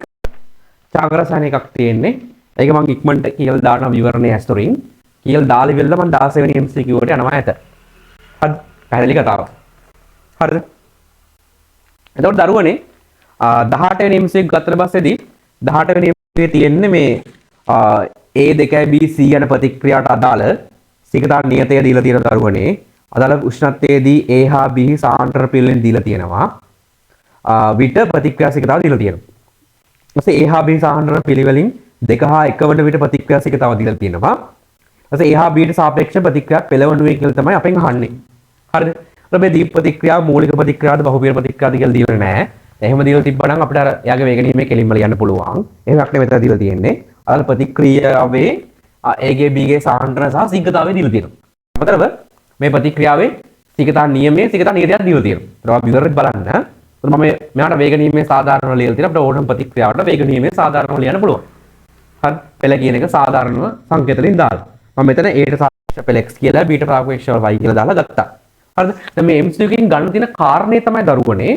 චාගරසන එකක් තියෙන්නේ. ඒක මම ඉක්මනට කියලා දානවා විවරණයේ ඇස්තරින්. කියලා දාලා ඉවරලා මම 16 වෙනි MCQ එකට යනවා ඇත. හරිද? පැහැදිලි කතාවක්. හරිද? එතකොට දරුවනේ 18 වෙනි MCQ ගත්තට පස්සේදී 18 වෙනි MCQ තියෙන්නේ මේ A2B C යන ප්‍රතික්‍රියාවට අදාළ සිකතාන නියතය දීලා තියෙන දරුවනේ. අදාළ උෂ්ණත්වයේදී A හා B සාන්ද්‍ර පිළිවෙලින් දීලා තියෙනවා. විට ප්‍රතික්‍රියා සිකතාව දීලා තියෙනවා. ඊපස්සේ A හා B සාන්ද්‍ර පිළිවෙලින් 2 හා 1 වන විට ප්‍රතික්‍රියා සිකතාව දීලා තියෙනවා. ඊපස්සේ A හා B ට සාපේක්ෂ ප්‍රතික්‍රියාවක් පෙළවනුවේ කියලා තමයි අපෙන් අහන්නේ. හරිද? මේ දීප ප්‍රතික්‍රියාව මූලික ප්‍රතික්‍රියාවද බහුපීඩ ප්‍රතික්‍රියාවද කියලා දීලා නැහැ. එහෙම දීලා තිබ්බනම් අපිට අර එයාගේ වේගණීමේ කෙලින්ම ලියන්න පුළුවන්. එහෙමක් නෙවෙයි මෙතන දීලා තියෙන්නේ. අර ප්‍රතික්‍රියාවේ A ගේ B ගේ සාන්ද්‍රණ සහ සිකතාවේ දීලා තියෙනවා. අතරව මේ ප්‍රතික්‍රියාවේ සිකතා නියමයේ සිකතා නියතයක් දීලා තියෙනවා. ඒක විවරෙත් බලන්න. මම මෙයාට වේගණීමේ සාධාරණව ලියලා තියෙනවා. අපිට ඕනම ප්‍රතික්‍රියාවට වේගණීමේ සාධාරණව ලියන්න පුළුවන්. හරි. පෙළ කියන එක සාධාරණව සංකේත වලින් දාලා. මම මෙතන A ට සාපේක්ෂව පෙළ x කියලා B ට සාපේක්ෂව y කියලා දාලා ගත්තා. හරිද? දැන් මේ MCQ එකෙන් ගන්න තියෙන කාරණේ තමයි දරුවනේ.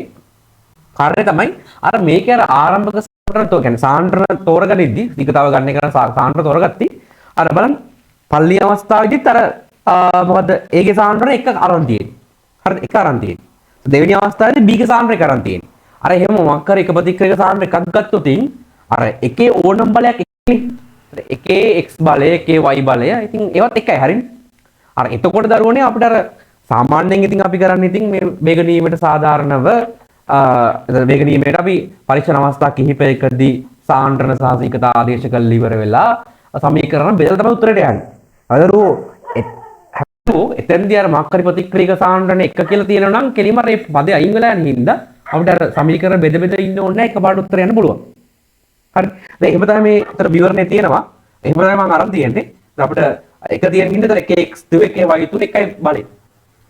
කාරණේ තමයි අර මේකේ අර ආරම්භක සාන්ද්‍රණ සාන්ද්‍රණ තෝරගනිද්දි සිකතාව ගන්න එක සාන්ද්‍රණ තෝරගatti අර බලන්න පල්ලි අවස්ථාවේදීත් අර මොකද A ගේ සාන්ද්‍රණ එක අරන් තියෙන්නේ. හරිද? එක අරන් තියෙන්නේ. දෙවෙනි අවස්ථාවේදී B ගේ සාන්ද්‍රණ එක අරන් තියෙන්නේ. අර එහෙම මොකක් හරි එක ප්‍රතික්‍රියක සාන්ද්‍රණ එකක් ගත්තොත් අර එකේ ඕනම බලයක් එකනේ. එකේ x බලය එකේ y බලය ඉතින් ඒවත් එකයි හරිනේ. අර එතකොට දරුවනේ අපිට අර සාමාන්‍යයෙන් ඉතින් අපි කරන්නේ ඉතින් මේ වේගණීමට සාධාරණව වේගණීමේට අපි පරීක්ෂණ අවස්ථා කිහිපයකදී සාන්ද්‍රණ සහ සිකතා ආදේශ කරලා ඉවර වෙලා සමීකරණ බෙදලා තමයි උත්තරයට යන්නේ. අදරෝ එතෙන්දී අර මාක්කරි ප්‍රතික්‍රියක සාන්ද්‍රණ එක කියලා තියෙනවා නම් කෙලිම අර මේ පදේ අයින් වෙලා යන හින්දා අපිට අර සමීකරණ බෙද බෙද ඉන්න ඕනේ නැහැ එකපාරට උත්තර යන්න පුළුවන්. හරි. දැන් එහෙම තමයි මේ උත්තර විවරණේ තියෙනවා. එහෙම තමයි මම අරන් තියෙන්නේ. අපිට එක තියෙන හින්දා එක x දුව එකේ y තුන එකයි බලය.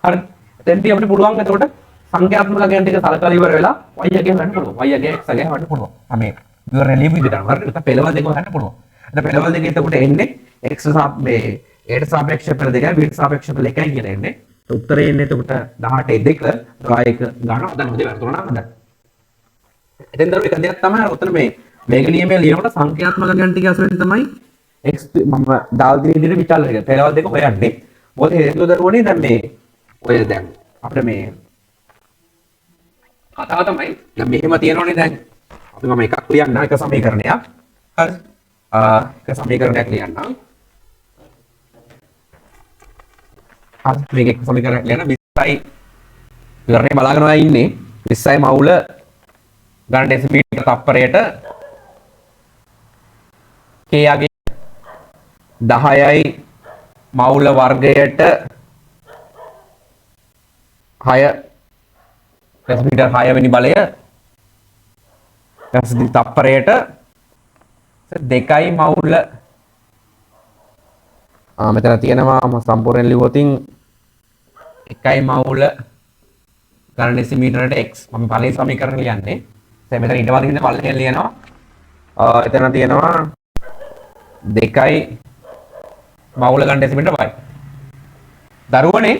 හරි. එතෙන්දී අපිට පුළුවන් එතකොට සංඛ්‍යාත්මක ගැන ටික සලකලා ඉවර වෙලා y එක ගන්න පුළුවන්. y එක x එක ගන්න පුළුවන්. මේ විවරණ ලියපු විදිහට හරියට නැත්නම් පෙළවල් දෙක ගන්න පුළුවන්. එතන පෙළවල් දෙක එතකොට එන්නේ x මේ a ට සාපේක්ෂ පෙළ දෙකයි b ට සාපේක්ෂ පෙළ එකයි කියලා එන්නේ. උත්තරේ එන්නේ එතකොට 18 2 ගායක ගන්න හදන්න හොදේ වර්තන නම් හදන්න. එතෙන් දරුවෝ එක දෙයක් තමයි උතන මේක නියමයෙන් ලියනකොට සංඛ්‍යාත්මක ගැන ටික අසුරෙන් තමයි x මම දාල් දෙන විදිහට විචාර කරලා පෙළවල් දෙක හොයන්නේ. මොකද හේතුව දරුවෝනේ දැන් මේ ඔය දැන් අපිට මේ කතාව තමයි දැන් මෙහෙම තියෙනවනේ දැන් අපි මම එකක් ලියන්න එක සමීකරණයක්. හරි. එක සමීකරණයක් ලියන්න. හරි මේක එක සමීකරණයක් ලියන්න 20යි විවරණේ බලාගෙන ඔයා ඉන්නේ 20යි මවුල ගන්න ඩෙසිමීටර තප්පරයට k යගේ 10යි මවුල වර්ගයට 6 ඩෙසිමීටර 6 වෙනි බලය ඩෙසිමීටර තප්පරයට 2යි මවුල මෙතන තියෙනවා මම සම්පූර්ණයෙන් ලිව්වොතින් 1යි මවුල ගන්න ඩෙසිමීටරයට x මම පළවෙනි සමීකරණ ලියන්නේ. දැන් මෙතන ඊට වදින්න පළවෙනි ලියනවා. එතන තියෙනවා 2යි මවුල ගන්න ඩෙසිමීටර y. දරුවනේ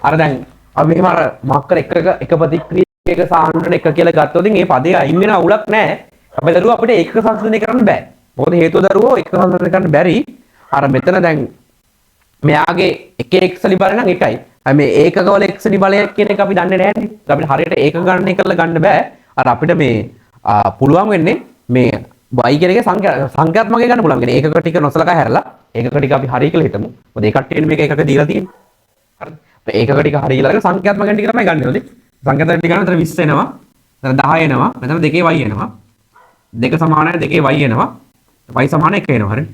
අර දැන් අපි මෙහෙම අර මාක්කර එක ප්‍රතික්‍රියක සාහනට එක කියලා ගත්තොත් මේ පදේ අයින් වෙන අවුලක් නැහැ. අපේ දරුවෝ අපිට ඒක සංසන්දනය කරන්න බෑ. මොකද හේතුව දරුවෝ ඒක සංසන්දනය කරන්න බැරි. අර මෙතන දැන් මෙයාගේ එක x ලි බලය නම් එකයි. මේ ඒකකවල x ලි බලය කියන එක අපි දන්නේ නැහැ නේ. අපිට හරියට ඒක ගණනය කරලා ගන්න බෑ. අර අපිට මේ පුළුවන් වෙන්නේ මේ y කියන එකේ සංඛ්‍යාත්මකය ගන්න පුළුවන්. කියන්නේ ඒකක ටික නොසලකා හැරලා ඒකක ටික අපි හරිය කියලා හිතමු. මොකද ඒ කට්ටියනේ මේක එකක දීලා තියෙන්නේ. හරිද? ඒකක ටික හරිය කියලා සංඛ්‍යාත්මක ටික තමයි ගන්න ඕනේ. සංඛ්‍යාත්මක ටික ගන්න අතර 20 එනවා. අතර 10 එනවා. මෙතන 2 y එනවා. 2 සමානයි 2 y එනවා. y සමාන 1 එනවා. හරිද?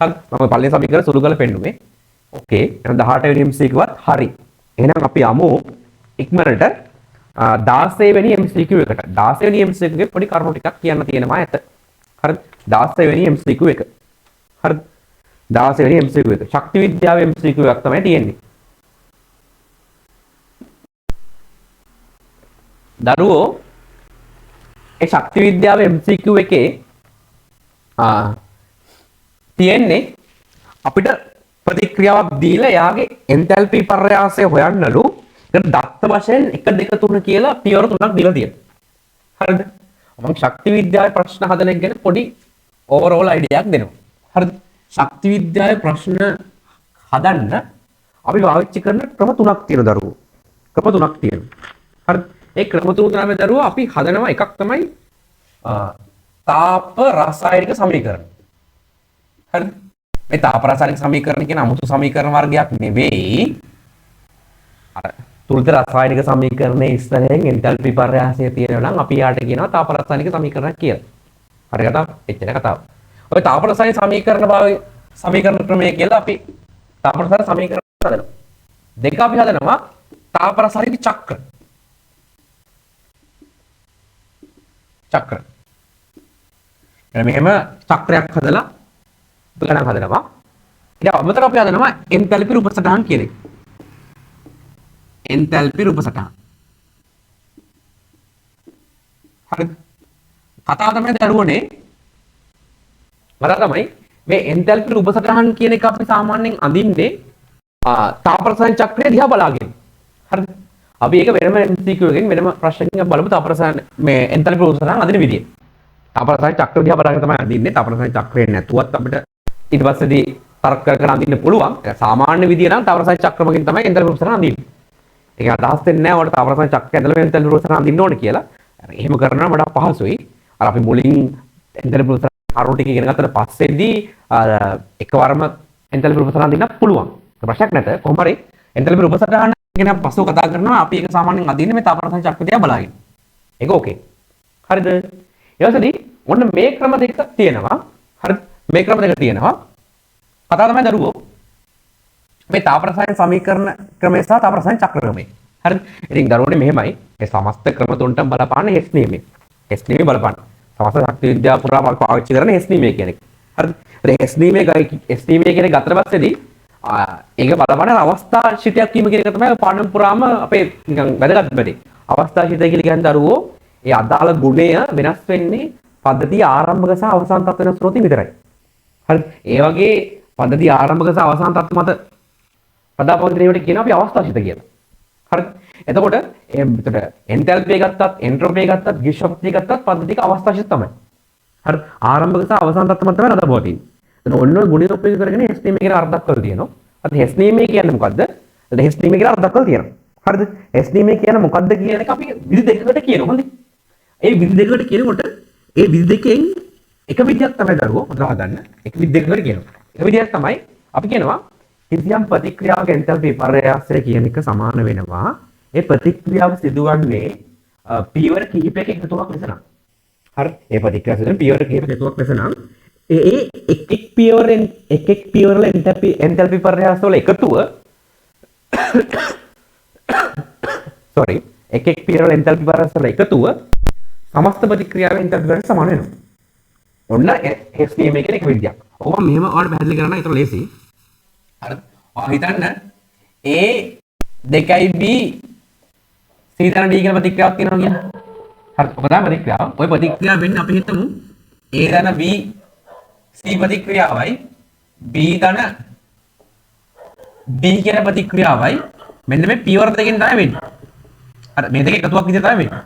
හරි. මම පළවෙනි සමීකරණ සුළු කරලා පෙන්නුවේ. ඕකේ. එහෙනම් 18 වෙනි MCQ වත් හරි. එහෙනම් අපි යමු ඉක්මනට 16 වෙනි MCQ එකට. 16 වෙනි MCQ එකේ පොඩි කරුණු ටිකක් කියන්න තියෙනවා ඇත. හරිද? 16 වෙනි MCQ එක. හරිද? 16 වෙනි MCQ එක. ශක්ති විද්‍යාවේ MCQ එකක් තමයි තියෙන්නේ. දරුවෝ ඒ ශක්ති විද්‍යාවේ MCQ එකේ තියෙන්නේ අපිට ප්‍රතික්‍රියාවක් දීලා එයාගේ එන්තැල්පි පර්යාසය හොයන්නලු ඒකට දත්ත වශයෙන් 1 2 3 කියලා පියවර 3ක් දීලා තියෙනවා. හරිද? මම ශක්ති විද්‍යාවේ ප්‍රශ්න හදන එක ගැන පොඩි ඕවරෝල් අයිඩියා එකක් දෙනවා. හරිද? ශක්ති විද්‍යාවේ ප්‍රශ්න හදන්න අපි පාවිච්චි කරන ක්‍රම 3ක් තියෙනවා දරුවෝ. ක්‍රම 3ක් තියෙනවා. හරිද? ඒ ක්‍රම 3 තමයි දරුවෝ අපි හදනවා එකක් තමයි තාප රසායනික සමීකරණ. හරිද? මේ තාප රසායනික සමීකරණ කියන අමුතු සමීකරණ වර්ගයක් නෙවෙයි. අර තුලිත රසායනික සමීකරණයේ ඉස්සරහින් එන්තල්පි පර්යාසය තියෙනවා නම් අපි යාට කියනවා තාප රසායනික සමීකරණයක් කියලා. හරි කතාව? එච්චර කතාව. ඔය තාප රසායනික සමීකරණ ක්‍රමය කියලා අපි තාප රසායනික සමීකරණ හදනවා. දෙක අපි හදනවා තාප රසායනික චක්‍ර. චක්‍ර. මෙහෙම චක්‍රයක් හදලා ගණන් හදනවා. ඊට අමතරව අපි හදනවා එන්තැල්පි රූප සටහන් කියන එක. එන්තැල්පි රූප සටහන්. හරිද? කතාව තමයි දරුවනේ. තමයි මේ එන්තැල්පි රූප සටහන් කියන එක අපි සාමාන්‍යයෙන් අඳින්නේ තාප රසායන චක්‍රය දිහා බලාගෙන. හරිද? අපි ඒක වෙනම MCQ එකකින් වෙනම ප්‍රශ්නකින් බලමු තාප රසායන මේ එන්තැල්පි රූප සටහන් අඳින විදිය. තාප රසායන චක්‍ර දිහා බලාගෙන තමයි අඳින්නේ. තාප රසායන චක්‍රේ නැතුවත් අපිට ඊට පස්සේදී තර්ක කර අඳින්න පුළුවන්. සාමාන්‍ය විදිය නම් තාප රසායන චක්‍රමකින් තමයි එන්තැල්පි රූප සටහන් අඳින්නේ. ඒක අදහස් දෙන්නේ නැහැ ඔයාලට තාප රසායන චක්‍රය ඇතුළේ එන්තැල්පි රූප සටහන් අඳින්න ඕනේ කියලා. එහෙම කරනවා වඩා පහසුයි. අර අපි මුලින් එන්තැල්පි රූප සටහන් කරුණු ටික ඉගෙන ගත්තට පස්සේදී එකවරම එන්තැල්පි රූප සටහන් අඳින්න පුළුවන්. ප්‍රශ්නයක් නැත. කොහොම හරි එන්තැල්පි රූප සටහන ගැන පස්සෙ කතා කරනවා. අපි ඒක සාමාන්‍යයෙන් අඳින්නේ මේ තාප රසායන චක්‍ර දිහා බලාගෙන. ඒක ඕකේ. හරිද? ඊළඟටදී ඔන්න මේ ක්‍රම දෙක තියෙනවා. හරිද? මේ ක්‍රම දෙක තියෙනවා. කතාව තමයි දරුවෝ මේ තාප රසායන සමීකරණ ක්‍රමය සහ තාප රසායන චක්‍ර ක්‍රමය. හරිද? ඉතින් දරුවෝනේ මෙහෙමයි. මේ සමස්ත ක්‍රම තුනටම බලපාන හෙස් නීමේ. හෙස් නීමේ බලපාන. සමස්ත ශක්ති විද්‍යාව පුරා පාවිච්චි කරන හෙස් නීමේ කියන එක. හරිද? SDMA කියන ගත්තට පස්සේදී ඒක බලපන්න අවස්ථා ශිතයක් කීම කියන එක තමයි පාඩම් පුරාම අපේ නිකන් වැදගත් වෙන්නේ. අවස්ථා ශිතය කියලා කියන්නේ දරුවෝ ඒ අදාළ ගුණය වෙනස් වෙන්නේ පද්ධතිය ආරම්භක සහ අවසාන තත්ත්ව වෙනස් වුණොත් විතරයි. හරිද? ඒ වගේ පද්ධතිය ආරම්භක සහ අවසාන තත්ත්ව මත පදාපවතින ඒවට කියනවා අපි අවස්ථා ශිත කියලා. හරිද? එතකොට එන්තැල්පි ගත්තත් එන්ට්‍රොපි ගත්තත් ගිශ්‍රප්තිය ගත්තත් පද්ධතියක අවස්ථා ශිත තමයි. හරිද? ආරම්භක සහ අවසාන තත්ත්ව මත තමයි පදාපවතින්නේ. එතකොට ඔන්න ඔය ගුණය උපයෝග කරගෙන SDMA කියන අර්ථයක් කරලා තියෙනවා. අද SDMA කියන්නේ මොකද්ද? SDMA කියලා අර්ථයක් කරලා තියෙනවා. හරිද? SDMA කියන්නේ මොකද්ද කියන එක අපි විදි දෙකකට කියනවා. හරිද? ඒ විදි දෙකකට කියනකොට ඒ විදි දෙකෙන් එක විදියක් තමයි දරුවෝ හොඳට හදන්න. එක විදි දෙකකට කියනවා. එක විදියක් තමයි අපි කියනවා කිසියම් ප්‍රතික්‍රියාවක එන්තල්පි පර්යාසය කියන එක සමාන වෙනවා. ඒ ප්‍රතික්‍රියාව සිදුවන්නේ පියවර කිහිපයක එකතුවක් ලෙස නම්. හරි? ඒ ප්‍රතික්‍රියාව සිදුවන පියවර කිහිපයක එකතුවක් ලෙස නම් ඒ එක් පියවරෙන් එක් පියවරවල එන්තල්පි පර්යාස වල එකතුව sorry එක් පියවරවල එන්තල්පි පර්යාස වල එකතුව සමස්ත ප්‍රතික්‍රියාවේ එන්තල්පි වලට සමාන වෙනවා. ඔන්න SDMA කියන එක විදියක්. ඔබ මෙහෙම ඔයාලට පැහැදිලි කරන්න ඒක ලේසි. හරිද? ඔයා හිතන්න A 2B C ධන D කියන ප්‍රතික්‍රියාවක් තියෙනවා කියලා. හරිද? ඔක තමයි ප්‍රතික්‍රියාව. ওই ප්‍රතික්‍රියාව වෙන්නේ අපි හිතමු A ධන B C ප්‍රතික්‍රියාවයි B ධන D කියන ප්‍රතික්‍රියාවයි මෙන්න මේ පියවර දෙකෙන් තමයි වෙන්නේ. අර මේ දෙක එකතුවක් විදිහට තමයි වෙන්නේ.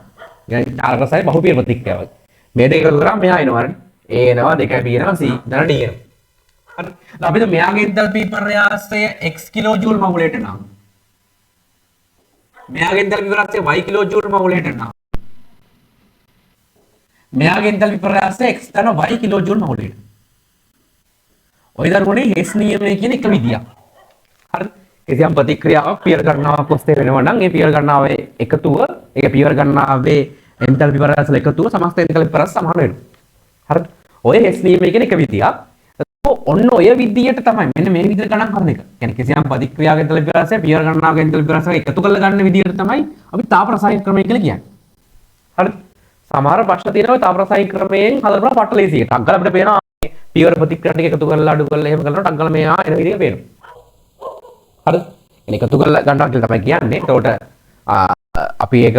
يعني චාලකසයි බහුපියවර ප්‍රතික්‍රියාවයි. මේ දෙක එකතු කරාම මෙහා එනවා හරිද? A එනවා 2B එනවා C ධන D එනවා. හරි. අපිට මෙයාගේ එන්තල්පි පර්යාසය x කිලෝජූල් මවුලයට නම් මෙයාගේ එන්තල්පි පර්යාසය y කිලෝජූල් මවුලයට නම් මෙයාගේ එන්තල්පි පර්යාසය x ධන y කිලෝජූල් මවුලයට. ඔය දරුවනේ හේස් නියමය කියන එක විදියක්. හරිද? කිසියම් ප්‍රතික්‍රියාවක් පියවර ගණනාවක් ඔස්සේ වෙනවා නම් ඒ පියවර ගණනාවේ එකතුව ඒ පියවර ගණනාවේ එන්තල්පි පර්යාස වල එකතුව සමස්ත එන්තල්පි පර්යාස සමාන වෙනවා. හරිද? ඔය හේස් නියමය කියන එක විදියක්. ඔන්න ඔය විදියට තමයි මෙන්න මේ විදිහට ගණන් කරන එක. يعني කිසියම් ප්‍රතික්‍රියාවක එන්තල්පි පර්යාසය පියවර ගණනාවක එන්තල්පි පර්යාස එකතු කරලා ගන්න විදියට තමයි අපි තාප රසායනික ක්‍රමය කියලා කියන්නේ. හරිද? සමහර ප්‍රශ්න තියෙනවා තාප රසායනික ක්‍රමයෙන් හදලා පට්ට ලේසියි. ටක් ගාලා අපිට පේනවා පියවර ප්‍රතික්‍රියා ටික එකතු කරලා අඩු කරලා එහෙම කරලා ටක් ගාලා මෙයා එන විදිහ පේනවා. හරිද? يعني එකතු කරලා ගන්නවා කියලා තමයි කියන්නේ. එතකොට අපි ඒක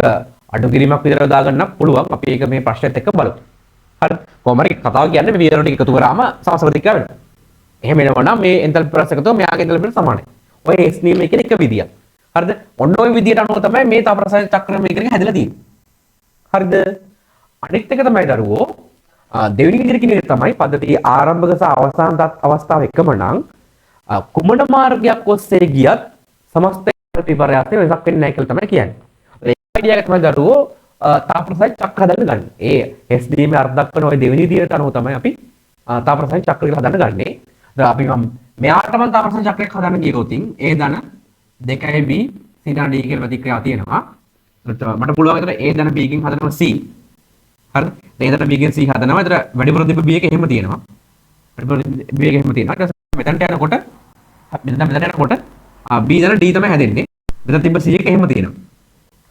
අඩු කිරීමක් විතර දාගන්න පුළුවන්. අපි ඒක මේ ප්‍රශ්නෙත් එක්ක බලමු. හරිද? කොහොම හරි කතාව කියන්නේ මේ පියවර ටික එකතු කරාම සමස්ත ප්‍රතික්‍රියාව වෙනවා. එහෙම වෙනවා නම් මේ එන්තල්පි පර්යාස එකතුව මෙයාගේ එන්තල්පි වලට සමානයි. ඔය S නියමය කියන එක විදියක්. හරිද? ඔන්න ඔය විදියට අනුව තමයි මේ තාප රසායන චක්‍රය මේක හැදලා තියෙන්නේ. හරිද? අනිත් එක තමයි දරුවෝ දෙවෙනි විදිහට කියන එක තමයි පද්ධතියේ ආරම්භක සහ අවසාන අවස්ථාව එකම නම් කුමන මාර්ගයක් ඔස්සේ ගියත් සමස්ත එන්තල්පි පර්යාසය වෙනසක් වෙන්නේ නැහැ කියලා තමයි කියන්නේ. ඒ අයිඩියා එක තමයි දරුවෝ තාප රසායන චක්‍ර හදන්න ගන්න. ඒ SDMA අර්ථ දක්වන ওই දෙවෙනි විදිහට අනුව තමයි අපි තාප රසායන චක්‍ර කියලා හදන්න ගන්නේ. දැන් අපි මෙයාටම තාප රසායන චක්‍රයක් හදන්න ගියොත් A ධන 2B C ධන D කියලා ප්‍රතික්‍රියාව තියෙනවා. මට පුළුවන් විතර A ධන B කින් හදනවා C. හරිද? A ධන B කින් C හදනවා. ඒතර වැඩිපුර තිබ්බ B එක එහෙම තියෙනවා. වැඩිපුර B එක එහෙම තියෙනවා. ඊට පස්සේ මෙතනට යනකොට B ධන D තමයි හැදෙන්නේ. මෙතන තිබ්බ C එක එහෙම තියෙනවා.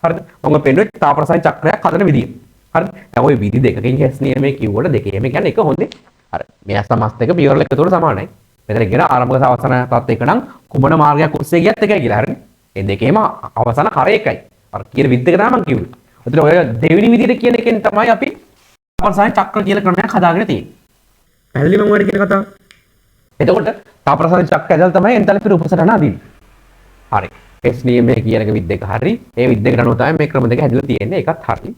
හරිද? මම පෙන්නුවේ තාප රසායන චක්‍රයක් හදන විදිය. හරිද? දැන් ওই විදි දෙකකින් S නියමයේ කිව්වට දෙකේම කියන්නේ එක හොඳේ. අර මේ සමස්ත එක පියවර එකතු වල සමානයි. මෙතන කියන ආරම්භක සහ අවසාන තත් එක නම් කුමන මාර්ගයක් ඔස්සේ ගියත් එකයි කියලා. හරිද? මේ දෙකේම අවසාන හරය එකයි. අර කියන විදි දෙක තමයි මම කිව්වේ. ඒතර ඔය දෙවෙනි විදියට කියන එකෙන් තමයි අපි තාපරසායන චක්‍ර කියලා ක්‍රමයක් හදාගෙන තියෙන්නේ. පැහැදිලි මම ඔයාලට කියන කතාව. එතකොට තාපරසායන චක්‍ර ඇදලා තමයි එන්තල්පි රූපසටහන අදින්නේ. හරි. S නියමයේ කියන එක විදි දෙක හරි. ඒ විදි දෙකට අනුව තමයි මේ ක්‍රම දෙක හැදලා තියෙන්නේ. ඒකත් හරි.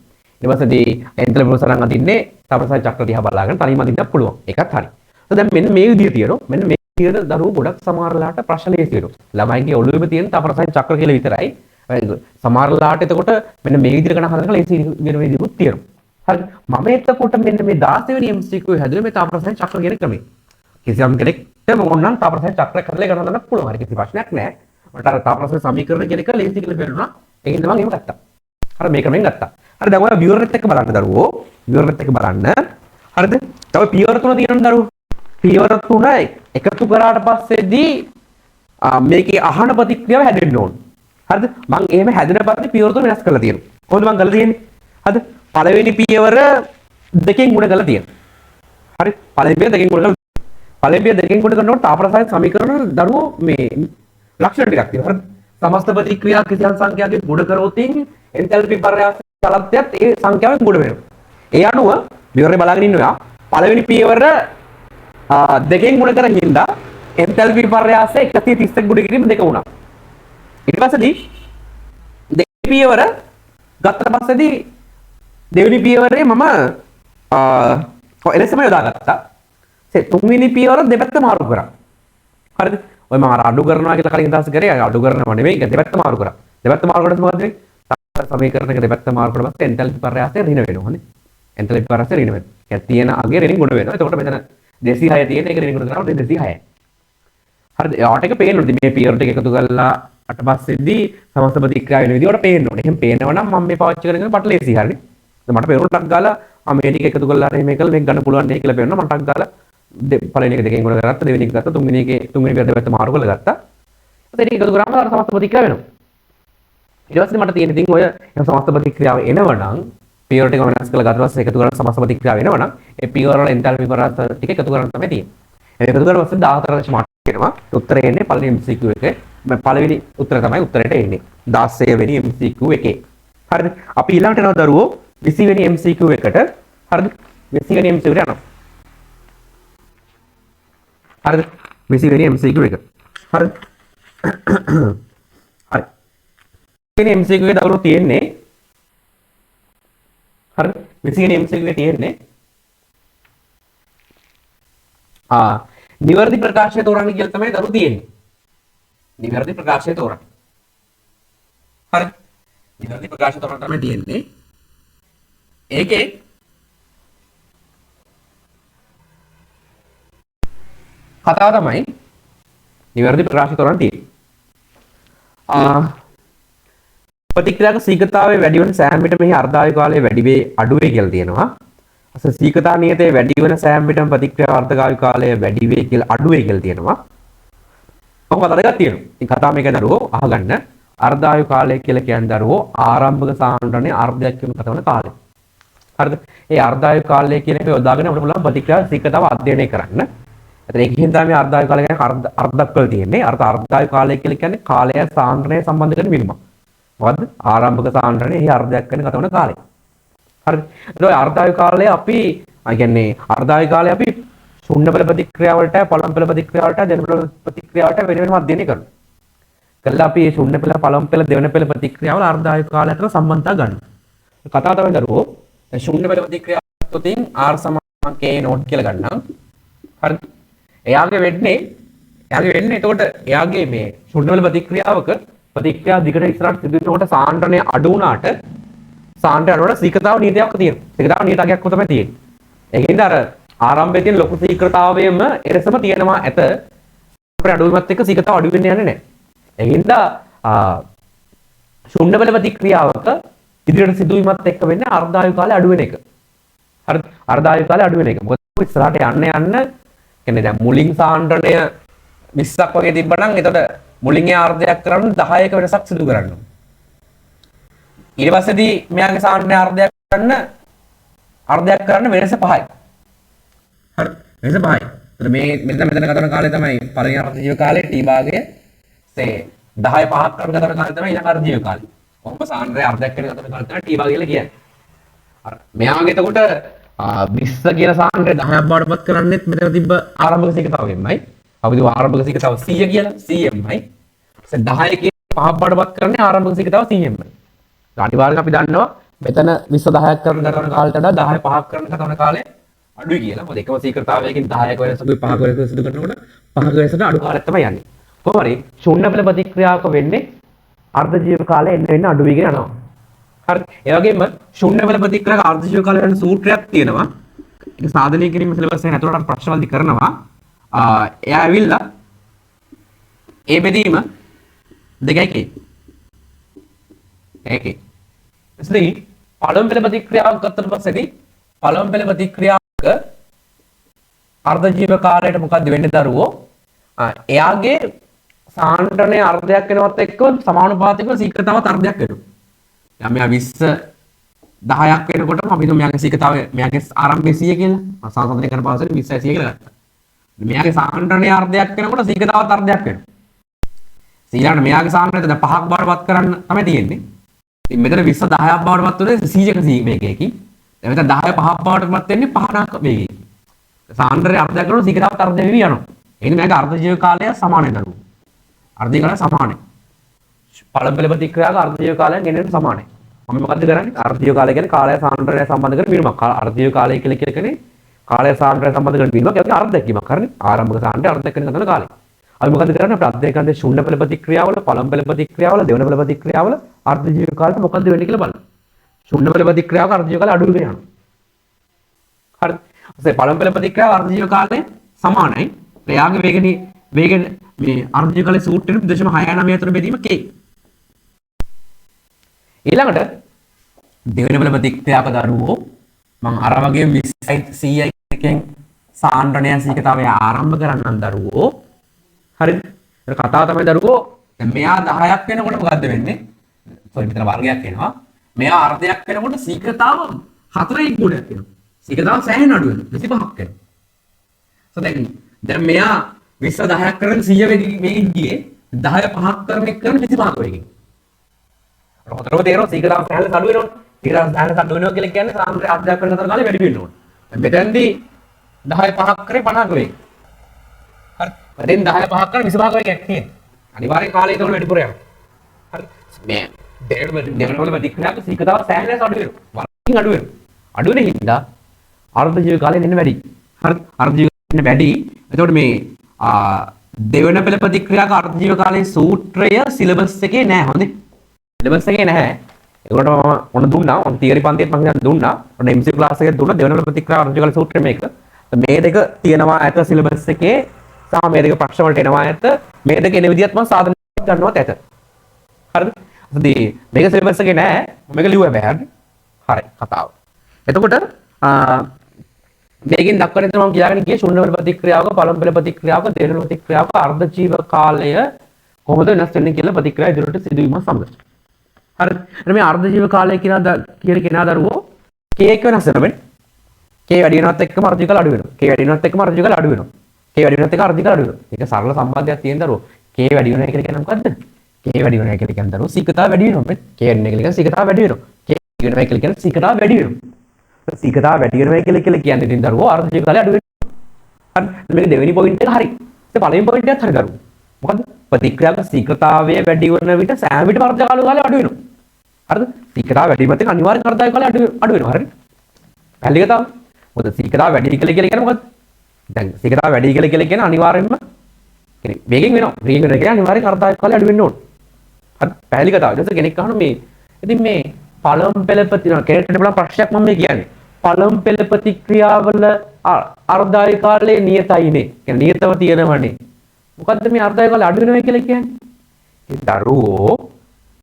ඊට පස්සේදී එන්තල්පි රූපසටහන අදින්නේ තාපරසායන චක්‍ර දිහා බලාගෙන තනියම අදින්න පුළුවන්. ඒකත් හරි. දැන් මෙන්න මේ විදිය තියෙනවා. මෙන්න මේ විදියට දරුවෝ ගොඩක් සමහරලාට ප්‍රශ්න ලේසි වෙනවා. ළමයින්ගේ ඔළුවේම තියෙන තාපරසායන චක්‍ර කියලා විතරයි. සමහරලාට එතකොට මෙන්න මේ විදිහට ගණන් හදනකොට ලේසි වෙන විදිහකුත් තියෙනවා. හරිද? මම එතකොට මෙන්න මේ 16 වෙනි MCQ හැදුවේ මේ තාපරසායන චක්‍ර කියන ක්‍රමය. කිසියම් කෙනෙක්ට ඕනනම් තාපරසායන චක්‍රයක් හදලා ගණන් හදන්න පුළුවන්. හරි කිසි ප්‍රශ්නයක් නැහැ. මට අර තාපරසායන සමීකරණ කියන එක ලේසි කියලා පේනවා. ඒකින්ද මම එහෙම ගත්තා. හරි මේ ක්‍රමයෙන් ගත්තා. හරි දැන් ඔයා විවරණෙත් එක්ක බලන්න දරුවෝ. විවරණෙත් එක්ක බලන්න. හරිද? තව පියවර තුන තියෙනවා දරුවෝ. පියවර තුන එකතු කරාට පස්සේදී මේකේ අහන ප්‍රතික්‍රියාව හැදෙන්න ඕන. හරිද? මම එහෙම හැදෙන පස්සේ පියවර තුන වෙනස් කරලා තියෙනවා. කොහොමද මම කරලා තියෙන්නේ? හරිද? පළවෙනි පියවර දෙකෙන් ගුණ කරලා තියෙනවා. හරි? පළවෙනි පියවර දෙකෙන් ගුණ කරලා පළවෙනි පියවර දෙකෙන් කොට කරනකොට තාපරසායන සමීකරණ දරුවෝ මේ ලක්ෂණ ටිකක් තියෙනවා. හරිද? සමස්ත ප්‍රතික්‍රියා කිසියම් සංඛ්‍යාවකින් ගුණ කරවොතින් එන්තැල්පි පර්යාස චලත්‍යත් ඒ සංඛ්‍යාවෙන් ගුණ වෙනවා. ඒ අනුව විවරේ බලාගෙන ඉන්න ඔයා පළවෙනි පියවර දෙකෙන් ගුණ කරන් හින්දා එන්තැල්පි පර්යාසය 131 ගුණ කිරීම දෙක වුණා. ඊට පස්සේදී දෙවෙනි පියවර ගත්ත පස්සේදී දෙවෙනි පියවරේ මම එලෙසම යොදාගත්තා. තුන්වෙනි පියවර දෙපැත්ත මාරු කරා. හරිද? ඔය මම අර අඩු කරනවා කියලා කලින් දවස් කරේ අඩු කරනවා නෙමෙයි ඒක දෙපැත්ත මාරු කරා. දෙපැත්ත මාරු කරද්දී මොකද වෙන්නේ? සමීකරණයක දෙපැත්ත මාරු කරලා පස්සේ එන්තැල්පි පර්යාසය ඍණ වෙනවා නේ. එන්තැල්පි පර්යාසය ඍණ වෙනවා. ඒ තියෙන අගේ ඍණ ගුණ වෙනවා. එතකොට මෙතන 206 තියෙන එක ඍණ ගුණ කරනවා 206යි. හරිද? යාට එක පේන්න ඕනේ. මේ පියවර ටික එකතු කරලා අට පස්සේදී සමස්ත ප්‍රතික්‍රියා වෙන විදිහට පේන්න ඕනේ. එහෙනම් පේනවා නම් මම මේ පාවිච්චි කරගෙන මට ලේසි හරිනේ. මට පෙරුණක් ගාලා මේ ටික එකතු කරලා හරි මේකල මේක ගන්න පුළුවන් නේ කියලා පේනවා. මටක් ගාලා පළවෙනි එක දෙකෙන් ගුණ කරගත්තා, දෙවෙනි එක ගත්තා, තුන්වෙනි පියවර දෙපැත්ත මාරු කරලා ගත්තා. ඊට එකතු කරාම අර සමස්ත ප්‍රතික්‍රියාව වෙනවා. ඊට පස්සේ මට තියෙන ඉතින් ඔය සමස්ත ප්‍රතික්‍රියාව එනවනම් පියවර ටික වෙනස් කරලා ගත්තා පස්සේ එකතු කරලා සමස්ත ප්‍රතික්‍රියාව එනවනම් ඒ පියවර වල එන්තැල්පි පර්යාස ටික එකතු කරන්න තමයි තියෙන්නේ. එකතු කරලා පස්සේ 14.8 වෙනවා. උත්තරේ එන්නේ පළවෙනි MCQ එකේ. පළවෙනි උත්තරය තමයි උත්තරේට එන්නේ. 16 වෙනි MCQ එකේ. හරිද? අපි ඊළඟට යනවා දරුවෝ 20 වෙනි MCQ එකට. හරිද? 20 වෙනි MCQ එකට යනවා. හරිද? 20 වෙනි MCQ එක. හරිද? හරි. වෙනි MCQ එකේ දරුවෝ තියෙන්නේ හරිද? 20 වෙනි MCQ එකේ තියෙන්නේ නිවැරදි ප්‍රකාශය තෝරන්න කියලා තමයි දරුවෝ තියෙන්නේ. නිවැරදි ප්‍රකාශය තෝරන්න. හරි. නිවැරදි ප්‍රකාශය තෝරන්න තමයි තියෙන්නේ. ඒකේ කතාව තමයි නිවැරදි ප්‍රකාශය තෝරන්න තියෙන්නේ. ප්‍රතික්‍රියාවක සීඝ්‍රතාවය වැඩි වෙන සෑම විටම මෙහි අර්ධායු කාලය වැඩි වේ අඩු වේ කියලා තියෙනවා. සීඝ්‍රතා නියතය වැඩි වෙන සෑම විටම ප්‍රතික්‍රියාව අර්ධායු කාලය වැඩි වේ කියලා අඩු වේ කියලා තියෙනවා. කොහොමද අදගත් තියෙනවා. ඉතින් කතාව මේක දරුවෝ අහගන්න. අර්ධායු කාලය කියලා කියන්නේ දරුවෝ ආරම්භක සාන්ද්‍රණයේ අර්ධයක් කියන කතාවන කාලය. හරිද? ඒ අර්ධායු කාලය කියන එක යොදාගෙන අපිට පුළුවන් ප්‍රතික්‍රියාව සීඝ්‍රතාව අධ්‍යයනය කරන්න. එතන ඒකෙන් තමයි අර්ධායු කාලය කියන්නේ අර්ධක් වල තියෙන්නේ. අර්ධායු කාලය කියලා කියන්නේ කාලය සාන්ද්‍රණය සම්බන්ධ කරන මිනුමක්. මොකද්ද? ආරම්භක සාන්ද්‍රණයේ එහි අර්ධයක් වෙන කතාවන කාලය. හරිද? ඒතකොට අර්ධායු කාලය අපි කියන්නේ අර්ධායු කාලය අපි ශුන්‍ය පෙළ ප්‍රතික්‍රියාවලට පළමු පෙළ ප්‍රතික්‍රියාවලට දෙවෙනි පෙළ ප්‍රතික්‍රියාවට වෙන වෙනම අධ්‍යයනය කරනවා. කළා අපි මේ ශුන්‍ය පෙළ පළමු පෙළ දෙවෙනි පෙළ ප්‍රතික්‍රියාවල අර්ධායු කාලය අතර සම්බන්ධතා ගන්න. කතාව තමයි දරුවෝ ශුන්‍ය පෙළ ප්‍රතික්‍රියාවත් උතින් R = K නෝට් කියලා ගන්නම්. හරිද? එයාගේ වෙන්නේ එතකොට එයාගේ මේ ශුන්‍ය පෙළ ප්‍රතික්‍රියාවක ප්‍රතික්‍රියාව දිගට ඉස්සරහට සිදුවෙනකොට සාන්ද්‍රණය අඩු වුණාට සාන්ද්‍රණය අඩු වුණාට සීඝ්‍රතාව නීතියක් තියෙනවා. සීඝ්‍රතාව නීතියක් තමයි තියෙන්නේ. ඒකින්ද අර ආරම්භයේ තියෙන ලොකු සීඝ්‍රතාවයම එරසම තියෙනවා ඇත. අපේ අඩුවීමත් එක්ක සීඝ්‍රතාව අඩු වෙන්නේ නැහැ. ඒකින්ද ශුන්‍ය පෙළ ප්‍රතික්‍රියාවක ඉදිරියට සිදුවීමත් එක්ක වෙන්නේ අර්ධායු කාලය අඩු වෙන එක. හරිද? අර්ධායු කාලය අඩු වෙන එක. මොකද ඉස්සරහට යන්න කියන්නේ දැන් මුලින් සාන්ද්‍රණය 20ක් වගේ තිබ්බනම් එතකොට මුලින් ඒ අර්ධයක් කරන්න 10ක වෙනසක් සිදු කරන්න ඕනේ. ඊට පස්සේදී මෙයාගේ සාන්ද්‍රණය අර්ධයක් කරන්න වෙනස 5යි. හරි. වෙනස 5යි. එතකොට මේ මෙතන ගතන කාලය තමයි පළවෙනි අර්ධජීව කාලේ T භාගය සේ 10 5ක් කරන ගතන කාලය තමයි ඊළඟ අර්ධජීව කාලය. කොහොම සාන්ද්‍රණය අර්ධයක් කරන ගතන කාලය තමයි T භාගය කියලා කියන්නේ. හරි. මෙයාගේ එතකොට 20 කියන සාන්ද්‍රණය 10ක් බවට පත් කරන්නේත් මෙතන තිබ්බ ආරම්භක සීඝ්‍රතාවයෙන්මයි. අපි දුව ආරම්භක සීඝ්‍රතාව 100 කියලා 100යි. 10 කියන 5ක් බවට පත් කරන්නේ ආරම්භක සීඝ්‍රතාව 100යි. අනිවාර්යයෙන් අපි දන්නවා මෙතන 20 10ක් කරන ගතන කාලයට වඩා 10 5ක් කරන ගතන කාලය අඩුයි කියලා. මොකද එකම සීඝ්‍රතාවයකින් 10ක වෙනසකුයි 5ක වෙනසක් සිදු කරනකොට 5ක වෙනසට අඩු කාලයක් තමයි යන්නේ. කොහොම හරි ශුන්‍ය පෙළ ප්‍රතික්‍රියාවක වෙන්නේ අර්ධ ජීව කාලය එන්න අඩු වෙගෙන යනවා. හරි. ඒ වගේම ශුන්‍ය පෙළ ප්‍රතික්‍රියාවක අර්ධ ජීව කාලය වෙන සූත්‍රයක් තියෙනවා. ඒක සාධනය කිරීම සිලබස් එකෙන් අතට ප්‍රශ්න වලදී කරනවා. එයා ඇවිල්ලා ඒ බෙදීම 2යි ඒකේ. එතනදී පළමු පෙළ ප්‍රතික්‍රියාවක් ගත්තට පස්සේදී පළමු පෙළ ප්‍රතික්‍රියාවක අර්ධ ජීව කාලයට මොකද්ද වෙන්නේ දරුවෝ? එයාගේ සාන්ද්‍රණය අර්ධයක් වෙනවත් එක්ක සමානුපාතිකව සීඝ්‍රතාවත් අර්ධයක් වෙනවා. දැන් මෙයා 20 10ක් වෙනකොටම අපි හිතමු මෙයාගේ සීඝ්‍රතාවය මෙයාගේ ආරම්භයේ 100 කියලා. සංසන්දනය කරන පාසලේ 20 100 කියලා ගත්තා. මෙයාගේ සාන්ද්‍රණයේ අර්ධයක් වෙනකොට සීකතාවත් අර්ධයක් වෙනවා. ඊළඟට මෙයාගේ සාන්ද්‍රණය දැන් 5ක් බවටපත් කරන්න තමයි තියෙන්නේ. ඉතින් මෙතන 20 10ක් බවටපත් උනේ 100ක වේගයකින්. දැන් මෙතන 10 5ක් බවටපත් වෙන්නේ 5ක වේගයකින්. සාන්ද්‍රණයේ අර්ධයක් කරනකොට සීකතාවත් අර්ධ වෙවි යනවා. එහෙනම් මේක අර්ධ ජීව කාලය සමානයි දරුවෝ. අර්ධ ජීව කාලය සමානයි. පළමු පෙළ ප්‍රතික්‍රියාවක අර්ධ ජීව කාලය ගෙනෙන්න සමානයි. මම මොකද්ද කරන්නේ? අර්ධ ජීව කාලය කියන්නේ කාලය සාන්ද්‍රණය සම්බන්ධ කරන බිඳුමක්. අර්ධ ජීව කාලය කියලා කියන්නේ කාලය සාන්ද්‍රණය සම්බන්ධ කරන බිඳුමක්. ඒක අර්ධයක් වීමක්. හරිනේ? ආරම්භක සාන්ද්‍රණය අර්ධයක් වෙන ගන්න කාලය. අපි මොකද කරන්නේ? අපේ අධ්‍යයනයේ ශුන්‍ය පෙළ ප්‍රතික්‍රියාවල, පළමු පෙළ ප්‍රතික්‍රියාවල, දෙවන පෙළ ප්‍රතික්‍රියාවල අර්ධ ජීව කාලයට මොකද්ද වෙන්නේ කියලා බලන්න. ශුන්‍ය පෙළ ප්‍රතික්‍රියාවක අර්ධ ජීව කාලය අඩු වෙනවා යනවා. හරිද? ඒ පළමු පෙළ ප්‍රතික්‍රියාව අර්ධ ජීව කාලය සමානයි. එයාගේ වේග මේ අර්ධ ජීව කාලයේ සූත්‍රෙ 0.69 අතර බෙදීම k. ඊළඟට දෙවෙනි පෙළ ප්‍රතික්‍රියාවක දරුවෝ මම අර වගේ 20යි 100යි එකෙන් සාන්ද්‍රණය සීකතාවය ආරම්භ කරන්නම් දරුවෝ. හරිද? ඒක කතාව තමයි දරුවෝ. දැන් මෙයා 10ක් වෙනකොට මොකද්ද වෙන්නේ? සෝරි මෙතන වර්ගයක් එනවා. මෙයා අර්ධයක් වෙනකොට සීකතාව 4යි ගුණයක් වෙනවා. සීකතාව සෑහෙන අඩු වෙනවා. 25ක් වෙනවා. දැන් මෙයා 20 10ක් කරගෙන 100 වෙකින් ගියේ 10 5ක් කරන එක කරන 25ක් වෙකින්. රොතරම තේරෙනවා සීකතාව සෑහෙන අඩු වෙනවා. සීකතාව සෑහෙන අඩු වෙනවා කියලා කියන්නේ සාන්ද්‍රය අර්ධයක් වෙන අතර කාලේ වැඩි වෙන්න ඕන. දැන් මෙතෙන්දී 10 5ක් කරේ 50ක වෙයි. හරි. මෙතෙන් 10 5ක් කරේ 25ක වෙයි කියන්නේ. අනිවාර්යෙන් කාලය ඒක වැඩිපුර යනවා. හරි. මේ දෙවෙනි ප්‍රතික්‍රියාවක සීකතාව සෑහෙන අඩු වෙනවා. වර්ගකින් අඩු වෙනවා. අඩු වෙන හින්දා අර්ධ ජීව කාලය දෙන්න වැඩි. හරි. අර්ධ ජීව කාලය වැඩි. එතකොට මේ දෙවෙනි පෙළ ප්‍රතික්‍රියාවක අර්ධ ජීව කාලයේ සූත්‍රය සිලබස් එකේ නැහැ. හොඳේ. සිලබස් එකේ නැහැ. ඒකට මම ඔන්න දුන්නා. ඔන්න තියරි පන්තියත් මම දැන් දුන්නා. ඔන්න MC ක්ලාස් එකේ දුන්නා දෙවෙනි පෙළ ප්‍රතික්‍රියාව අර්ධ ජීව කාලයේ සූත්‍රය මේක. මේ දෙක තියෙනවා ඇත සිලබස් එකේ. සහ මේ දෙක ප්‍රශ්න වලට එනවා ඇත. මේ දෙක එන විදිහත් මම සාධන ගන්නවත් ඇත. හරිද? ඉතින් මේක සිලබස් එකේ නෑ. මේක ලියුවා බෑ. හරි කතාව. එතකොට මේකෙන් දක්වන විදිහට මම කියාගෙන ගියේ ශුන්‍ය පෙළ ප්‍රතික්‍රියාවක, පළමු පෙළ ප්‍රතික්‍රියාවක, දෙවෙනි ප්‍රතික්‍රියාවක අර්ධ ජීව කාලය කොහොමද වෙනස් වෙන්නේ කියලා ප්‍රතික්‍රියා ඉදිරියට සිදුවීම සමග. හරිද? එතන මේ අර්ධ ජීව කාලය කියන කෙනා දරුවෝ k එක වෙනස් වෙනවා. k වැඩි වෙනවත් එක්කම අර්ධ ජීව කාලය අඩු වෙනවා. k වැඩි වෙනවත් එක්කම අර්ධ ජීව කාලය අඩු වෙනවා. k වැඩි වෙනවත් එක්ක අර්ධ ජීව කාලය අඩු වෙනවා. ඒක සරල සම්බන්ධයක් තියෙන දරුවෝ. k වැඩි වෙනවා කියලා කියන්නේ මොකද්ද? k වැඩි වෙනවා කියලා කියන්නේ දරුවෝ සීකතාව වැඩි වෙනවා. k වැඩි වෙනවා කියලා සීකතාව වැඩි වෙනවා. k වැඩි වෙනවා කියලා කියන්නේ සීකතාව වැඩි වෙනවා. සීකතාව වැඩි වෙනවා කියලා කියන්නේ ඉතින් දරුවෝ අර්ධ ජීව කාලය අඩු වෙනවා. හරි. මේක දෙවෙනි පොයින්ට් එක හරි. ඒ පළවෙනි පොයින්ට් එකත් හරි දරුවෝ. මොකද්ද? ප්‍රතික්‍රියාවක සීකතාවය වැඩි වෙන විට සෑම විටම අර්ධ කාලය අඩු වෙනවා. හරිද? සීකතාව වැඩි වීමත් එක්ක අනිවාර්යෙන් අර්ධ කාලය අඩු වෙනවා. හරි. පැහැදිලි කතාව. මොකද සීකතාව වැඩි කියලා කියන්නේ මොකද්ද? දැන් සීකතාව වැඩි කියලා කියන්නේ අනිවාර්යෙන්ම කියන්නේ වේගෙන් වෙනවා. වේගෙන් වෙනවා කියන්නේ අනිවාර්යෙන් අර්ධ කාලය අඩු වෙන්න ඕන. හරි. පැහැදිලි කතාව. ඊට පස්සේ කෙනෙක් අහනවා මේ ඉතින් මේ පළමු පෙළ කෙනෙක්ට බලන ප්‍රශ්නයක් මම මේ කියන්නේ. පළමු පෙළ ප්‍රතික්‍රියාවල අර්ධායු කාලය නියතයිනේ. කියන්නේ නියතව තියෙනවනේ. මොකද්ද මේ අර්ධායු කාලය අඩු වෙනවා කියලා කියන්නේ? ඒ දරුවෝ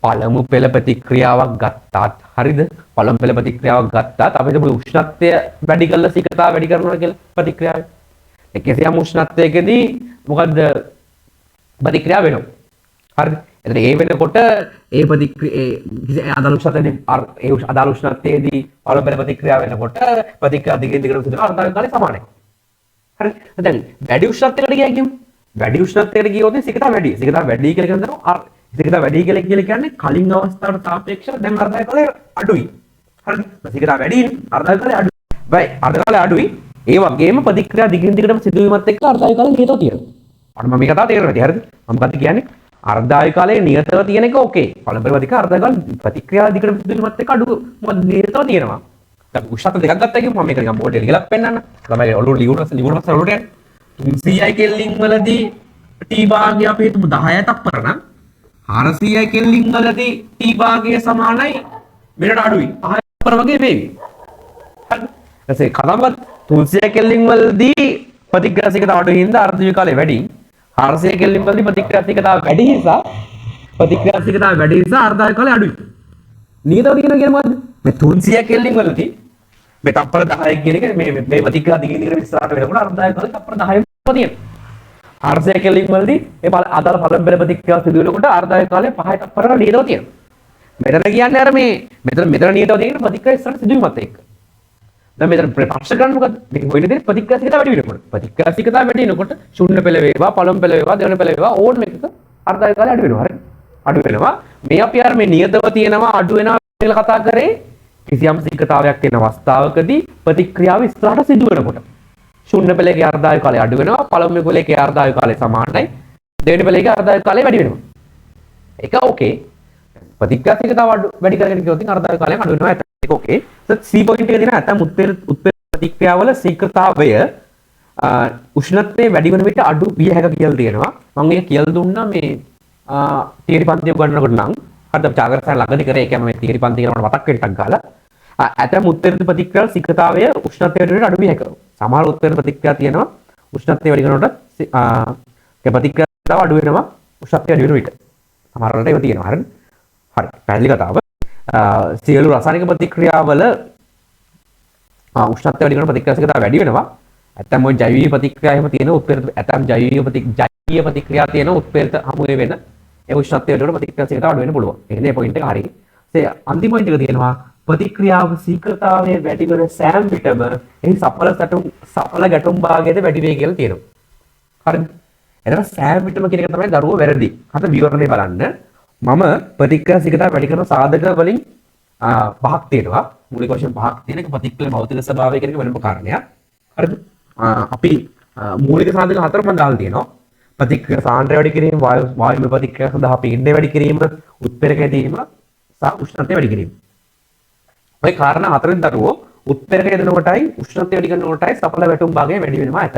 පළමු පෙළ ප්‍රතික්‍රියාවක් ගත්තාත් හරිද? පළමු පෙළ ප්‍රතික්‍රියාවක් ගත්තාත් අපි හිතමු උෂ්ණත්වය වැඩි කරලා සීකතාව වැඩි කරනවා කියලා ප්‍රතික්‍රියාව. ඒ කිසියම් උෂ්ණත්වයකදී මොකද්ද ප්‍රතික්‍රියාව වෙනවා. හරිද? එතන ඒ වෙනකොට ඒ ප්‍රතික්‍රියා අදාළ උෂ්ණත්වයේදී ඒ අදාළ උෂ්ණත්වයේදී පළමු පෙළ ප්‍රතික්‍රියාව වෙනකොට ප්‍රතික්‍රියා දිගින් දිගටම සිදුවන අර්ධායු කාලය සමානයි. හරි? දැන් වැඩි උෂ්ණත්වයකට ගියා කියමු. වැඩි උෂ්ණත්වයකට ගියොත් සීකතාව වැඩි. සීකතාව වැඩි කියලා කියනවා සීකතාව වැඩි කියලා කියන්නේ කලින් අවස්ථාවට සාපේක්ෂව දැන් අර්ධායු කාලය අඩුයි. හරිද? සීකතාව වැඩිනේ අර්ධායු කාලය අඩුයි. බයි අර්ධායු කාලය අඩුයි. ඒ වගේම ප්‍රතික්‍රියා දිගින් දිගටම සිදුවීමත් එක්ක අර්ධායු කාලය නියතව තියෙනවා. අන්න මම මේ කතාව තේරෙන්නේ නැති හරිද? මම මොකද්ද කියන්නේ? අර්ධායු කාලයේ නියතව තියෙන එක ඕකේ. පළමු පෙළ අර්ධායු කාලය ප්‍රතික්‍රියා දිගටම සිදුවීමත් එක්ක අඩු මොකද නියතව තියෙනවා. දැන් උෂ්ණත්ව දෙකක් ගත්තා කියමු මම මේක නිකන් බෝඩ් එකේ ලියලා පෙන්නන්න. තමයි ඔලුවට ලියුණා ඔලුවට 300යි කෙල්ලින් වලදී t භාගය අපි හිතමු 10 තප්පර නම් 400යි කෙල්ලින් වලදී t භාගය සමානයි මෙතන අඩුයි 5 තප්පර වගේ වේවි. හරිද? ඊටසේ කලඹ 300 කෙල්ලින් වලදී ප්‍රතික්‍රියා සීකතාව අඩු හින්දා අර්ධ ජීව කාලය වැඩි. 400 කෙල්ලින් වලදී ප්‍රතික්‍රියා සීකතාව වැඩි නිසා අර්ධායු කාලය අඩුයි. නියතව කියන්නේ මොකද්ද? මේ 300 කෙල්ලින් වලදී මේ තප්පර 10 කියන එක මේ ප්‍රතික්‍රියා දිගින් දිගට විස්තරට වෙනකොට අර්ධායු කාලය තප්පර 10ක් තියෙනවා. 400 කෙල්ලින් වලදී මේ අදාළ පළමු පෙළ ප්‍රතික්‍රියාව සිදු වෙනකොට අර්ධායු කාලය 5යි තප්පරකට නියතව තියෙනවා. මෙතන කියන්නේ අර මෙතන නියතව තියෙන ප්‍රතික්‍රියා ඉස්සරහ සිදුවීමත් එක්ක. දැන් මෙතන ප්‍රශ්න කරන්නේ මොකද්ද? මේක හොයන දේ ප්‍රතික්‍රියාශීලතාව වැඩි වෙනකොට. ප්‍රතික්‍රියාශීලතාව වැඩි වෙනකොට ශුන්‍ය පෙළ වේවා, පළමු පෙළ වේවා, දෙවන පෙළ වේවා ඕන එකක අර්ධායු කාලය අඩු වෙනවා. හරි. අඩු වෙනවා. මේ අපි අර මේ නියතව තියෙනවා අඩු වෙනවා කියලා කතා කරේ කිසියම් සික්කතාවයක් තියෙන අවස්ථාවකදී ප්‍රතික්‍රියාව ඉස්සරහට සිදු වෙනකොට. ශුන්‍ය පෙළේ අර්ධායු කාලය අඩු වෙනවා, පළමු පෙළේ අර්ධායු කාලය සමානයි, දෙවෙනි පෙළේ අර්ධායු කාලය වැඩි වෙනවා. ඒක ඕකේ. ප්‍රතික්‍රියාශීලතාව වැඩි කරගෙන ගියොත් අර්ධායු කාලය අඩු වෙනවා. ඒක ඕකේ. C පොයින්ට් එක දෙන නැත්නම් උත්පේර ප්‍රතික්‍රියාවල ශීඝ්‍රතාවය උෂ්ණත්වයේ වැඩි වෙන විට අඩු විය හැක කියලා තියෙනවා. මම ඒක කියලා දුන්නා මේ තියරි පන්තිය උගන්වනකොට නම් හරිද චාගරසන් ළඟදී කරේ ඒක මේ තියරි පන්තිය කරනකොට මතක් වෙන එකක් ගාලා ඇතැම් උත්පේර ප්‍රතික්‍රියාවල ශීඝ්‍රතාවය උෂ්ණත්වයේ වැඩි වෙන අඩු විය හැක. සමහර උත්පේර ප්‍රතික්‍රියා තියෙනවා උෂ්ණත්වයේ වැඩි කරනකොට ඒ ප්‍රතික්‍රියාව අඩු වෙනවා උෂ්ණත්වය වැඩි වෙන විට. සමහර වලට ඒක තියෙනවා. හරිද? හරි. පැහැදිලි කතාව. සියලු රසායනික ප්‍රතික්‍රියාවල උෂ්ණත්වය වැඩි කරන ප්‍රතික්‍රියාශීලතාව වැඩි වෙනවා. ඇත්තම ඔය ජෛවික ප්‍රතික්‍රියා එහෙම තියෙන උත්පේරිත ඇත්තම ජෛවික ප්‍රතික්‍රියා තියෙන උත්පේරිත හමුවේ වෙන ඒ උෂ්ණත්වය වැඩි කරන ප්‍රතික්‍රියාශීලතාව අඩු වෙන්න පුළුවන්. එහෙනම් මේ පොයින්ට් එක හරියි. ඒ අන්තිම පොයින්ට් එක තියෙනවා ප්‍රතික්‍රියාව ශීඝ්‍රතාවයේ වැඩි වෙන සෑම විටම එහි සඵල ගැටුම් භාගයද වැඩි වෙයි කියලා තියෙනවා. හරිද? එතන සෑම විටම කියන එක තමයි දරුවෝ වැරදි. හත විවරණය බලන්න. මම ප්‍රතික්‍රියා ශීඝ්‍රතාව වැඩි කරන සාධක වලින් පහක් තියෙනවා. මූලික වශයෙන් පහක් තියෙන එක ප්‍රතික්‍රියා භෞතික ස්වභාවය කියන එක වෙනම කාරණයක්. හරිද? අපි මූලික සාධක හතර මම දාලා තියෙනවා. ප්‍රතික්‍රියා සාන්ද්‍රය වැඩි කිරීම, වායුමය ප්‍රතික්‍රියා සඳහා පීඩනය වැඩි කිරීම, උත්ප්‍රේරක දීම සහ උෂ්ණත්වය වැඩි කිරීම. ඔය කාරණා හතරෙන් දරුවෝ උත්ප්‍රේරක දෙන කොටයි උෂ්ණත්වය වැඩි කරන කොටයි සඵල වැටුම් භාගය වැඩි වෙනවා ඇත.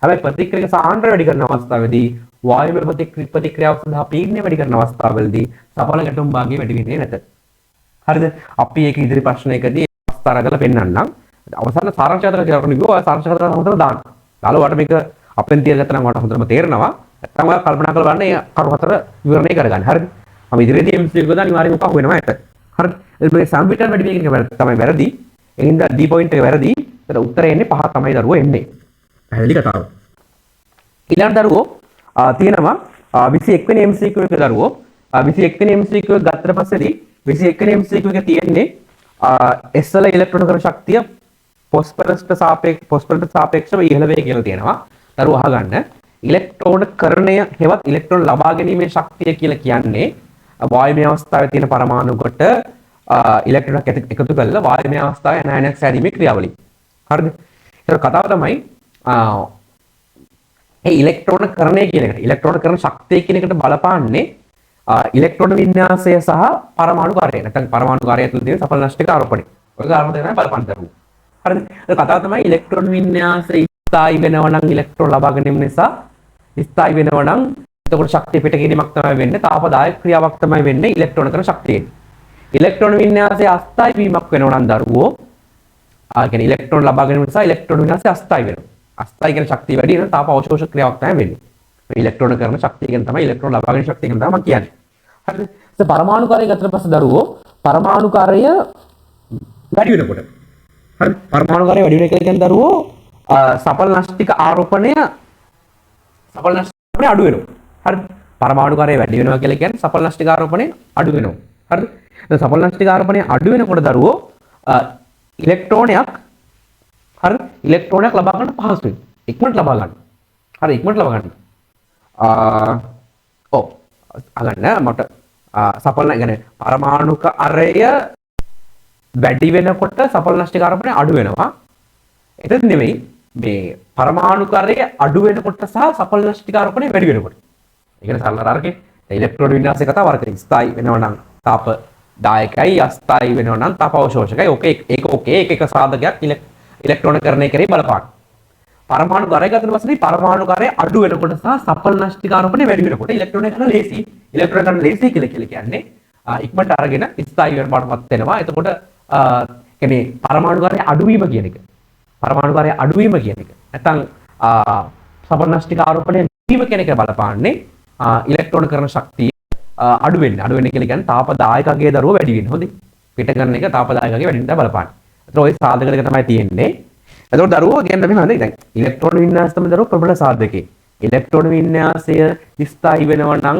හැබැයි ප්‍රතික්‍රියා සාන්ද්‍රය වැඩි කරන අවස්ථාවේදී වායුමය ප්‍රතික්‍රියාව සඳහා පීඩනය වැඩි කරන අවස්ථාවවලදී සඵල ගැටුම් භාගය වැඩි වෙන්නේ නැත. හරිද? අපි ඒක ඉදිරි ප්‍රශ්නයකදී අවස්ථා රගලා පෙන්නන්නම්. අවසාන සාරාංශාත්මක කියලා කිව්වා. ඔය සාරාංශාත්මක හොඳට දාන්න. දාලා වට මේක අපෙන් තියගත්තා නම් වට හොඳටම තේරෙනවා. නැත්තම් ඔය කල්පනා කරලා බලන්න මේ කරු හතර විවරණය කරගන්න. හරිද? මම ඉදිරියේදී MCQ එක දාන්න අනිවාර්යයෙන්ම පහ වෙනවා ඇත. හරිද? මේ සම්පිටන වැඩි මේක තමයි වැරදි. ඒ හින්දා D පොයින්ට් එක වැරදි. ඒතර උත්තරේ එන්නේ පහ තමයි දරුවෝ එන්නේ. පැහැදිලි කතාව. ඊළඟ දරුවෝ තියෙනවා 21 වෙනි MCQ එක දරුවෝ 21 වෙනි MCQ එක ගත්තට පස්සේදී 21 වෙනි MCQ එක තියෙන්නේ S වල ඉලෙක්ට්‍රෝන කරන ශක්තිය ෆොස්ෆරස්ට සාපේක්ෂව ඉහළ වේ කියලා තියෙනවා. දරුවෝ අහගන්න. ඉලෙක්ට්‍රෝන කරණය හෙවත් ඉලෙක්ට්‍රෝන ලබා ගැනීමේ ශක්තිය කියලා කියන්නේ වායුමය අවස්ථාවේ තියෙන පරමාණු කොට ඉලෙක්ට්‍රෝනක් එකතු කරලා වායුමය අවස්ථාවේ ඇනයනයක් සෑදීමේ ක්‍රියාවලිය. හරිද? ඒක කතාව තමයි ඒ ඉලෙක්ට්‍රෝන කරණය කියන එකට ඉලෙක්ට්‍රෝන කරන ශක්තිය කියන එකට බලපාන්නේ ඉලෙක්ට්‍රෝන වින්‍යාසය සහ පරමාණු කාර්යය. නැත්නම් පරමාණු කාර්යය තුළ තියෙන සඵල නෂ්ටික ආරෝපණය. ඔය කාරණා දෙකයි බලපාන්න දරුවෝ. හරිද? ඒක කතාව තමයි ඉලෙක්ට්‍රෝන වින්‍යාසය ස්ථායි වෙනවා නම් ඉලෙක්ට්‍රෝන ලබා ගැනීම නිසා ස්ථායි වෙනවා නම් එතකොට ශක්තිය පිට කිරීමක් තමයි වෙන්නේ. තාපදායක ක්‍රියාවක් තමයි වෙන්නේ ඉලෙක්ට්‍රෝන කරන ශක්තියෙන්. ඉලෙක්ට්‍රෝන වින්‍යාසය අස්ථායි වීමක් වෙනවා නම් දරුවෝ කියන්නේ ඉලෙක්ට්‍රෝන ලබා ගැනීම නිසා ඉලෙක්ට්‍රෝන වින්‍යාසය අස්ථායි වෙනවා. අස්ථායි කියන ශක්තිය වැඩි වෙනවා තාප අවශෝෂක ක්‍රියාවක් තමයි වෙන්නේ. මේ ඉලෙක්ට්‍රෝන කරන ශක්තිය කියන තමයි ඉලෙක්ට්‍රෝන ලබා ගැනීම ශක්තිය කියන තමයි මම කියන්නේ. හරිද? ඒ පරමාණු කාර්යය ගත්තට පස්සේ දරුවෝ පරමාණු කාර්යය වැඩි වෙනකොට හරි පරමාණු කාර්යය වැඩි වෙන එක කියන්නේ දරුවෝ සඵල නෂ්ටික ආරෝපණය අඩු වෙනවා. හරිද? පරමාණු කාර්යය වැඩි වෙනවා කියලා කියන්නේ සඵල නෂ්ටික ආරෝපණය අඩු වෙනවා. හරිද? දැන් සඵල නෂ්ටික ආරෝපණය අඩු වෙනකොට දරුවෝ ඉලෙක්ට්‍රෝනයක් හරිද? ඉලෙක්ට්‍රෝනයක් ලබා ගන්න පහසුයි. ඉක්මනට ලබා ගන්න. හරි ඉක්මනට ලබා ගන්න. අගන්න මට සඵල කියන්නේ පරමාණු කාර්යය වැඩි වෙනකොට සඵල නෂ්ටික ආරෝපණය අඩු වෙනවා. එතන නෙමෙයි මේ පරමාණු කාර්යය අඩු වෙනකොට සහ සඵල නෂ්ටික ආරෝපණය වැඩි වෙනකොට. ඒ කියන්නේ සරල අර්ථකේ ඉලෙක්ට්‍රෝන වින්‍යාසය කතාව අර්ථකේ ස්ථායි වෙනවා නම් තාප දායකයි අස්ථායි වෙනවා නම් තාප අවශෝෂකයි. ඕකේ ඒක සාධකයක් ඉලෙක්ට්‍රෝන කරණය කරේ බලපාන. පරමාණු කාර්යය ගන්න පස්සේ පරමාණු කාර්යය අඩු වෙනකොට සහ සඵල නෂ්ටික ආරෝපණය වැඩි වෙනකොට ඉලෙක්ට්‍රෝන කරන ලේසි. ඉලෙක්ට්‍රෝන කරන ලේසි කියලා කියන්නේ ඉක්මනට අරගෙන ස්ථායි වෙනවටපත් වෙනවා. එතකොට කියන්නේ පරමාණු කාර්යය අඩුවීම කියන එක. පරමාණු කාර්යය අඩුවීම කියන එක. නැත්නම් සඵල නෂ්ටික ආරෝපණය වීම කියන එක බලපාන්නේ ඉලෙක්ට්‍රෝන කරන ශක්තිය අඩු වෙන්නේ. අඩු වෙන්නේ කියලා කියන්නේ තාපදායකගේ දරුව වැඩි වෙන්නේ. හොඳයි. පිට කරන එක තාපදායකගේ වැඩි වෙනද බලපාන්නේ. ඒතර ওই සාධක දෙක තමයි තියෙන්නේ. එතකොට දරුවෝ කියන්නේ මෙහෙම හඳයි. දැන් ඉලෙක්ට්‍රෝන වින්‍යාසය තමයි දරුවෝ ප්‍රබල සාධකේ. ඉලෙක්ට්‍රෝන වින්‍යාසය ස්ථායි වෙනවා නම්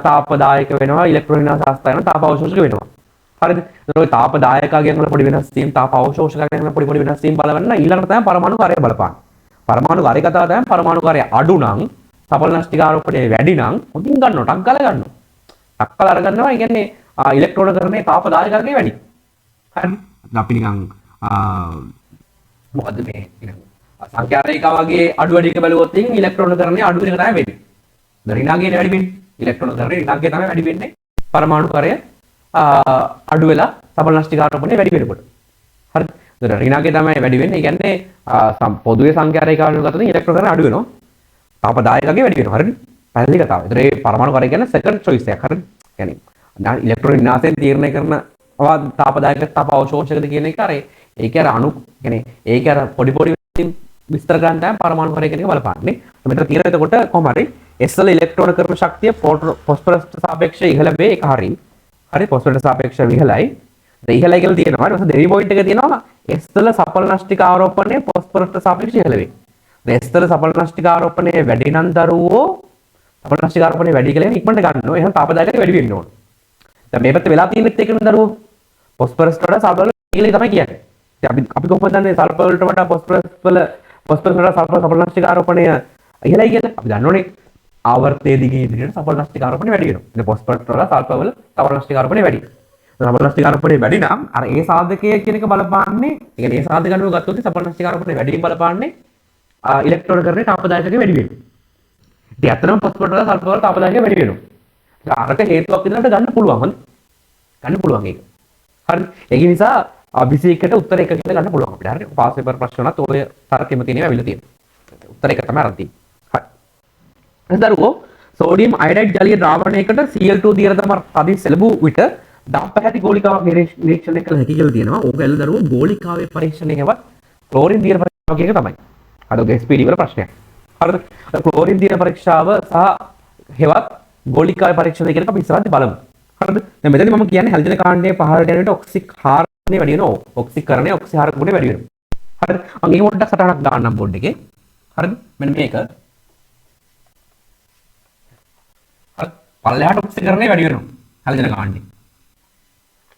තාපදායක වෙනවා. ඉලෙක්ට්‍රෝන වින්‍යාසය අස්ථායි වෙනවා තාප අවශෝෂක වෙනවා. හරිද? ඒතකොට තාප දායකයන් වල පොඩි වෙනස් වීම, තාප අවශෝෂකයන් වල පොඩි වෙනස් වීම බලවන්න ඊළඟට තමයි පරමාණු කාර්යය බලපාන. පරමාණු කාර්ය කතාව තමයි පරමාණු කාර්යය අඩු නම් සපලනස්ටික ආරෝපණය වැඩි නම් හොඳින් ගන්නවා, ටක් ගාලා ගන්නවා. ටක් ගාලා අරගන්නවා. ඒ කියන්නේ ඉලෙක්ට්‍රෝන කරන්නේ තාප දායකයන්ගේ වැඩි. හරි. අපි නිකන් මොකද මේ සංඛ්‍යා රේඛා වගේ අඩු වැඩි එක බැලුවොත් ඉලෙක්ට්‍රෝන කරන්නේ අඩු වෙන එක තමයි වෙන්නේ. ඍණාංගයේ වැඩි වෙන්නේ. ඉලෙක්ට්‍රෝන කරන්නේ ඍණාංගයේ තමයි වැඩි වෙන්නේ. පරමාණු කාර්යය අඩු වෙලා සපලනස්ටික ආරෝපණය වැඩි වෙනකොට. හරිද? ඒතර ඍණාංගයේ තමයි වැඩි වෙන්නේ. ඒ කියන්නේ පොදුවේ සංඛ්‍යා රේඛාව ගත්තොත් ඉලෙක්ට්‍රෝන කරන්නේ අඩු වෙනවා. තාප දායකගේ වැඩි වෙනවා. හරිද? පැහැදිලි කතාව. ඒතර මේ පරමාණු කාර්යය කියන්නේ සෙකන්ඩ් චොයිස් එකක්. හරිද? කියන්නේ ඉලෙක්ට්‍රෝන විනාශයෙන් තීරණය කරන තාප දායක තාප අවශෝෂකද කියන එක අර ඒක අර අණු කියන්නේ ඒක අර පොඩි පොඩි විස්තර ගන්න තමයි පරමාණු කාර්යය කියන එක බලපාන්නේ. මෙතන තියෙන එතකොට කොහොම හරි S වල ඉලෙක්ට්‍රෝන කරන ශක්තිය ෆොස්ෆරස්ට සාපේක්ෂව ඉහළ වේ ඒක හරි. හරි ෆොස්ෆරස්ට සාපේක්ෂව ඉහළයි. ඉහළයි කියලා තියෙනවා. ඊට පස්සේ දෙවි පොයින්ට් එක තියෙනවා S වල සපලනස්ටික ආරෝපණය ෆොස්ෆරස්ට සාපේක්ෂව ඉහළ වේ. S වල සපලනස්ටික ආරෝපණය වැඩි නම් දරුවෝ සපලනස්ටික ආරෝපණය වැඩි කියලා ඉක්මනට ගන්නවා. එහෙනම් තාප දායකයට වැඩි වෙන්න ඕන. දැන් මේ පැත්තේ වෙලා තියෙනෙත් ඒකනේ දරුවෝ. ෆොස්ෆරස් වල සල්ෆර් වල තමයි කියන්නේ. ඉතින් අපි කොහොමද දන්නේ සල්ෆර් වලට වඩා ෆොස්ෆරස් වල සල්ෆර් සපලනස්ටික ආරෝපණය ඉහළයි කියලා? අපි දන්නෝනේ ආවර්තයේ දිගේ ඉදිරියට සපලනස්ටික ආරෝපණය වැඩි වෙනවා. ඉතින් ෆොස්ෆරස් වල සල්ෆර් වල සපලනස්ටික ආරෝපණය වැඩි. සපලනස්ටික ආරෝපණය වැඩි නම් අර ඒ සාධකය කියන එක බලපාන්නේ, ඒ කියන්නේ ඒ සාධක අනුව ගත්තොත් සපලනස්ටික ආරෝපණය වැඩි වීම බලපාන්නේ ඉලෙක්ට්‍රෝන කරන්නේ තාප දායකගේ වැඩි වෙන්නේ. ඉතින් අතරම ෆොස්ෆරස් වල සල්ෆර් වල තාප දායකගේ වැඩි වෙනවා. අරක හේතුවක් විදිහට ගන්න පුළුවන්. හොඳ. ගන්න පුළුවන් ඒක. හරි. ඒක නිසා 21ට උත්තර 1 කියලා ගන්න පුළුවන් අපිට. හරි. පාස් පේපර් ප්‍රශ්න වලත් ඔය තර්කෙම තියෙනවා ඇවිල්ලා තියෙනවා. උත්තර 1 තමයි අරන් තියෙන්නේ. හරි. දරුවෝ සෝඩියම් අයඩයිඩ් ජලීය ද්‍රාවණයකට Cl2 දියරතම තදින් සැලබූ විට දාපැහැති ගෝලිකාවක් නිරීක්ෂණය කළ හැකි කියලා තියෙනවා. ඕක ඇල්ල දරුවෝ ගෝලිකාවේ පරීක්ෂණය හෙවත් ක්ලෝරින් දියර පරීක්ෂාව කියන එක තමයි. අර ඔය SPD වල ප්‍රශ්නයක්. හරිද? ක්ලෝරින් දියර පරීක්ෂාව සහ හෙවත් ගෝලිකාවේ පරීක්ෂණය කියන එක අපි ඉස්සරහට බලමු. හරිද? දැන් මෙතනදී මම කියන්නේ හැල්ජන කාණ්ඩයේ පහළට යන විට ඔක්සිහාරණය වැඩි වෙනවා. ඔක්සිකරණය ඔක්සිහාරක ගුණය වැඩි වෙනවා. හරිද? මම මේ පොඩ්ඩක් සටහනක් දාන්නම් බෝඩ් එකේ. හරිද? මෙන්න මේක. හරි. පල්ලෙහාට ඔක්සිකරණය වැඩි වෙනවා. හැල්ජන කාණ්ඩේ.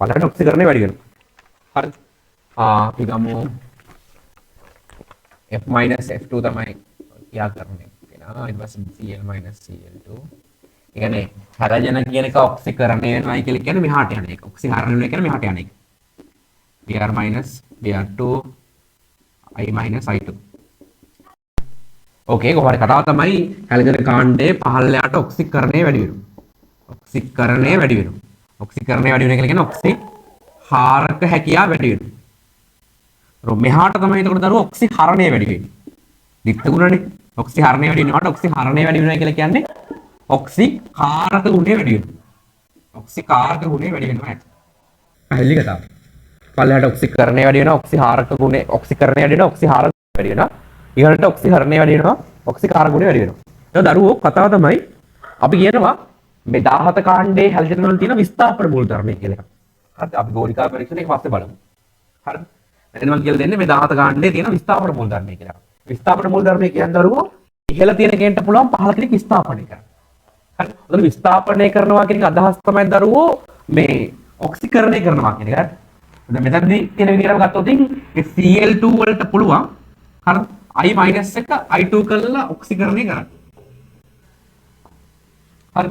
පල්ලෙහාට ඔක්සිකරණය වැඩි වෙනවා. හරිද? අපි ගමු F F2 තමයි ක්‍රියාකරණය වෙනවා. ඊට පස්සේ Cl Cl2 ඒ කියන්නේ හරජන කියන එක ඔක්සිකරණය වෙනවායි කියලා කියන්නේ මෙහාට යන එක. ඔක්සිහරණය වෙනවා කියන්නේ මෙහාට යන එක. Br Br2 I I2. ඕකේ කොහොමද කතාව තමයි හැලජන කාණ්ඩයේ පහළට ඔක්සිකරණය වැඩි වෙනවා. ඔක්සිකරණය වැඩි වෙනවා. ඔක්සිකරණය වැඩි වෙනවා කියලා කියන්නේ ඔක්සිහාරක හැකියාව වැඩි වෙනවා. මෙහාට තමයි එතකොට දරුවෝ ඔක්සිහරණය වැඩි වෙන්නේ. දික්තගුණනේ. ඔක්සිහරණය වැඩි වෙනකොට ඔක්සිහරණය වැඩි වෙනවා කියලා කියන්නේ ඔක්සිකාරක ගුණය වැඩි වෙනවා. ඔක්සිකාරක ගුණය වැඩි වෙනවා. පැහැදිලි කතාව. පල්ලෙහාට ඔක්සිකරණය වැඩි වෙනවා, ඔක්සිහාරක ගුණය, ඔක්සිකරණය වැඩි වෙනවා, ඔක්සිහාරක වැඩි වෙනවා. ඊළඟට ඔක්සිහරණය වැඩි වෙනවා, ඔක්සිකාරක ගුණය වැඩි වෙනවා. ඒක දරුවෝ කතාව තමයි අපි කියනවා මේ 17 කාණ්ඩයේ හැල්ජන වල තියෙන විස්ථාපන මූලධර්මය කියලා එකක්. හරිද? අපි ගෝලිකා පරීක්ෂණයක පස්සේ බලමු. හරිද? එතන මම කියලා දෙන්නේ මේ 17 කාණ්ඩයේ තියෙන විස්ථාපන මූලධර්මය කියලා. විස්ථාපන මූලධර්මය කියන්නේ දරුවෝ ඉහළ තියෙන කෙනට පුළුවන් පහළ කෙනෙක් විස්ථාපනය කරන්න. හරි. උදේ විස්ථාපනය කරනවා කියන එක අදහස් තමයි දරුවෝ මේ ඔක්සිකරණය කරනවා කියන එක. දැන් මෙතනදී තියෙන විදිහටම ගත්තොත් ඒ Cl2 වලට පුළුවන් හරි I එක I2 කරලා ඔක්සිකරණය කරන්න. හරි.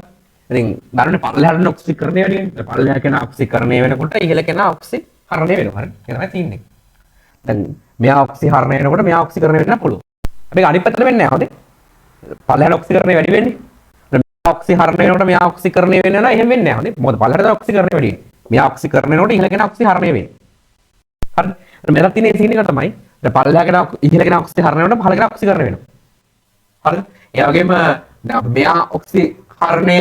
ඉතින් බලන්න පල්ලෙහාට ඔක්සිකරණය වැඩි වෙනවා. පල්ලෙහා කෙනා ඔක්සිකරණය වෙනකොට ඉහළ කෙනා ඔක්සිහරණය වෙනවා. හරි. ඒක තමයි තියෙන්නේ. දැන් මෙයා ඔක්සිහරණය වෙනකොට මෙයා ඔක්සිකරණය වෙන්න පුළුවන්. අපි අනිත් පැත්තට වෙන්නේ නැහැ. හොඳේ. පල්ලෙහාට ඔක්සිකරණය වැඩි වෙන්නේ. ඔක්සිහරණය වෙනකොට මෙයා ඔක්සිකරණය වෙන්නේ නැහැ. එහෙම වෙන්නේ නැහැ. හොඳේ. මොකද පල්ලෙහාට ඔක්සිකරණය වැඩි වෙන්නේ. මෙයා ඔක්සිකරණය වෙනකොට ඉහළ කෙනා ඔක්සිහරණය වෙන්නේ. හරිද? මෙතන තියෙන ඒ සීන් එක තමයි දැන් පල්ලෙහා කෙනා ඉහළ කෙනා ඔක්සිහරණය වෙනකොට පහළ කෙනා ඔක්සිකරණය වෙනවා. හරිද? ඒ වගේම මෙයා ඔක්සිහරණය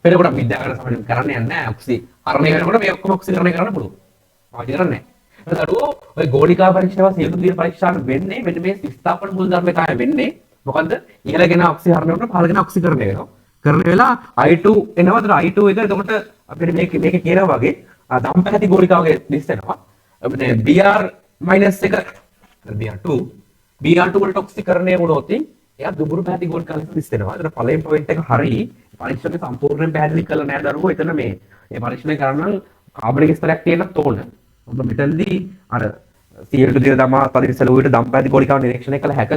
වෙනකොට විද්‍යාවට සම්බන්ධ කරන්නේ නැහැ. ඔක්සිහරණය වෙනකොට මේ ඔක්කොම ඔක්සිකරණය කරන්න පුළුවන්. අවශ්‍ය කරන්නේ නැහැ. දරුවෝ ඔය ගෝලිකා පරීක්ෂාව සියලු දින පරීක්ෂාවට වෙන්නේ මෙන්න මේ විස්ථාපන මූලධර්ම එකයි වෙන්නේ. මොකද්ද? ඉහළ කෙනා ඔක්සිහරණය වෙනකොට පහළ කෙනා ඔක්සිකරණය වෙනවා. කරන වෙලා I2 එනවා. ඒතර I2 එක එතකොට අපිට මේක කියනවා වගේ දම්පැහැති ගෝලිකාවගේ දිස්සෙනවා. අපිට Br එක Br2 වලට ඔක්සිකරණය වුණොත් එයා දුබුරු පැහැති ගෝලිකාවක දිස්සෙනවා. ඒතර පළවෙනි පොයින්ට් එක හරියි. පරීක්ෂණය සම්පූර්ණයෙන් පැහැදිලි කරලා නෑ දරුවෝ. එතන මේ පරීක්ෂණය කරන්න කාබනික ස්තරයක් තියෙනත් ඕන. ඔබ මෙතනදී අර සියලු දේ දමා තදිසල උඩට දම්පැදි ගෝලිකාව නිරීක්ෂණය කළ හැක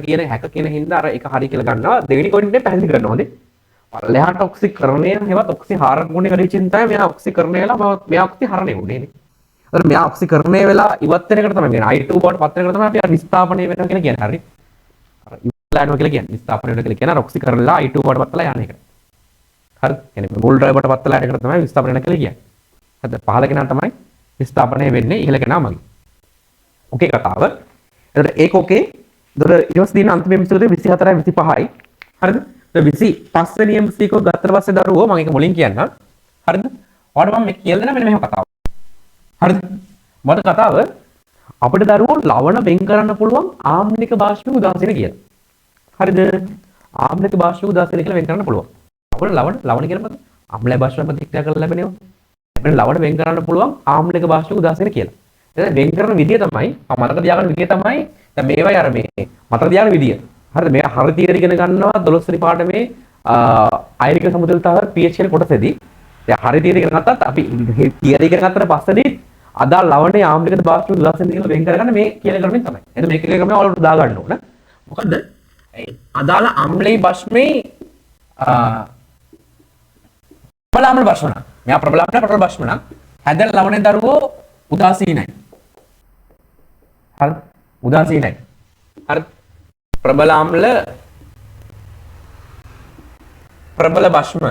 කියන හින්දා අර එක හරි කියලා ගන්නවා. දෙවෙනි කොටින්ේ පැහැදිලි කරනවා හොඳේ. පල්ලෙහාට ඔක්සිකරණය හෙවත් ඔක්සිහාරගුණය කරේ චින්තය මෙයා ඔක්සිකරණය වෙලා මෙයා ඔක්සිහරණය වුණේ නේ. අර මෙයා ඔක්සිකරණය වෙලා ඉවත් වෙන එකට තමයි කියන්නේ I2 බවට පත් වෙන එකට තමයි අපි විස්ථාපනය වෙනවා කියලා කියන්නේ. හරි. අර ඉවලා යනවා කියලා කියන්නේ විස්ථාපනය වෙනවා කියලා කියන්නේ අර ඔක්සිකරණලා I2 බවට පත් වෙලා යන එක. හරි. කියන්නේ මුල් ඩ්‍රයිව් බවට පත් වෙලා යන එකට තමයි විස්ථාපනය වෙනවා කියලා කියන්නේ. හරිද? පහළ කෙනා තමයි විස්ථාපනය වෙන්නේ ඉහළ කෙනා මගින්. ඕකේ කතාව. එතකොට ඒක ඕකේ. එතකොට ඊට පස්සේ දින අන්තිම MCQ 24යි 25යි. හරිද? 25 වෙනි MCQ ගත්තට පස්සේ දරුවෝ මම ඒක මුලින් කියන්නම්. හරිද? ඔයාලට මම මේ කියලා දෙන්න මෙන්න මෙහෙම කතාවක්. හරිද? මට කතාව අපිට දරුවෝ ලවණ වෙන් කරන්න පුළුවන් ආම්ලික භාෂ්මික උදාසීන කියලා. හරිද? ආම්ලික භාෂ්මික උදාසීන කියලා වෙන් කරන්න පුළුවන්. අපිට ලවණ කියන පද ආම්ල භාෂ්ම ප්‍රතික්‍රියා කරලා ලැබෙනවා. අපිට ලවණ වෙන් කරන්න පුළුවන් ආම්ලික භාෂ්මික උදාසීන කියලා. දැන් වෙන් කරන විදිය තමයි මතක තියාගන්න විදිය තමයි දැන් මේවයි අර මේ මතක තියාගන්න විදිය. හරිද? මේ හර තීර ඉගෙන ගන්නවා 12 වෙනි පාඩමේ අයනික සමුදෙල්තාවර pH කියන කොටසේදී. දැන් හරි තීර ඉගෙන ගත්තත් අපි තීර ඉගෙන ගත්තට පස්සේදී අදාළ ලවණයේ ආම්ලික භාෂ්මික උදාසීන කියලා වෙන් කරගන්න මේ කියන ක්‍රමයෙන් තමයි. එහෙනම් මේ කියන ක්‍රමය ඔයාලට දා ගන්න ඕන. මොකද අදාළ ආම්ලීය භාෂ්මේ ප්‍රබල ආම්ල භාෂ්ම. මෙයා ප්‍රබල භාෂ්ම නම් හැදෙන ලවණේ දරුවෝ උදාසීනයි. හරි උදාසීනයි. හරි ප්‍රබල ආම්ල ප්‍රබල භාෂ්ම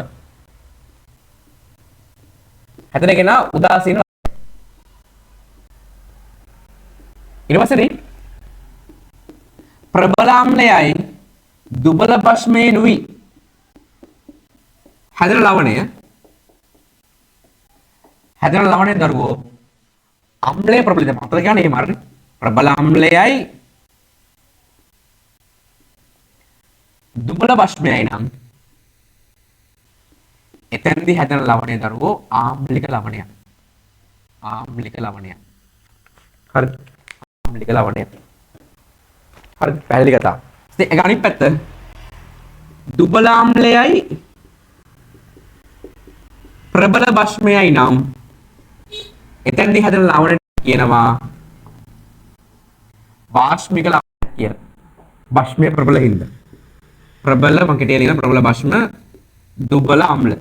හැදෙන කෙනා උදාසීන. ඊට පස්සේ ප්‍රබල ආම්ලයයි දුබල භාෂ්මේ නුයි හැදෙන ලවණේ දරුවෝ අම්ලයේ ප්‍රබල දැන් මතක ගන්න එහෙම හරිනේ. ප්‍රබල අම්ලයයි දුබල භාෂ්මයයි නම් එතනදී හැදෙන ලවණය දරුවෝ ආම්ලික ලවණයක්. ආම්ලික ලවණයක්. හරිද? ආම්ලික ලවණයක්. හරිද? පැහැදිලි කතාව. ඉතින් ඒක අනිත් පැත්ත දුබල අම්ලයයි ප්‍රබල භාෂ්මයයි නම් එතනදී හැදෙන ලවණයට කියනවා භාෂ්මික ලවණයක් කියලා. භාෂ්මයේ ප්‍රබල හින්දා. ප්‍රබල මම කෙටියෙන් කියන ප්‍රබල භාෂ්ම දුබල අම්ල.